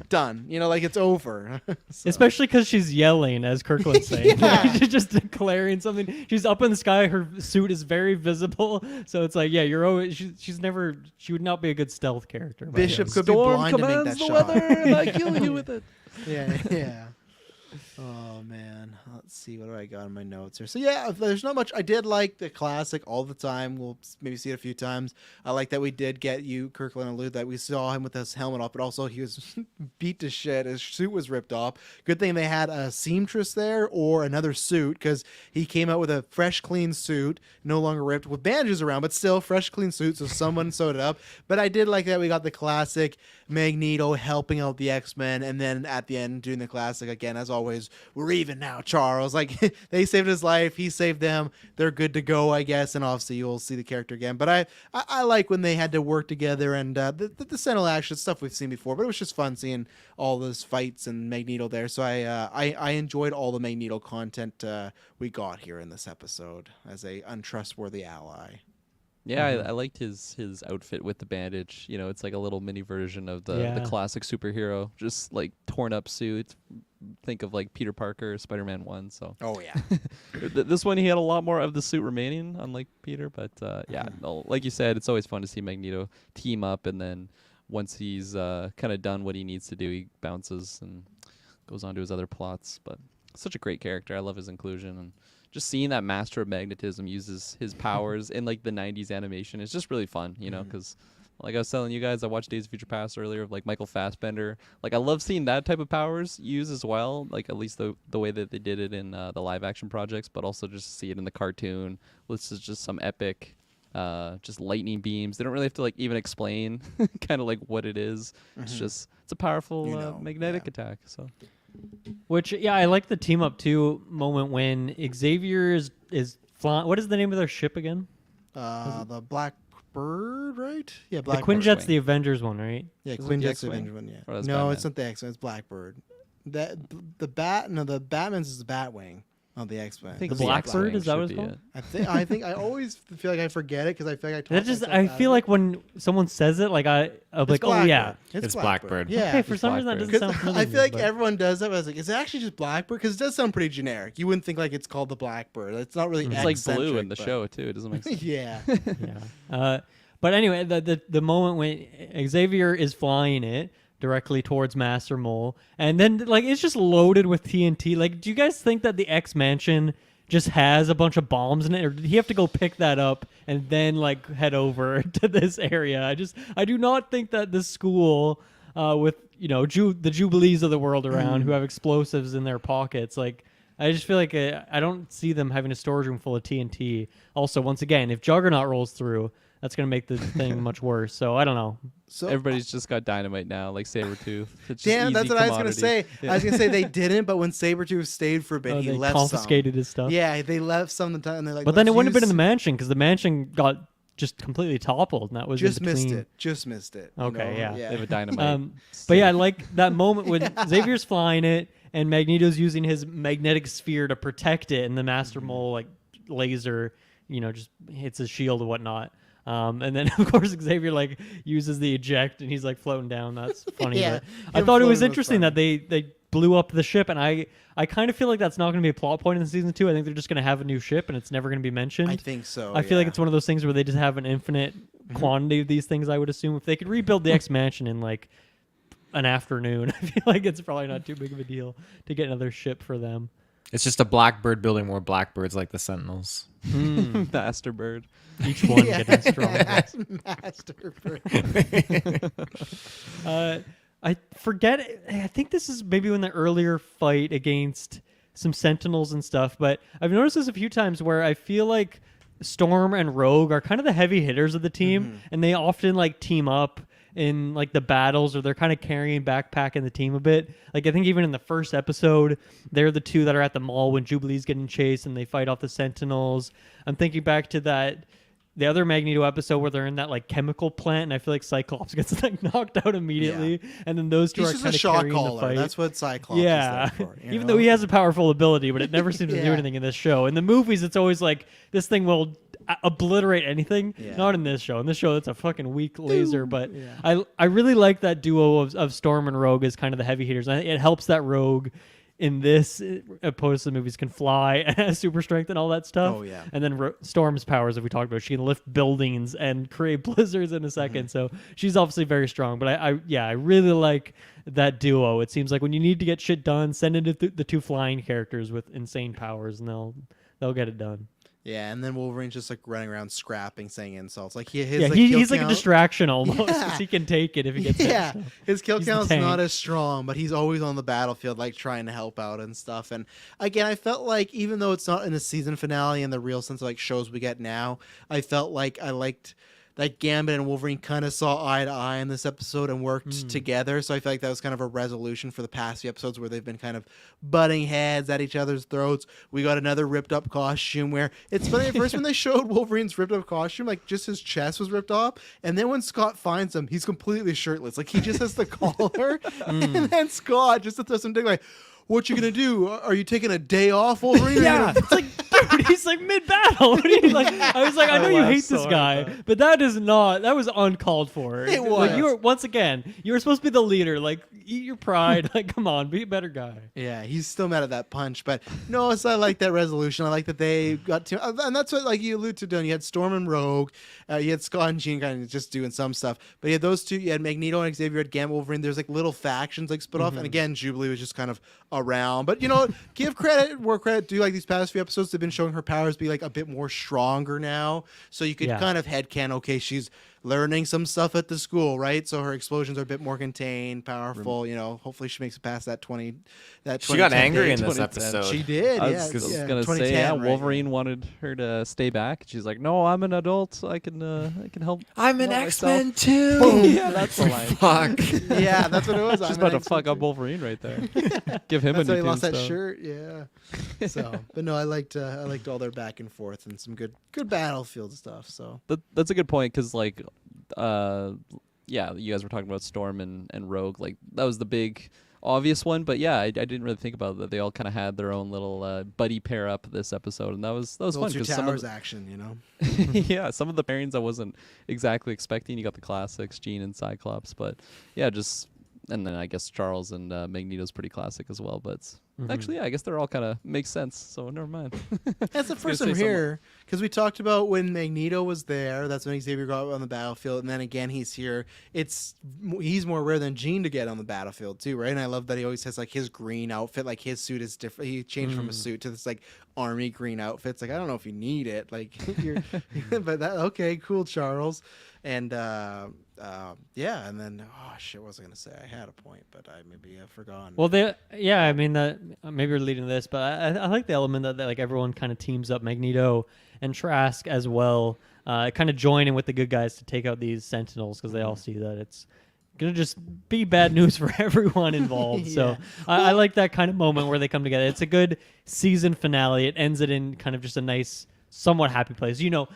done. You know, like it's over. So. Especially because she's yelling, as Kirkland's saying. Yeah. She's just declaring something. She's up in the sky. Her suit is very visible. So it's like, yeah, you're always. She's never. She would not be a good stealth character. by Bishop then. could be Storm blind to make commands that the shot. weather, and I kill you with it. Yeah. Oh man, let's see, what do I got in my notes here? So yeah, there's not much. I did like the classic all the time. We'll maybe see it a few times. I like that we did get you, Kirkland, allude that we saw him with his helmet off, but also he was beat to shit. His suit was ripped off. Good thing they had a seamstress there or another suit, because he came out with a fresh, clean suit, no longer ripped, with bandages around, but still fresh, clean suit. So someone sewed it up. But I did like that we got the classic Magneto helping out the X-Men, and then at the end doing the classic again, as always, we're even now, Charles. Like they saved his life, he saved them, they're good to go, I guess. And obviously you'll see the character again. But I like when they had to work together, and the Sentinel action stuff we've seen before, but it was just fun seeing all those fights and Magneto there. So I enjoyed all the Magneto content we got here in this episode as a untrustworthy ally. Yeah, I liked his outfit with the bandage. You know, it's like a little mini version of the classic superhero, just like torn up suit. Think of like Peter Parker, Spider-Man 1. So Oh yeah. this one he had a lot more of the suit remaining, unlike Peter. But yeah, no, like you said, it's always fun to see Magneto team up, and then once he's kind of done what he needs to do, he bounces and goes on to his other plots. But such a great character. I love his inclusion, and just seeing that master of magnetism uses his powers in like the 90s animation is just really fun, you know, because like I was telling you guys, I watched Days of Future Past earlier of like Michael Fassbender. Like I love seeing that type of powers used as well, like at least the way that they did it in the live action projects, but also just to see it in the cartoon. This is just some epic just lightning beams. They don't really have to like even explain kind of like what it is. It's just it's a powerful magnetic attack. So Which, yeah, I like the team up too moment when Xavier is flying. What is the name of their ship again? The Blackbird, right? Yeah, The Blackbird. Quinjet's the Avengers one, right? Yeah, Isn't it the Quinjet's the X-Wing? Avenger one. Yeah. Or that's No, Batman? it's not the X-Men. It's Blackbird. The Batman's is the Batwing. On the X-Men. I think The the Blackbird, X-Wing is that what should it's be called? it. I think I always feel like I forget it because I feel like I That talk just myself I out feel of like it. when someone says it, like I'm It's like, oh yeah. Blackbird. It's Blackbird. Yeah. Okay, for some reason that Blackbird. doesn't sound 'Cause familiar. I feel like but- everyone does that. But I was like, is it actually just Blackbird? Because it does sound pretty generic. You wouldn't think like it's called the Blackbird. It's not really. It's like blue in eccentric, the but- show too. It doesn't make sense. Yeah. yeah. But anyway, the moment when Xavier is flying it directly towards Master Mole, and then like it's just loaded with TNT. Like, do you guys think that the X Mansion just has a bunch of bombs in it, or did he have to go pick that up and then like head over to this area? I do not think that this school with the Jubilees of the world around who have explosives in their pockets, like I just feel like I don't see them having a storage room full of TNT. Also, once again, if Juggernaut rolls through, that's going to make the thing much worse. So I don't know. So Everybody's just got dynamite now, like Sabretooth. It's just damn, that's easy what I was gonna commodity. say. Yeah. I was gonna say they didn't, but when Sabretooth stayed for a bit, he They left confiscated his some. stuff. Yeah, they left some, and they're like. But then it "Let's wouldn't have been in use-" the mansion because the mansion got just completely toppled, and that was in Just missed between. it. Just missed it. Okay, yeah. They have a dynamite. But yeah, I like that moment when Xavier's flying it and Magneto's using his magnetic sphere to protect it, and the Master Mole like laser, just hits his shield and whatnot. And then of course Xavier like uses the eject and he's like floating down. That's funny. Yeah, But I him thought it was floating was interesting funny. that they blew up the ship, and I kind of feel like that's not going to be a plot point in season 2. I think they're just going to have a new ship, and it's never going to be mentioned. I think so. I feel like it's one of those things where they just have an infinite quantity of these things. I would assume if they could rebuild the X Mansion in like an afternoon, I feel like it's probably not too big of a deal to get another ship for them. It's just a blackbird building more blackbirds like the Sentinels. Master Bird. Each one getting stronger. Master. I forget. I think this is maybe in the earlier fight against some Sentinels and stuff, but I've noticed this a few times where I feel like Storm and Rogue are kind of the heavy hitters of the team, and they often like team up in like the battles, or they're kind of carrying backpacking the team a bit. Like I think even in the first episode, they're the two that are at the mall when Jubilee's getting chased and they fight off the Sentinels. I'm thinking back to the other Magneto episode where they're in that like chemical plant, and I feel like Cyclops gets like knocked out immediately, and then those two He's are just kind a of shock carrying the caller. fight. That's what Cyclops Yeah, is there for, even though he has a powerful ability, but it never seems to do Yeah. anything in this show. In the movies, it's always like this thing will obliterate anything. Yeah. Not in this show. In this show, it's a fucking weak laser. But I really like that duo of Storm and Rogue as kind of the heavy hitters. I think it helps that Rogue in this, opposed to the movies, can fly and has super strength and all that stuff. Oh, yeah. And then Storm's powers, if we talked about, she can lift buildings and create blizzards in a second. So she's obviously very strong. But I really like that duo. It seems like when you need to get shit done, send in the two flying characters with insane powers, and they'll get it done. Yeah, and then Wolverine's just like running around scrapping, saying insults. Like He's kill like a count- distraction almost. 'Cause Yeah. he can take it if he gets hit. Yeah, his kill He's the count's tank. not as strong, but he's always on the battlefield, like trying to help out and stuff. And again, I felt like even though it's not in the season finale in the real sense of like shows we get now, I felt like I liked that Gambit and Wolverine kind of saw eye to eye in this episode and worked together. So I feel like that was kind of a resolution for the past few episodes where they've been kind of butting heads at each other's throats. We got another ripped up costume where it's funny at first when they showed Wolverine's ripped up costume, like just his chest was ripped off. And then when Scott finds him, he's completely shirtless. Like he just has the collar. And then Scott just to throw some dig like, what you gonna do? Are you taking a day off, Wolverine? Yeah, it's like, dude, he's like mid-battle. What are you like? I was like, I know you laughed hate so this hard guy, at that. but that was uncalled for. It Like, was. you were, once again, you were supposed to be the leader. Like, eat your pride. Like, come on, be a better guy. Yeah, he's still mad at that punch, but no, so I like that resolution. I like that they got to, and that's what like you allude to, Dylan. You had Storm and Rogue, you had Scott and Jean kind of just doing some stuff, but you had those two. You had Magneto and Xavier, had Gambit, Wolverine. There's like little factions like split off, and again, Jubilee was just kind of around. But you know, give credit where credit due. Like these past few episodes, they've been showing her powers be like a bit more stronger now, so you could kind of headcanon, okay, she's learning some stuff at the school, right? So her explosions are a bit more contained, powerful. You know, hopefully she makes it past that 20. She got 2010 angry day, in this 2010. episode. She did. I Yeah, was yeah, gonna 2010, say, yeah, right, Wolverine wanted her to stay back. She's like, "No, I'm an adult. I can help." I'm an help X-Men myself." too. Yeah, that's the line. Fuck. Yeah, that's what it was. She's I'm about an to X-Men fuck up too. Wolverine right there. Give him That's a why new he lost that tombstone. shirt. Yeah. So, but no, I liked all their back and forth and some good battlefield stuff. So That's a good point because like yeah, you guys were talking about Storm and Rogue. Like that was the big obvious one, but yeah, I didn't really think about that. They all kind of had their own little buddy pair up this episode, and that was fun those two because some of towers action, you know. yeah, some of the pairings I wasn't exactly expecting. You got the classics, Jean and Cyclops, but yeah, just and then I guess Charles and Magneto's pretty classic as well. But actually, yeah, I guess they're all kind of makes sense. So never mind. That's the gonna first say time something. here because we talked about when Magneto was there. That's when Xavier got on the battlefield, and then again he's here. He's more rare than Jean to get on the battlefield too, right? And I love that he always has like his green outfit. Like his suit is different. He changed from a suit to this like army green outfit. It's like I don't know if you need it, like, you're, but that okay, cool, Charles. And yeah, and then shit, what was I gonna say? I had a point, but I maybe have forgotten. Well, I mean that maybe we're leading to this, but I like the element that like everyone kind of teams up, Magneto and Trask as well, kind of join in with the good guys to take out these Sentinels because they all see that it's gonna just be bad news for everyone involved. So Yeah. I like that kind of moment where they come together. It's a good season finale. It ends it in kind of just a nice, somewhat happy place. You know,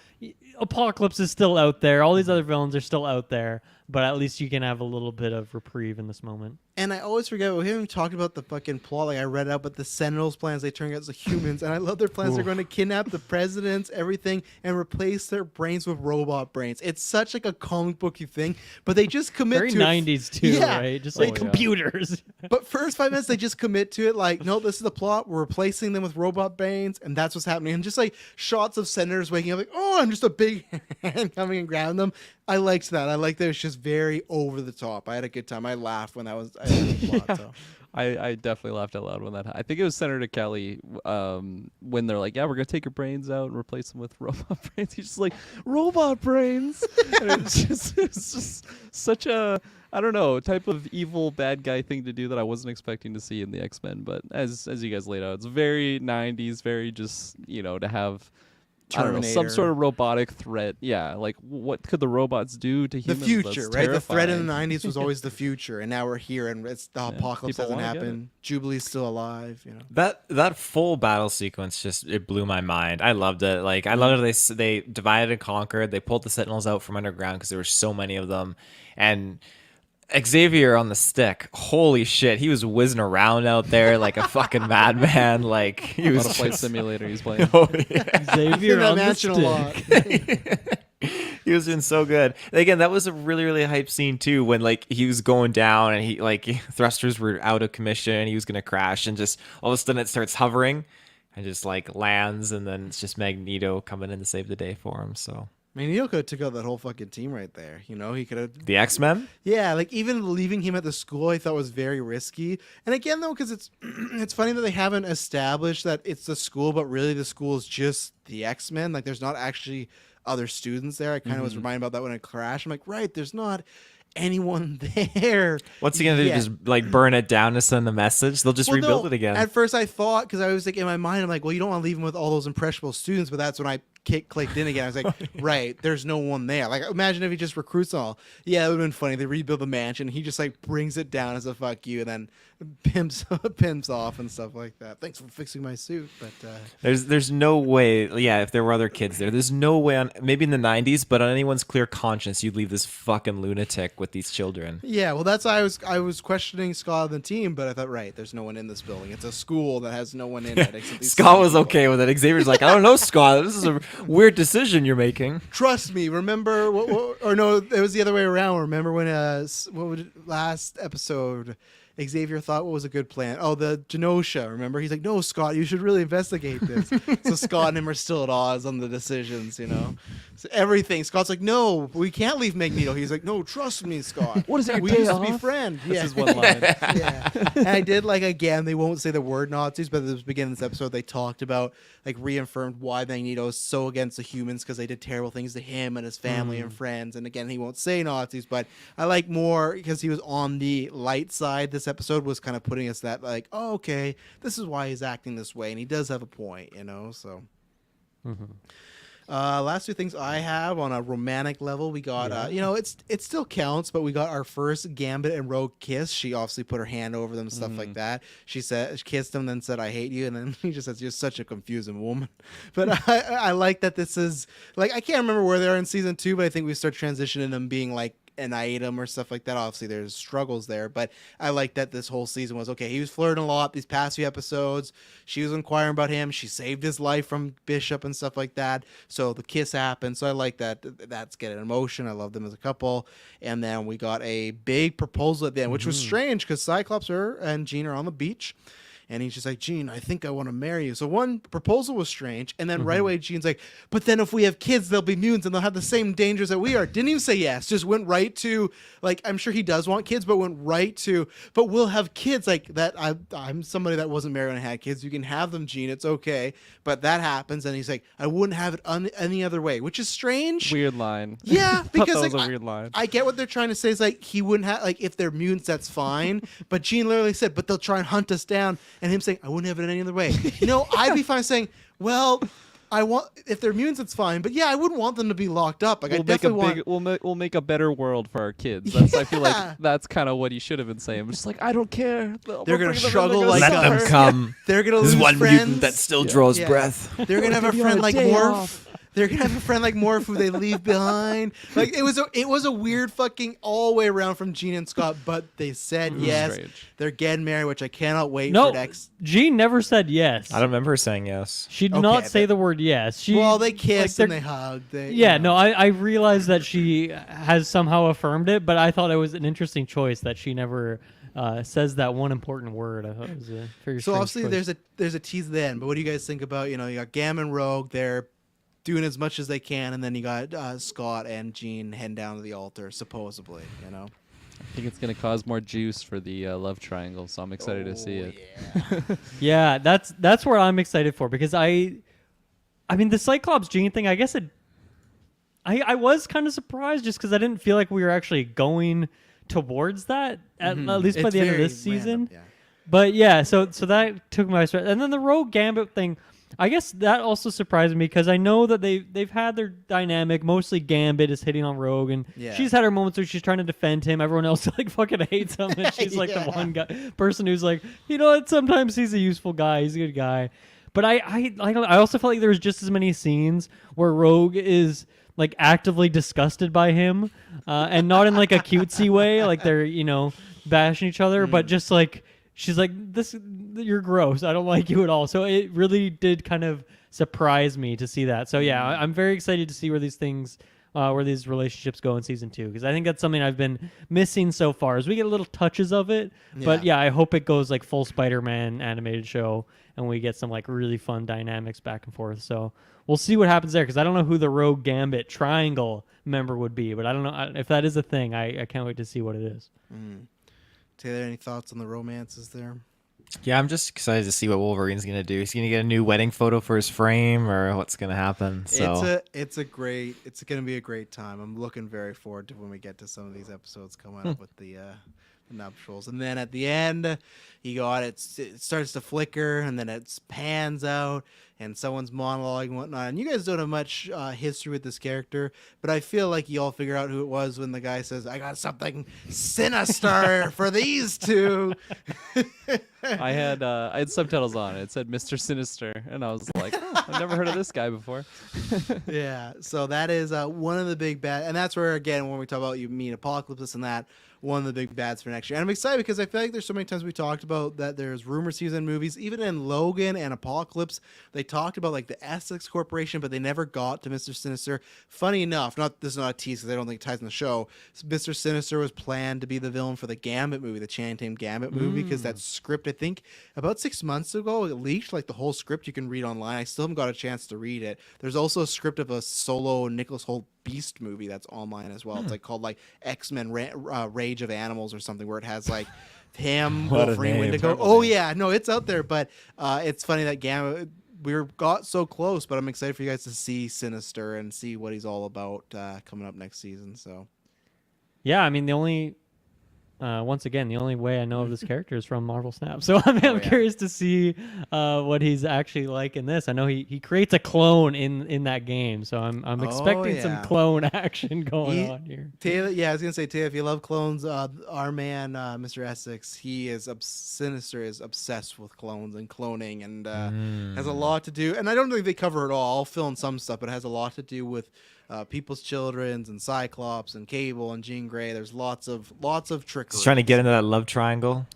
Apocalypse is still out there. All these other villains are still out there, but at least you can have a little bit of reprieve in this moment. And I always forget, we haven't even talked about the fucking plot. Like I read it out, but the Sentinels' plans, they turn out as humans. And I love their plans. They're going to kidnap the presidents, everything, and replace their brains with robot brains. It's such like a comic booky thing, but they just commit Very to 90s too, Yeah. right? Just Oh, like yeah. computers. But first 5 minutes, they just commit to it. Like, no, this is the plot. We're replacing them with robot brains, and that's what's happening. And just like shots of senators waking up, like, oh, I'm just a big hand coming and grabbing them. I liked that. I liked that it was just very over the top. I had a good time. I laughed when that was I liked the plot, so. I definitely laughed out loud when that happened. I think it was Senator Kelly when they're like, yeah, we're going to take your brains out and replace them with robot brains. He's just like, robot brains? And it's just such a, I don't know, type of evil bad guy thing to do that I wasn't expecting to see in the X-Men. But as you guys laid out, it's very 90s, very just, to have... I don't know, some Terminator. sort of robotic threat. Yeah, like what could the robots do to The humans? future, That's right? The threat in the terrifying. 90s was always the future, and now we're here, and it's the apocalypse people hasn't wanna get happened. Jubilee's still alive, That full battle sequence it blew my mind. I loved it. Like I loved it. They divided and conquered. They pulled the Sentinels out from underground because there were so many of them, and Xavier on the stick. Holy shit, he was whizzing around out there like a fucking madman. Like he was What a flight just- simulator he's playing. Oh, yeah. Xavier In that on the mansion a stick. lot. He was doing so good. And again, that was a really, really hype scene too. When like he was going down and he like thrusters were out of commission, he was gonna crash, and just all of a sudden it starts hovering and just like lands, and then it's just Magneto coming in to save the day for him. So Magneto could have took out that whole fucking team right there. He could have. the X-Men. Yeah, like even leaving him at the school, I thought was very risky. And again, though, because it's it's funny that they haven't established that it's the school, but really the school is just the X-Men. Like there's not actually other students there. I kind of was reminded about that when it crashed. I'm like, right, there's not anyone there. What's he gonna do? Yeah. Just like burn it down to send a message? They'll just Well, rebuild no, it again. At first, I thought, because I was like in my mind, I'm like, well, you don't want to leave him with all those impressionable students. But that's when I clicked in again. I was like, right, there's no one there. Like, imagine if he just recruits all. Yeah, it would have been funny. They rebuild the mansion. He just like brings it down as a fuck you, and then pimps off and stuff like that. Thanks for fixing my suit. But There's no way. Yeah, if there were other kids there, there's no way on maybe in the 90s, but on anyone's clear conscience, you'd leave this fucking lunatic with these children. yeah, well, that's why I was questioning Scott and the team, but I thought, right, there's no one in this building. It's a school that has no one in it. Except these Scott was people. okay with it. Xavier's like, I don't know, Scott. This is a weird decision you're making. Trust me. Remember, or no, it was the other way around. Remember when last episode, Xavier thought what was a good plan? Oh, the Genosha. Remember, he's like, no, Scott, you should really investigate this. So Scott and him are still at odds on the decisions. So everything. Scott's like, no, we can't leave Magneto. He's like, no, trust me, Scott. What is our we day used to be off? friends. This Yeah. is one line. Yeah. And I did like again, they won't say the word Nazis, but at the beginning of this episode they talked about like reaffirmed why Magneto is so against the humans because they did terrible things to him and his family and friends. And again, he won't say Nazis, but I like more because he was on the light side. This episode was kind of putting us that like, oh, okay, this is why he's acting this way, and he does have a point, so. Last two things I have on a romantic level, we got it still counts, but we got our first Gambit and Rogue kiss. She obviously put her hand over them, stuff like that. She kissed him, then said, "I hate you," and then he just says, "You're such a confusing woman." But I like that this is like I can't remember where they are in season 2, but I think we start transitioning them being like an item or stuff like that. Obviously there's struggles there, but I like that this whole season was okay. He was flirting a lot these past few episodes. She was inquiring about him. She saved his life from Bishop and stuff like that. So the kiss happened. So I like that. That's getting emotion. I love them as a couple. And then we got a big proposal at the end, which was strange because Cyclops and Jean are on the beach. And he's just like, Jean, I think I want to marry you. So one proposal was strange. And then right away, Jean's like, but then if we have kids, they'll be mutants and they'll have the same dangers that we are. Didn't even say yes. Just went right to, like, I'm sure he does want kids, but went right to, but we'll have kids. Like that. I'm somebody that wasn't married and had kids. You can have them, Jean. It's okay. But that happens. And he's like, I wouldn't have it any other way, which is strange. Weird line. Yeah, Thought because that was like, a weird line. I get what they're trying to say is like he wouldn't have like if they're mutants that's fine, but Jean literally said, but they'll try and hunt us down, and him saying I wouldn't have it any other way. I'd be fine saying, well, I want if they're mutants it's fine, but yeah, I wouldn't want them to be locked up. Like I definitely want. We'll make a better world for our kids. That's I feel Yeah. like that's kind of what he should have been saying. I'm just like I don't care. They're gonna struggle like Let them us. come. They're gonna This lose is one friends. mutant that still draws Yeah. breath. They're gonna have a Give you friend a like day Morph. off. they're gonna have a friend like Morph who they leave behind. Like it was a weird fucking all the way around from Gene and Scott, but they said yes. Strange. They're getting married, which I cannot wait No, for next. Jean never said yes. I don't remember her saying yes. She did Okay, not say but- the word yes. She, Well, they kissed they're- and they hugged. Yeah, no, I realized that she has somehow affirmed it, but I thought it was an interesting choice that she never says that one important word. I thought it was a very So strange obviously choice. there's a tease then, but what do you guys think about, you got Gam and Rogue, they're doing as much as they can, and then you got Scott and Jean heading down to the altar, supposedly, I think it's going to cause more juice for the love triangle, so I'm excited to see it. Yeah. Yeah, that's where I'm excited for, because I mean, the Cyclops Jean thing, I guess I was kind of surprised just because I didn't feel like we were actually going towards that, at least by It's the end of very this season. random, yeah. But yeah, so that took my stress. And then the Rogue Gambit thing, I guess that also surprised me because I know that they've had their dynamic. Mostly Gambit is hitting on Rogue, and Yeah. she's had her moments where she's trying to defend him. Everyone else like fucking hates him, and she's like the Yeah. one person who's like, you know what? Sometimes he's a useful guy. He's a good guy. But I also felt like there was just as many scenes where Rogue is like actively disgusted by him, and not in like a cutesy way, like they're bashing each other, but just like she's like, this, you're gross. I don't like you at all. So it really did kind of surprise me to see that. So yeah, I'm very excited to see where these things, where these relationships go in season 2, because I think that's something I've been missing so far. As we get little touches of it, but yeah, I hope it goes like full Spider-Man animated show, and we get some like really fun dynamics back and forth. So we'll see what happens there, because I don't know who the Rogue Gambit triangle member would be, but I don't know if that is a thing. I can't wait to see what it is. Taylor, any thoughts on the romances there? Yeah, I'm just excited to see what Wolverine's gonna do. Is he gonna get a new wedding photo for his frame, or what's gonna happen? So It's gonna be a great time. I'm looking very forward to when we get to some of these episodes coming up with the nuptials, and then at the end, it starts to flicker, and then it pans out, and someone's monologuing and whatnot. And you guys don't have much history with this character, but I feel like you all figure out who it was when the guy says, "I got something sinister for these two." I had subtitles on it. It said Mr. Sinister, and I was like, oh, I've never heard of this guy before. Yeah, so that is one of the big bad, and that's where, again, when we talk about you mean Apocalypse and that, one of the big bads for next year. And I'm excited because I feel like there's so many times we talked about that there's rumor season movies, even in Logan and Apocalypse, they talked about like the Essex Corporation, but they never got to Mr. Sinister. Funny enough, this is not a tease because I don't think it ties in the show, Mr. Sinister was planned to be the villain for the Gambit movie, the Channing Tatum Gambit movie, because that script, I think, about 6 months ago, it leaked, like the whole script you can read online. I still haven't got a chance to read it. There's also a script of a solo Nicholas Hoult Beast movie that's online as well. It's like called like X-Men Rage of Animals or something, where it has like him, What a Wolverine, name. Wendigo. Oh yeah, no, it's out there. But it's funny that got so close. But I'm excited for you guys to see Sinister and see what he's all about coming up next season. So Yeah, I mean, the only way I know of this character is from Marvel Snap. So I'm curious to see what he's actually like in this. I know he creates a clone in that game, so I'm expecting some clone action going on here. Taylor, I was gonna say, Taylor, if you love clones, our man Mr. Essex, Sinister is obsessed with clones and cloning, and has a lot to do. And I don't think they cover it all. I'll fill in some stuff, but it has a lot to do with People's Children's and Cyclops and Cable and Jean Grey. There's lots of trickery. he's trying to get into that love triangle.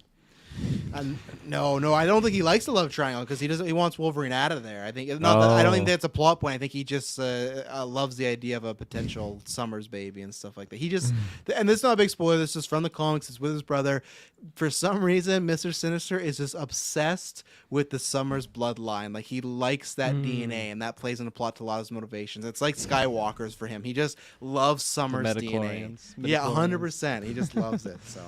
No, I don't think he likes the love triangle because he wants Wolverine out of there. I think I don't think that's a plot point. I think he just loves the idea of a potential Summers baby and stuff like that. He just and this is not a big spoiler. This is from the comics. It's with his brother. For some reason, Mr. Sinister is just obsessed with the Summers bloodline. Like he likes that DNA, and that plays in the plot to a lot of his motivations. It's like Skywalker's for him. He just loves Summers DNA. Yeah, 100%. He just loves it. So.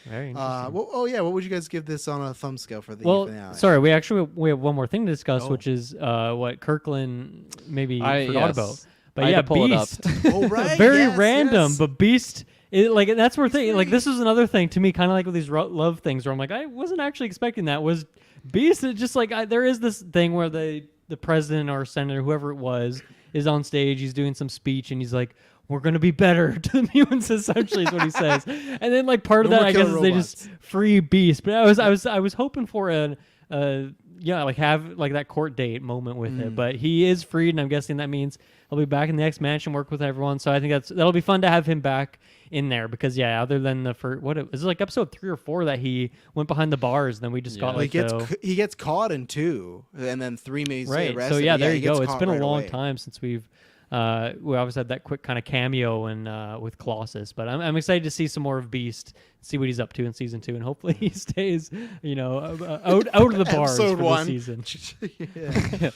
Very interesting. What would you guys give this on a thumb scale for the finale? Sorry, we have one more thing to discuss, which is what Kirkland maybe forgot about. But I had to pull Beast. it up. Oh, right. Very yes, random, yes. but Beast. That's where thing. Like this was another thing to me, kind of like with these love things, where I'm like, I wasn't actually expecting that. Was Beast? It's just like there is this thing where the president or senator, whoever it was, is on stage. He's doing some speech, and he's like, we're gonna be better to the mutants. Essentially, is what he says. And then like part of No that, more I guess, killer is they robots. just free Beast. But I was hoping for like have like that court date moment with it. But he is freed, and I'm guessing that means he'll be back in the X Mansion, work with everyone. So I think that'll be fun to have him back in there because other than the first, is it like episode 3 or 4 that he went behind the bars, and then we just got Well, like he gets caught in 2, and then 3 maybe right. arrested. So But there he you go. gets It's caught been a right long away. time since we always had that quick kind of cameo and with Colossus, but I'm excited to see some more of Beast, see what he's up to in season 2, and hopefully he stays, out of the bars for Episode the 1. season. Yeah.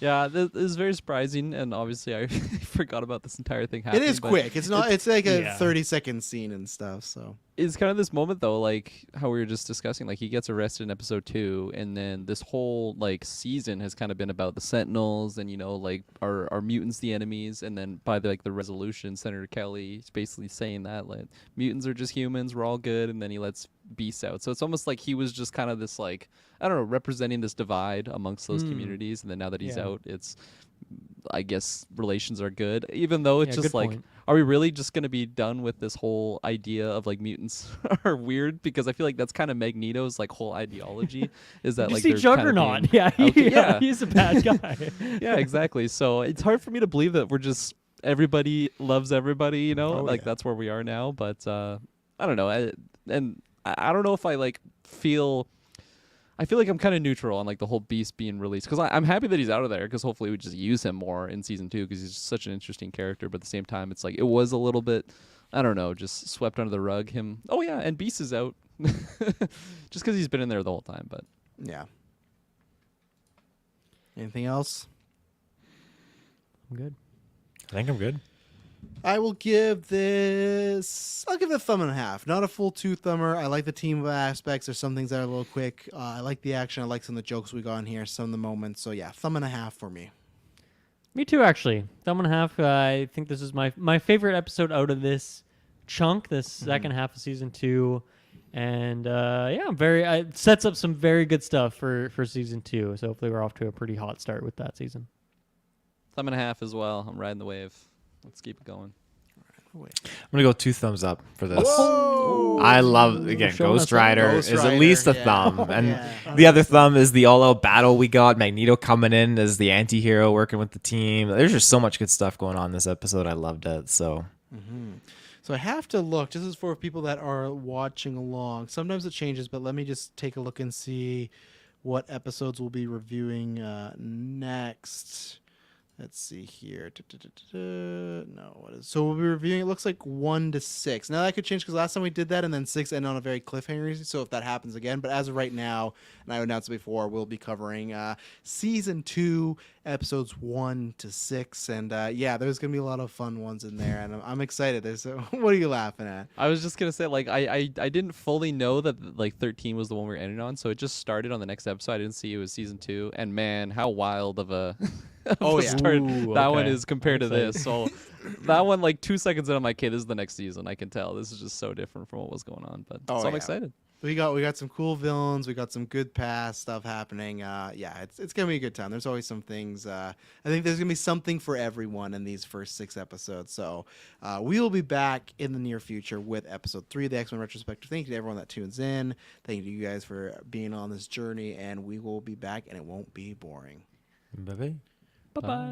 Yeah, this is very surprising, and obviously I forgot about this entire thing happening. It is but quick. It's not. It's like a Yeah. 30-second scene and stuff. So It's kind of this moment though, like how we were just discussing, like he gets arrested in episode 2, and then this whole like season has kind of been about the Sentinels and like are mutants the enemies, and then by the resolution, Senator Kelly is basically saying that like mutants are just humans, we're all good, and then he lets Beast out. So it's almost like he was just kind of this like, I don't know, representing this divide amongst those communities, and then now that he's Yeah. out, it's, I guess, relations are good, even though it's Yeah, just good like, point. are we really just going to be done with this whole idea of like mutants are weird? Because I feel like that's kind of Magneto's like whole ideology is that You like see they're kinda Juggernaut, being- Okay, yeah, he's a bad guy. yeah, exactly. So it's hard for me to believe that we're just everybody loves everybody, Oh, like yeah. that's where we are now. But I don't know, I don't know if I like feel. I feel like I'm kind of neutral on like the whole Beast being released because I'm happy that he's out of there because hopefully we just use him more in season 2 because he's such an interesting character. But at the same time, it's like it was a little bit, I don't know, just swept under the rug. Him, oh yeah, and Beast is out just because he's been in there the whole time. But yeah. Anything else? I'm good. I think I'm good. I will give this. I'll give it a thumb and a half. Not a full 2 thumber. I like the team aspects. There's some things that are a little quick. I like the action. I like some of the jokes we got in here. Some of the moments. So yeah, thumb and a half for me. Me too, actually. Thumb and a half. I think this is my favorite episode out of this chunk, this second half of season 2. And it sets up some very good stuff for season 2. So hopefully we're off to a pretty hot start with that season. thumb and a half as well. I'm riding the wave. Let's keep it going. I'm gonna go 2 thumbs up for this. Whoa! I love again Showing us Ghost Rider Ghost is at Rider, least a yeah. thumb, and Yeah. the other thumb is the all-out battle we got. Magneto coming in as the anti-hero, working with the team. There's just so much good stuff going on in this episode. I loved it. So So I have to look. This is for people that are watching along. Sometimes it changes, but let me just take a look and see what episodes we'll be reviewing next. Let's see here. No, what is so we'll be reviewing? It looks like 1 to 6. Now that could change because last time we did that, and then 6 ended on a very cliffhanger. So if that happens again, but as of right now, and I announced it before, we'll be covering season 2, episodes 1 to 6, and there's gonna be a lot of fun ones in there, and I'm excited. What are you laughing at? I was just gonna say, like, I didn't fully know that like 13 was the one we were ending on, so it just started on the next episode. I didn't see it was season 2, and man, how wild of a Oh, a yeah. start Ooh, that one okay. is compared to I'm excited. this. So that one, like 2 seconds in, I'm like, okay, this is the next season. I can tell this is just so different from what was going on. But Oh, so I'm yeah. excited. We got some cool villains. We got some good past stuff happening. It's gonna be a good time. There's always some things. I think there's gonna be something for everyone in these first 6 episodes. So we will be back in the near future with episode 3 of the X-Men Retrospective. Thank you to everyone that tunes in. Thank you to you guys for being on this journey, and we will be back, and it won't be boring. bye-bye. Bye-bye.